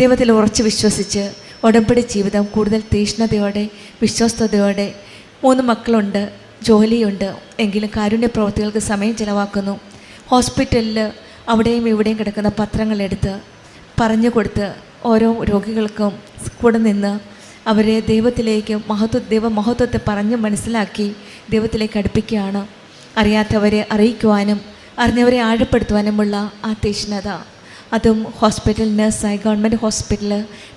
ദൈവത്തിൽ ഉറച്ചു വിശ്വസിച്ച് ഉടമ്പടി ജീവിതം കൂടുതൽ തീഷ്ണതയോടെ വിശ്വസ്തയോടെ. 3 മക്കളുണ്ട്, ജോലിയുണ്ട്, എങ്കിലും കാരുണ്യ പ്രവൃത്തികൾക്ക് സമയം ചിലവാക്കുന്നു. ഹോസ്പിറ്റലിൽ അവിടെയും ഇവിടെയും കിടക്കുന്ന പത്രങ്ങളെടുത്ത് പറഞ്ഞു കൊടുത്ത് ഓരോ രോഗികൾക്കും കൂടെ നിന്ന് അവരെ ദൈവത്തിലേക്ക് ദൈവമഹത്വത്തെ പറഞ്ഞ് മനസ്സിലാക്കി ദൈവത്തിലേക്ക് അടുപ്പിക്കുകയാണ്. അറിയാത്തവരെ അറിയിക്കുവാനും അറിഞ്ഞവരെ ആഴപ്പെടുത്തുവാനുമുള്ള ആ തീഷ്ണത. അതും ഹോസ്പിറ്റൽ നഴ്സായി, ഗവൺമെൻറ് ഹോസ്പിറ്റൽ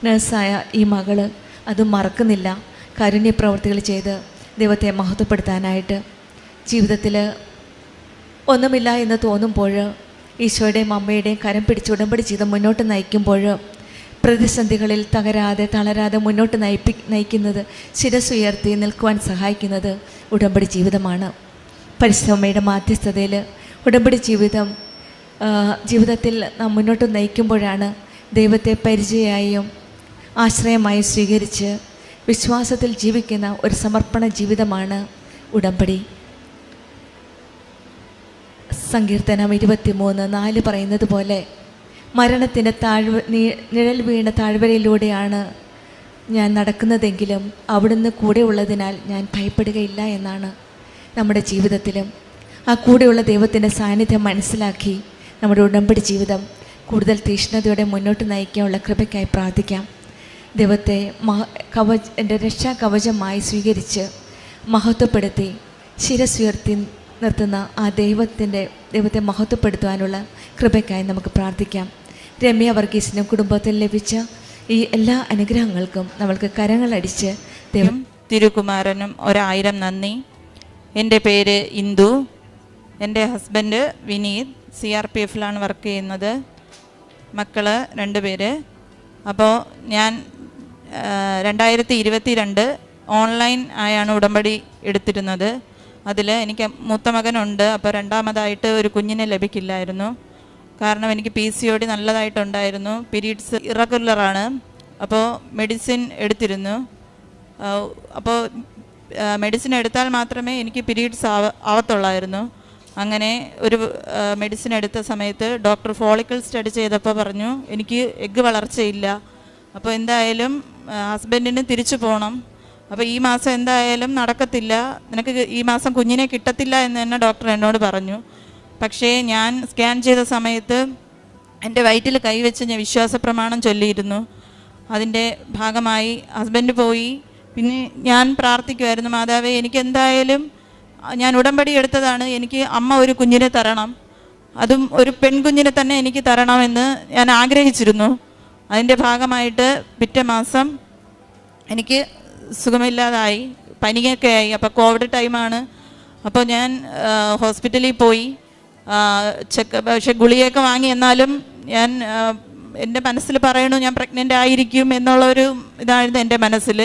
നഴ്സായ ഈ മകള് അതും മറക്കുന്നില്ല. കാരുണ്യ പ്രവൃത്തികൾ ചെയ്ത് ദൈവത്തെ മഹത്വപ്പെടുത്താനായിട്ട്. ജീവിതത്തിൽ ഒന്നുമില്ല എന്ന് തോന്നുമ്പോൾ ഈശോയുടെയും അമ്മയുടെയും കരം പിടിച്ച് ഉടമ്പടി ചെയ്ത് മുന്നോട്ട് നയിക്കുമ്പോൾ പ്രതിസന്ധികളിൽ തളരാതെ മുന്നോട്ട് നയിക്കുന്നത്, ശിരസ്സുയർത്തി നിൽക്കുവാൻ സഹായിക്കുന്നത് ഉടമ്പടി ജീവിതമാണ്. പരിശുദ്ധമ്മയുടെ മാധ്യസ്ഥതയിൽ ഉടമ്പടി ജീവിതത്തിൽ നാം മുന്നോട്ട് നയിക്കുമ്പോഴാണ് ദൈവത്തെ പരിചയമായും ആശ്രയമായും സ്വീകരിച്ച് വിശ്വാസത്തിൽ ജീവിക്കുന്ന ഒരു സമർപ്പണ ജീവിതമാണ് ഉടമ്പടി. സങ്കീർത്തനം 23:4 പറയുന്നത് പോലെ, മരണത്തിൻ്റെ നിഴൽ വീണ താഴ്വരയിലൂടെയാണ് ഞാൻ നടക്കുന്നതെങ്കിലും അവിടുന്ന് കൂടെ ഉള്ളതിനാൽ ഞാൻ ഭയപ്പെടുകയില്ല എന്നാണ്. നമ്മുടെ ജീവിതത്തിലും ആ കൂടെയുള്ള ദൈവത്തിൻ്റെ സാന്നിധ്യം മനസ്സിലാക്കി നമ്മുടെ ഉടമ്പടി ജീവിതം കൂടുതൽ തീഷ്ണതയോടെ മുന്നോട്ട് നയിക്കാനുള്ള കൃപയ്ക്കായി പ്രാർത്ഥിക്കാം. ദൈവത്തെ എൻ്റെ രക്ഷാ കവചമായി സ്വീകരിച്ച് മഹത്വപ്പെടുത്തി ശിരസ്സുയർത്തി നിർത്തുന്ന ആ ദൈവത്തെ മഹത്വപ്പെടുത്തുവാനുള്ള കൃപയ്ക്കായി നമുക്ക് പ്രാർത്ഥിക്കാം. രമ്യ വർഗീസിനും കുടുംബത്തിൽ ലഭിച്ച ഈ എല്ലാ അനുഗ്രഹങ്ങൾക്കും നമ്മൾക്ക് കരങ്ങളടിച്ച് ദൈവം തിരുകുമാരനും 1000 നന്ദി. എൻ്റെ പേര് ഇന്ദു, എൻ്റെ ഹസ്ബൻഡ് വിനീത്, CRPFലാണ് വർക്ക് ചെയ്യുന്നത്. മക്കൾ 2 പേര്. അപ്പോൾ ഞാൻ 2022 ഓൺലൈൻ ആയാണ് ഉടമ്പടി എടുത്തിരുന്നത്. അതിൽ എനിക്ക് മൂത്ത മകനുണ്ട്. അപ്പോൾ രണ്ടാമതായിട്ട് ഒരു കുഞ്ഞിനെ ലഭിക്കില്ലായിരുന്നു. കാരണം എനിക്ക് PCOD നല്ലതായിട്ടുണ്ടായിരുന്നു. പീരീഡ്സ് ഇറഗുലറാണ്. അപ്പോൾ മെഡിസിൻ എടുത്തിരുന്നു. അപ്പോൾ മെഡിസിൻ എടുത്താൽ മാത്രമേ എനിക്ക് പീരീഡ്സ് ആവത്തുള്ളായിരുന്നു. അങ്ങനെ ഒരു മെഡിസിൻ എടുത്ത സമയത്ത് ഡോക്ടർ ഫോളിക്കിൾ സ്റ്റഡി ചെയ്തപ്പോൾ പറഞ്ഞു എനിക്ക് എഗ്ഗ് വളർച്ചയില്ല. അപ്പോൾ എന്തായാലും ഹസ്ബൻഡിന് തിരിച്ചു പോകണം. അപ്പോൾ ഈ മാസം എന്തായാലും നടക്കത്തില്ല, നിനക്ക് ഈ മാസം കുഞ്ഞിനെ കിട്ടത്തില്ല എന്ന് തന്നെ ഡോക്ടർ എന്നോട് പറഞ്ഞു. പക്ഷേ ഞാൻ സ്കാൻ ചെയ്ത സമയത്ത് എൻ്റെ വയറ്റിൽ കൈവച്ച് ഞാൻ വിശ്വാസപ്രമാണം ചൊല്ലിയിരുന്നു. അതിൻ്റെ ഭാഗമായി ഹസ്ബൻഡ് പോയി. പിന്നെ ഞാൻ പ്രാർത്ഥിക്കുമായിരുന്നു, മാതാവേ എനിക്ക് എന്തായാലും ഞാൻ ഉടമ്പടി എടുത്തതാണ്, എനിക്ക് അമ്മ ഒരു കുഞ്ഞിനെ തരണം, അതും ഒരു പെൺകുഞ്ഞിനെ തന്നെ എനിക്ക് തരണമെന്ന് ഞാൻ ആഗ്രഹിച്ചിരുന്നു. അതിൻ്റെ ഭാഗമായിട്ട് പിറ്റേ മാസം എനിക്ക് സുഖമില്ലാതായി, പനിയൊക്കെ ആയി. അപ്പോൾ കോവിഡ് ടൈമാണ്. അപ്പോൾ ഞാൻ ഹോസ്പിറ്റലിൽ പോയി പക്ഷെ ഗുളികയൊക്കെ വാങ്ങി. എന്നാലും ഞാൻ എൻ്റെ മനസ്സിൽ പറയണു ഞാൻ പ്രഗ്നൻ്റ് ആയിരിക്കും എന്നുള്ളൊരു ഇതായിരുന്നു എൻ്റെ മനസ്സിൽ.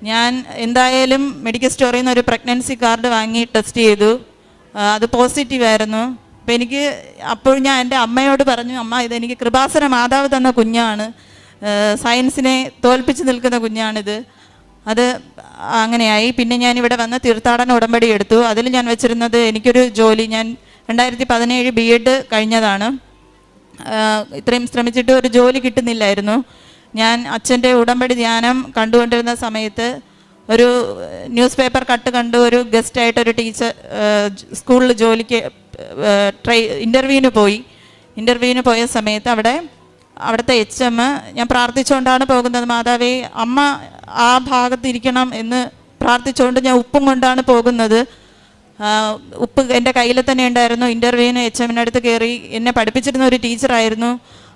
ഞാൻ എന്തായാലും മെഡിക്കൽ സ്റ്റോറിൽ നിന്ന് ഒരു പ്രഗ്നൻസി കാർഡ് വാങ്ങി ടെസ്റ്റ് ചെയ്തു. അത് പോസിറ്റീവായിരുന്നു. അപ്പോൾ എനിക്ക് അപ്പോൾ ഞാൻ എൻ്റെ അമ്മയോട് പറഞ്ഞു, അമ്മ ഇതെനിക്ക് കൃപാസന മാതാവ് തന്ന കുഞ്ഞാണ്, സയൻസിനെ തോൽപ്പിച്ച് നിൽക്കുന്ന കുഞ്ഞാണിത്. അത് അങ്ങനെയായി. പിന്നെ ഞാനിവിടെ വന്ന് തീർത്ഥാടന ഉടമ്പടി എടുത്തു. അതിൽ ഞാൻ വെച്ചിരുന്നത് എനിക്കൊരു ജോലി, ഞാൻ 2017 B.Ed കഴിഞ്ഞതാണ്. ഇത്രയും ശ്രമിച്ചിട്ട് ഒരു ജോലി കിട്ടുന്നില്ലായിരുന്നു. ഞാൻ അച്ഛൻ്റെ ഉടമ്പടി ധ്യാനം കണ്ടുകൊണ്ടിരുന്ന സമയത്ത് ഒരു ന്യൂസ് പേപ്പർ കട്ട് കണ്ടു. ഒരു ഗസ്റ്റായിട്ടൊരു ടീച്ചർ സ്കൂളിൽ ജോലിക്ക് ഇൻ്റർവ്യൂവിന് പോയ സമയത്ത് അവിടുത്തെ HM ഞാൻ പ്രാർത്ഥിച്ചുകൊണ്ടാണ് പോകുന്നത്. മാതാവേ അമ്മ ആ ഭാഗത്ത് ഇരിക്കണം എന്ന് പ്രാർത്ഥിച്ചുകൊണ്ട് ഞാൻ ഉപ്പും കൊണ്ടാണ് പോകുന്നത്. ഉപ്പ് എൻ്റെ കയ്യിൽ തന്നെ ഉണ്ടായിരുന്നു. ഇൻ്റർവ്യൂവിന് HM അടുത്ത് കയറി. എന്നെ പഠിപ്പിച്ചിരുന്ന ഒരു ടീച്ചറായിരുന്നു.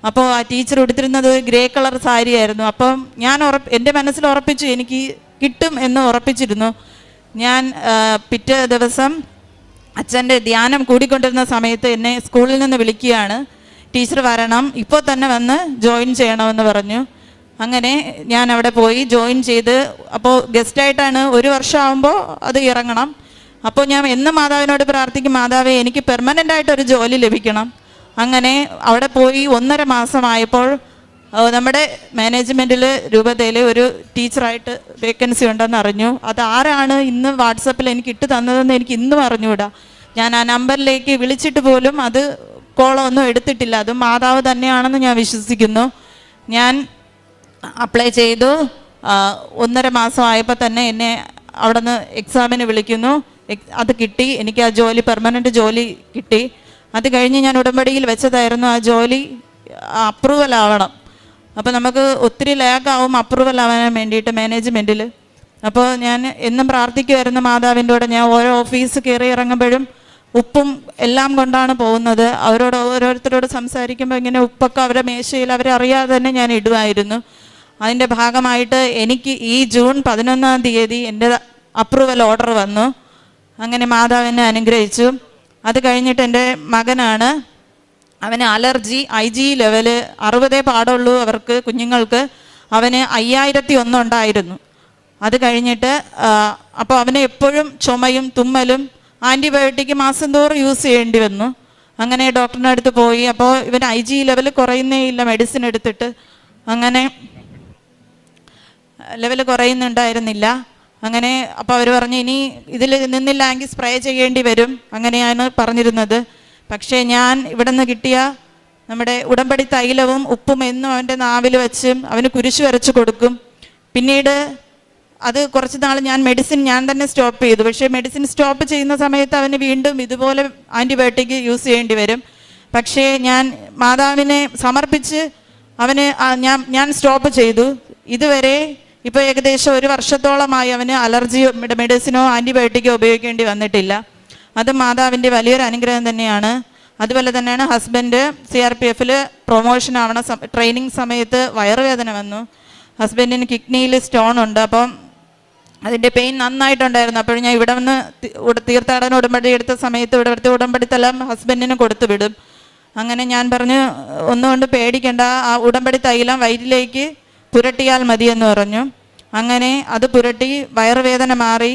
അപ്പോൾ ആ ടീച്ചർ ഉടുത്തിരുന്നത് ഒരു ഗ്രേ കളർ സാരി ആയിരുന്നു. അപ്പം ഞാൻ എൻ്റെ മനസ്സിൽ ഉറപ്പിച്ചു എനിക്ക് കിട്ടും എന്ന് ഉറപ്പിച്ചിരുന്നു. ഞാൻ പിറ്റേ ദിവസം അച്ഛൻ്റെ ധ്യാനം കൂടിക്കൊണ്ടിരുന്ന സമയത്ത് എന്നെ സ്കൂളിൽ നിന്ന് വിളിക്കുകയാണ്, ടീച്ചർ വരണം, ഇപ്പോൾ തന്നെ വന്ന് ജോയിൻ ചെയ്യണമെന്ന് പറഞ്ഞു. അങ്ങനെ ഞാൻ അവിടെ പോയി ജോയിൻ ചെയ്ത്. അപ്പോൾ ഗസ്റ്റായിട്ടാണ്, 1 വർഷമാകുമ്പോൾ അത് ഇറങ്ങണം. അപ്പോൾ ഞാൻ എന്നും മാതാവിനോട് പ്രാർത്ഥിക്കും, മാതാവേ എനിക്ക് പെർമനൻ്റ് ആയിട്ടൊരു ജോലി ലഭിക്കണം. അങ്ങനെ അവിടെ പോയി 1.5 മാസമായപ്പോൾ നമ്മുടെ മാനേജ്മെൻറ്റിൽ രൂപതയിൽ ഒരു ടീച്ചറായിട്ട് വേക്കൻസി ഉണ്ടെന്ന് അറിഞ്ഞു. അത് ആരാണ് ഇന്ന് വാട്സപ്പിൽ എനിക്ക് ഇട്ട് തന്നതെന്ന് എനിക്ക് ഇന്നും അറിഞ്ഞുകൂടാ. ഞാൻ ആ നമ്പറിലേക്ക് വിളിച്ചിട്ട് പോലും അത് കോളൊന്നും എടുത്തിട്ടില്ല. അത് മാതാവ് തന്നെയാണെന്ന് ഞാൻ വിശ്വസിക്കുന്നു. ഞാൻ അപ്ലൈ ചെയ്തു. 1.5 മാസം ആയപ്പോൾ തന്നെ എന്നെ അവിടെ നിന്ന് എക്സാമിന് വിളിക്കുന്നു. അത് കിട്ടി. എനിക്ക് ആ ജോലി, പെർമനൻറ്റ് ജോലി കിട്ടി. അത് കഴിഞ്ഞ് ഞാൻ ഉടമ്പടിയിൽ വെച്ചതായിരുന്നു ആ ജോലി അപ്രൂവൽ ആവണം. അപ്പോൾ നമുക്ക് ഒത്തിരി ലാഗാവും അപ്രൂവൽ ആവാൻ വേണ്ടിയിട്ട് മാനേജ്മെൻറ്റിൽ. അപ്പോൾ ഞാൻ എന്നും പ്രാർത്ഥിക്കുമായിരുന്നു മാതാവിൻ്റെ കൂടെ. ഞാൻ ഓരോ ഓഫീസ് കയറി ഇറങ്ങുമ്പോഴും ഉപ്പും എല്ലാം കൊണ്ടാണ് പോകുന്നത്. ഓരോരുത്തരോട് സംസാരിക്കുമ്പോൾ ഇങ്ങനെ ഉപ്പൊക്കെ അവരുടെ മേശയിൽ അവരറിയാതെ തന്നെ ഞാൻ ഇടുമായിരുന്നു. അതിൻ്റെ ഭാഗമായിട്ട് എനിക്ക് ഈ ജൂൺ 11-ാം തീയതി എൻ്റെ അപ്രൂവൽ ഓർഡർ വന്നു. അങ്ങനെ മാതാവിനെ അനുഗ്രഹിച്ചു. അത് കഴിഞ്ഞിട്ട് എൻ്റെ മകനാണ്, അവന് അലർജി IG ലെവല് 60 പാടുള്ളൂ അവർക്ക്, കുഞ്ഞുങ്ങൾക്ക്. അവന് 5001 ഉണ്ടായിരുന്നു. അത് കഴിഞ്ഞിട്ട് അപ്പോൾ അവന് എപ്പോഴും ചുമയും തുമ്മലും ആൻറ്റിബയോട്ടിക് മാസം തോറും യൂസ് ചെയ്യേണ്ടി വന്നു. അങ്ങനെ ഡോക്ടറിൻ്റെ അടുത്ത് പോയി. അപ്പോൾ ഇവൻ IG ലെവൽ കുറയുന്നേ ഇല്ല മെഡിസിൻ എടുത്തിട്ട്. അങ്ങനെ ലെവൽ കുറയുന്നുണ്ടായിരുന്നില്ല. അങ്ങനെ അപ്പോൾ അവർ പറഞ്ഞു ഇനി ഇതിൽ നിന്നില്ലെങ്കിൽ സ്പ്രേ ചെയ്യേണ്ടി വരും, അങ്ങനെയാണ് പറഞ്ഞിരുന്നത്. പക്ഷേ ഞാൻ ഇവിടെ നിന്ന് കിട്ടിയ നമ്മുടെ ഉടമ്പടി തൈലവും ഉപ്പും എന്നും അവൻ്റെ നാവിൽ വെച്ചും അവന് കുരിശ് വരച്ച് കൊടുക്കും. പിന്നീട് അത് കുറച്ച് നാൾ മെഡിസിൻ ഞാൻ തന്നെ സ്റ്റോപ്പ് ചെയ്തു. പക്ഷേ മെഡിസിൻ സ്റ്റോപ്പ് ചെയ്യുന്ന സമയത്ത് അവന് വീണ്ടും ഇതുപോലെ ആൻറ്റിബയോട്ടിക് യൂസ് ചെയ്യേണ്ടി വരും. പക്ഷേ ഞാൻ മാതാവിനെ സമർപ്പിച്ച് അവന് ഞാൻ സ്റ്റോപ്പ് ചെയ്തു. ഇതുവരെ ഇപ്പോൾ ഏകദേശം 1 വർഷത്തോളമായി അവന് അലർജി മെഡിസിനോ ആൻറ്റിബയോട്ടിക്കോ ഉപയോഗിക്കേണ്ടി വന്നിട്ടില്ല. അത് മാതാവിൻ്റെ വലിയൊരു അനുഗ്രഹം തന്നെയാണ്. അതുപോലെ തന്നെയാണ് ഹസ്ബൻഡ് CRPF പ്രൊമോഷൻ ആവണ ട്രെയിനിങ് സമയത്ത് വയറുവേദന വന്നു. ഹസ്ബൻഡിന് കിഡ്നിയിൽ സ്റ്റോൺ ഉണ്ട്. അപ്പം അതിൻ്റെ പെയിൻ നന്നായിട്ടുണ്ടായിരുന്നു. അപ്പോൾ ഞാൻ ഇവിടെ വന്ന് തീർത്ഥാടന ഉടമ്പടി എടുത്ത സമയത്ത് ഇവിടുത്തെ ഉടമ്പടിത്തെല്ലാം ഹസ്ബൻഡിന് കൊടുത്തു വിടും. അങ്ങനെ ഞാൻ പറഞ്ഞു ഒന്നുകൊണ്ട് പേടിക്കേണ്ട, ആ ഉടമ്പടി തൈലം വയറ്റിലേക്ക് പുരട്ടിയാൽ മതിയെന്ന് പറഞ്ഞു. അങ്ങനെ അത് പുരട്ടി വയറുവേദന മാറി.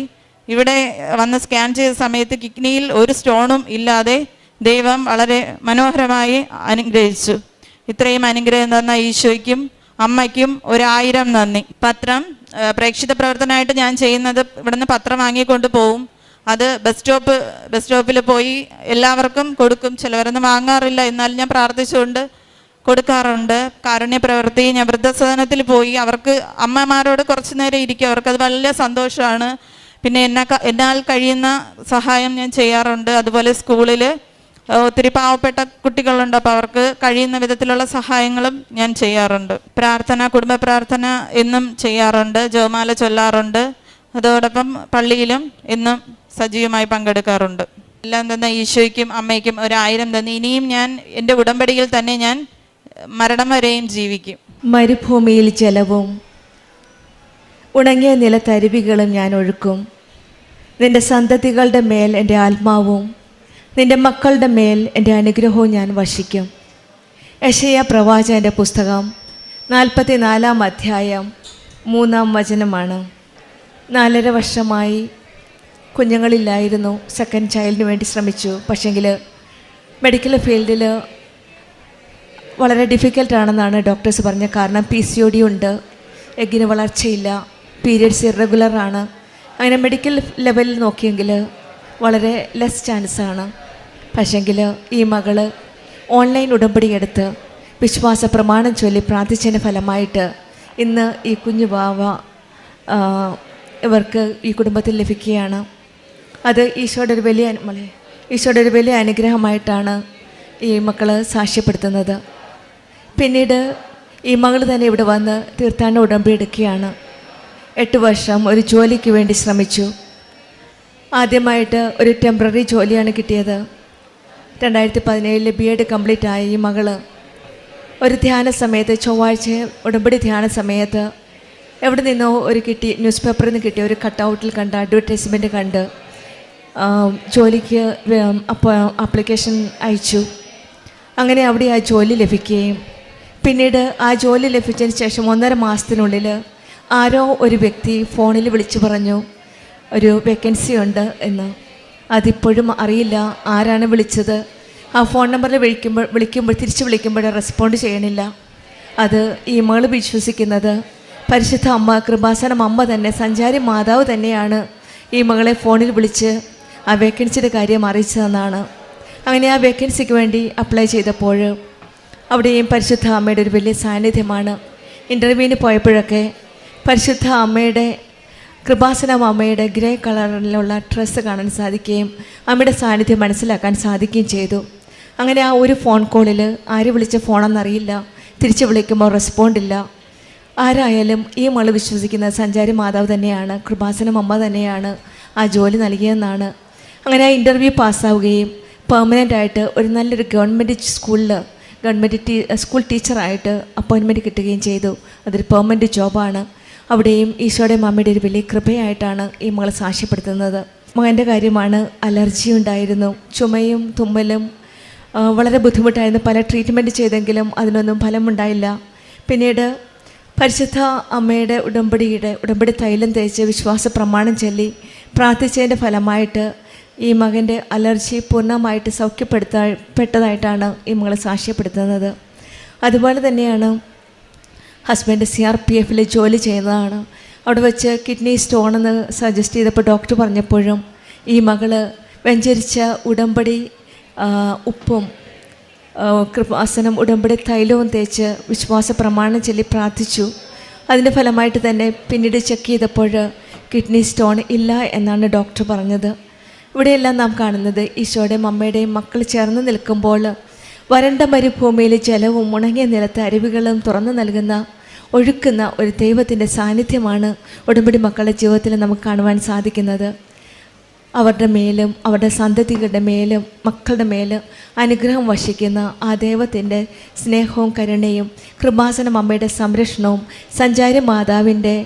ഇവിടെ വന്ന് സ്കാൻ ചെയ്ത സമയത്ത് കിഡ്നിയിൽ ഒരു സ്റ്റോണും ഇല്ലാതെ ദൈവം വളരെ മനോഹരമായി അനുഗ്രഹിച്ചു. ഇത്രയും അനുഗ്രഹം തന്ന ഈശോയ്ക്കും അമ്മയ്ക്കും 1000 നന്ദി. പത്രം പ്രേക്ഷിത പ്രവർത്തനമായിട്ട് ഞാൻ ചെയ്യുന്നത് ഇവിടുന്ന് പത്രം വാങ്ങിക്കൊണ്ട് പോവും. അത് ബസ് സ്റ്റോപ്പിൽ പോയി എല്ലാവർക്കും കൊടുക്കും. ചിലവരൊന്നും വാങ്ങാറില്ല, എന്നാലും ഞാൻ പ്രാർത്ഥിച്ചുകൊണ്ട് കൊടുക്കാറുണ്ട്. കാരുണ്യ പ്രവൃത്തി, ഞാൻ വൃദ്ധസദനത്തിൽ പോയി അവർക്ക് അമ്മമാരോട് കുറച്ച് നേരം ഇരിക്കും. അവർക്കത് വലിയ സന്തോഷമാണ്. പിന്നെ എന്നാൽ കഴിയുന്ന സഹായം ഞാൻ ചെയ്യാറുണ്ട്. അതുപോലെ സ്കൂളിൽ ഒത്തിരി പാവപ്പെട്ട കുട്ടികളുണ്ട്. അപ്പോൾ അവർക്ക് കഴിയുന്ന വിധത്തിലുള്ള സഹായങ്ങളും ഞാൻ ചെയ്യാറുണ്ട്. പ്രാർത്ഥന, കുടുംബ പ്രാർത്ഥന എന്നും ചെയ്യാറുണ്ട്. ജപമാല ചൊല്ലാറുണ്ട്. അതോടൊപ്പം പള്ളിയിലും എന്നും സജീവമായി പങ്കെടുക്കാറുണ്ട്. എല്ലാം തന്നെ ഈശോയ്ക്കും അമ്മയ്ക്കും 1000 തന്നെ. ഇനിയും ഞാൻ എൻ്റെ ഉടമ്പടിയിൽ തന്നെ ഞാൻ മരണം വരെയും ജീവിക്കും. മരുഭൂമിയിൽ ജലവും ഉണങ്ങിയ നിലത്തരുവികളും ഞാൻ ഒഴുക്കും. നിന്റെ സന്തതികളുടെ മേൽ എൻ്റെ ആത്മാവും നിന്റെ മക്കളുടെ മേൽ എൻ്റെ അനുഗ്രഹവും ഞാൻ വർഷിക്കും. യെശയ്യാ പ്രവാചകൻ്റെ പുസ്തകം 44-ാം അധ്യായം 3-ാം വചനമാണ്. 4.5 വർഷമായി കുഞ്ഞുങ്ങളില്ലായിരുന്നു. സെക്കൻഡ് ചൈൽഡിന് വേണ്ടി ശ്രമിച്ചു. പക്ഷേങ്കിൽ മെഡിക്കൽ ഫീൽഡിൽ വളരെ ഡിഫിക്കൽട്ടാണെന്നാണ് ഡോക്ടേഴ്സ് പറഞ്ഞ. കാരണം PCOD ഉണ്ട്, എഗ്ഗിന് വളർച്ചയില്ല, പീരിയഡ്സ് ഇറഗുലറാണ്. അങ്ങനെ മെഡിക്കൽ ലെവലിൽ നോക്കിയെങ്കിൽ വളരെ ലെസ് ചാൻസാണ്. പക്ഷേങ്കിൽ ഈ മകള് ഓൺലൈൻ ഉടമ്പടി എടുത്ത് വിശ്വാസ പ്രമാണം ചൊല്ലി പ്രാർത്ഥിച്ചതിൻ്റെ ഫലമായിട്ട് ഇന്ന് ഈ കുഞ്ഞു വാവ ഇവർക്ക് ഈ കുടുംബത്തിൽ ലഭിക്കുകയാണ്. അത് ഈശോയുടെ ഒരു വലിയ അനുഗ്രഹമായിട്ടാണ് ഈ മക്കൾ സാക്ഷ്യപ്പെടുത്തുന്നത്. പിന്നീട് ഈ മകൾ തന്നെ ഇവിടെ വന്ന് തീർത്ഥാടന ഉടമ്പടി എടുക്കുകയാണ്. 8 വർഷം ഒരു ജോലിക്ക് വേണ്ടി ശ്രമിച്ചു. ആദ്യമായിട്ട് ഒരു ടെമ്പററി ജോലിയാണ് കിട്ടിയത്. 2017 BEd കംപ്ലീറ്റ് ആയ ഈ മകൾ ഒരു ധ്യാന സമയത്ത്, ചൊവ്വാഴ്ച ഉടമ്പടി ധ്യാന സമയത്ത് എവിടെ നിന്നോ ന്യൂസ് പേപ്പറിൽ നിന്ന് കിട്ടിയ ഒരു കട്ടൗട്ടിൽ കണ്ട് അഡ്വർടൈസ്മെൻറ്റ് കണ്ട് ജോലിക്ക് ആപ്ലിക്കേഷൻ അയച്ചു. അങ്ങനെ അവിടെ ആ ജോലി ലഭിക്കുകയും പിന്നീട് ആ ജോലി ലഭിച്ചതിന് ശേഷം 1.5 മാസത്തിനുള്ളിൽ ആരോ ഒരു വ്യക്തി ഫോണിൽ വിളിച്ചു പറഞ്ഞു ഒരു വേക്കൻസി ഉണ്ട് എന്ന്. അതിപ്പോഴും അറിയില്ല ആരാണ് വിളിച്ചത്. ആ ഫോൺ നമ്പറിൽ തിരിച്ച് വിളിക്കുമ്പോൾ റെസ്പോണ്ട് ചെയ്യണില്ല. അത് ഈ മകൾ വിശ്വസിക്കുന്നത് പരിശുദ്ധ അമ്മ, കൃപാസനം അമ്മ തന്നെ, സഞ്ചാരി മാതാവ് തന്നെയാണ് ഈ മകളെ ഫോണിൽ വിളിച്ച് ആ വേക്കൻസിയുടെ കാര്യം അറിയിച്ചതെന്നാണ്. അങ്ങനെ ആ വേക്കൻസിക്ക് വേണ്ടി അപ്ലൈ ചെയ്തപ്പോൾ അവിടെയും പരിശുദ്ധ അമ്മയുടെ ഒരു വലിയ സാന്നിധ്യമാണ്. ഇൻ്റർവ്യൂവിന് പോയപ്പോഴൊക്കെ പരിശുദ്ധ അമ്മയുടെ, കൃപാസനം അമ്മയുടെ ഗ്രേ കളറിലുള്ള ഡ്രസ്സ് കാണാൻ സാധിക്കുകയും അമ്മയുടെ സാന്നിധ്യം മനസ്സിലാക്കാൻ സാധിക്കുകയും ചെയ്തു. അങ്ങനെ ആ ഒരു ഫോൺ കോളിൽ ആര് വിളിച്ച ഫോണെന്നറിയില്ല, തിരിച്ച് വിളിക്കുമ്പോൾ റെസ്പോണ്ടില്ല. ആരായാലും ഈ മകൾ വിശ്വസിക്കുന്ന സഞ്ചാരി മാതാവ് തന്നെയാണ്, കൃപാസനം അമ്മ തന്നെയാണ് ആ ജോലി നൽകിയെന്നാണ്. അങ്ങനെ ആ ഇൻ്റർവ്യൂ പാസ്സാവുകയും പെർമനൻ്റായിട്ട് ഒരു നല്ലൊരു ഗവൺമെൻറ് സ്കൂളിൽ സ്കൂൾ ടീച്ചറായിട്ട് അപ്പോയിൻമെൻറ്റ് കിട്ടുകയും ചെയ്തു. അതൊരു പെർമനൻറ്റ് ജോബാണ്. അവിടെയും ഈശോയുടെ അമ്മയുടെ ഒരു വലിയ കൃപയായിട്ടാണ് ഈ മകൾ സാക്ഷ്യപ്പെടുത്തുന്നത്. മകൻ്റെ കാര്യമാണ്, അലർജി ഉണ്ടായിരുന്നു, ചുമയും തുമ്മലും വളരെ ബുദ്ധിമുട്ടായിരുന്നു. പല ട്രീറ്റ്മെൻറ്റ് ചെയ്തെങ്കിലും അതിനൊന്നും ഫലമുണ്ടായില്ല. പിന്നീട് പരിശുദ്ധ അമ്മയുടെ ഉടമ്പടി തൈലം തേച്ച് വിശ്വാസ പ്രമാണം ചൊല്ലി പ്രാർത്ഥിച്ചതിൻ്റെ ഫലമായിട്ട് ഈ മകൻ്റെ അലർജി പൂർണ്ണമായിട്ട് സൗഖ്യപ്പെട്ടതായിട്ടാണ് ഈ മകൾ സാക്ഷ്യപ്പെടുത്തുന്നത്. അതുപോലെ തന്നെയാണ് ഹസ്ബൻഡ് CRPF ജോലി ചെയ്യുന്നതാണ്. അവിടെ വെച്ച് കിഡ്നി സ്റ്റോണെന്ന് സജസ്റ്റ് ചെയ്തപ്പോൾ ഡോക്ടർ പറഞ്ഞപ്പോഴും ഈ മകൾ വെഞ്ചരിച്ച ഉടമ്പടി ഉപ്പും കൃപാസനം ഉടമ്പടി തൈലവും തേച്ച് വിശ്വാസ പ്രമാണം ചൊല്ലി പ്രാർത്ഥിച്ചു. അതിൻ്റെ ഫലമായിട്ട് തന്നെ പിന്നീട് ചെക്ക് ചെയ്തപ്പോൾ കിഡ്നി സ്റ്റോൺ ഇല്ല എന്നാണ് ഡോക്ടർ പറഞ്ഞത്. ഇവിടെയെല്ലാം നാം കാണുന്നത് ഈശോയുടെയും അമ്മയുടെയും മക്കൾ ചേർന്ന് നിൽക്കുമ്പോൾ വരണ്ട മരുഭൂമിയിൽ ജലവും ഉണങ്ങിയ നിലത്ത് അരുവികളും തുറന്നു നൽകുന്ന, ഒഴുക്കുന്ന ഒരു ദൈവത്തിൻ്റെ സാന്നിധ്യമാണ് ഉടമ്പടി മക്കളുടെ ജീവിതത്തിൽ നമുക്ക് കാണുവാൻ സാധിക്കുന്നത്. അവരുടെ മേലും അവരുടെ സന്തതികളുടെ മേലും മക്കളുടെ മേലും അനുഗ്രഹം വർഷിക്കുന്ന ആ ദൈവത്തിൻ്റെ സ്നേഹവും കരുണയും കൃപാസനം അമ്മയുടെ സംരക്ഷണവും സഞ്ചാരി മാതാവിൻ്റെ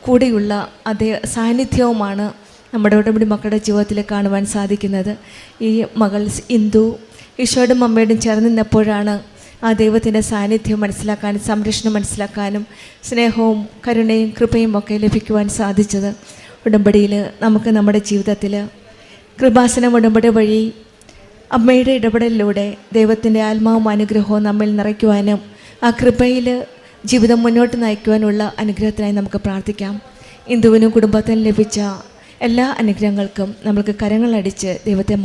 കൂടെയുള്ള അതേ സാന്നിധ്യവുമാണ് നമ്മുടെ ഉടമ്പടി മക്കളുടെ ജീവിതത്തിൽ കാണുവാൻ സാധിക്കുന്നത്. ഈ മകൾ ഇന്ദു ഈശോയുടെ അമ്മയോടും ചേർന്ന് നിന്നപ്പോഴാണ് ആ ദൈവത്തിൻ്റെ സാന്നിധ്യം മനസ്സിലാക്കാനും സംരക്ഷണം മനസ്സിലാക്കാനും സ്നേഹവും കരുണയും കൃപയും ഒക്കെ ലഭിക്കുവാൻ സാധിച്ചത്. ഉടമ്പടിയിൽ നമുക്ക് നമ്മുടെ ജീവിതത്തിൽ കൃപാസനം ഉടമ്പടി വഴി അമ്മയുടെ ഇടപെടലിലൂടെ ദൈവത്തിൻ്റെ ആത്മാവും അനുഗ്രഹവും നമ്മിൽ നിറയ്ക്കുവാനും ആ കൃപയിൽ ജീവിതം മുന്നോട്ട് നയിക്കുവാനുള്ള അനുഗ്രഹത്തിനായി നമുക്ക് പ്രാർത്ഥിക്കാം. ഇന്ദുവിനും കുടുംബത്തിനും ലഭിച്ച എല്ലാ അനുഗ്രഹങ്ങൾക്കും നമുക്ക് കരങ്ങളടിച്ച് ദൈവത്തെ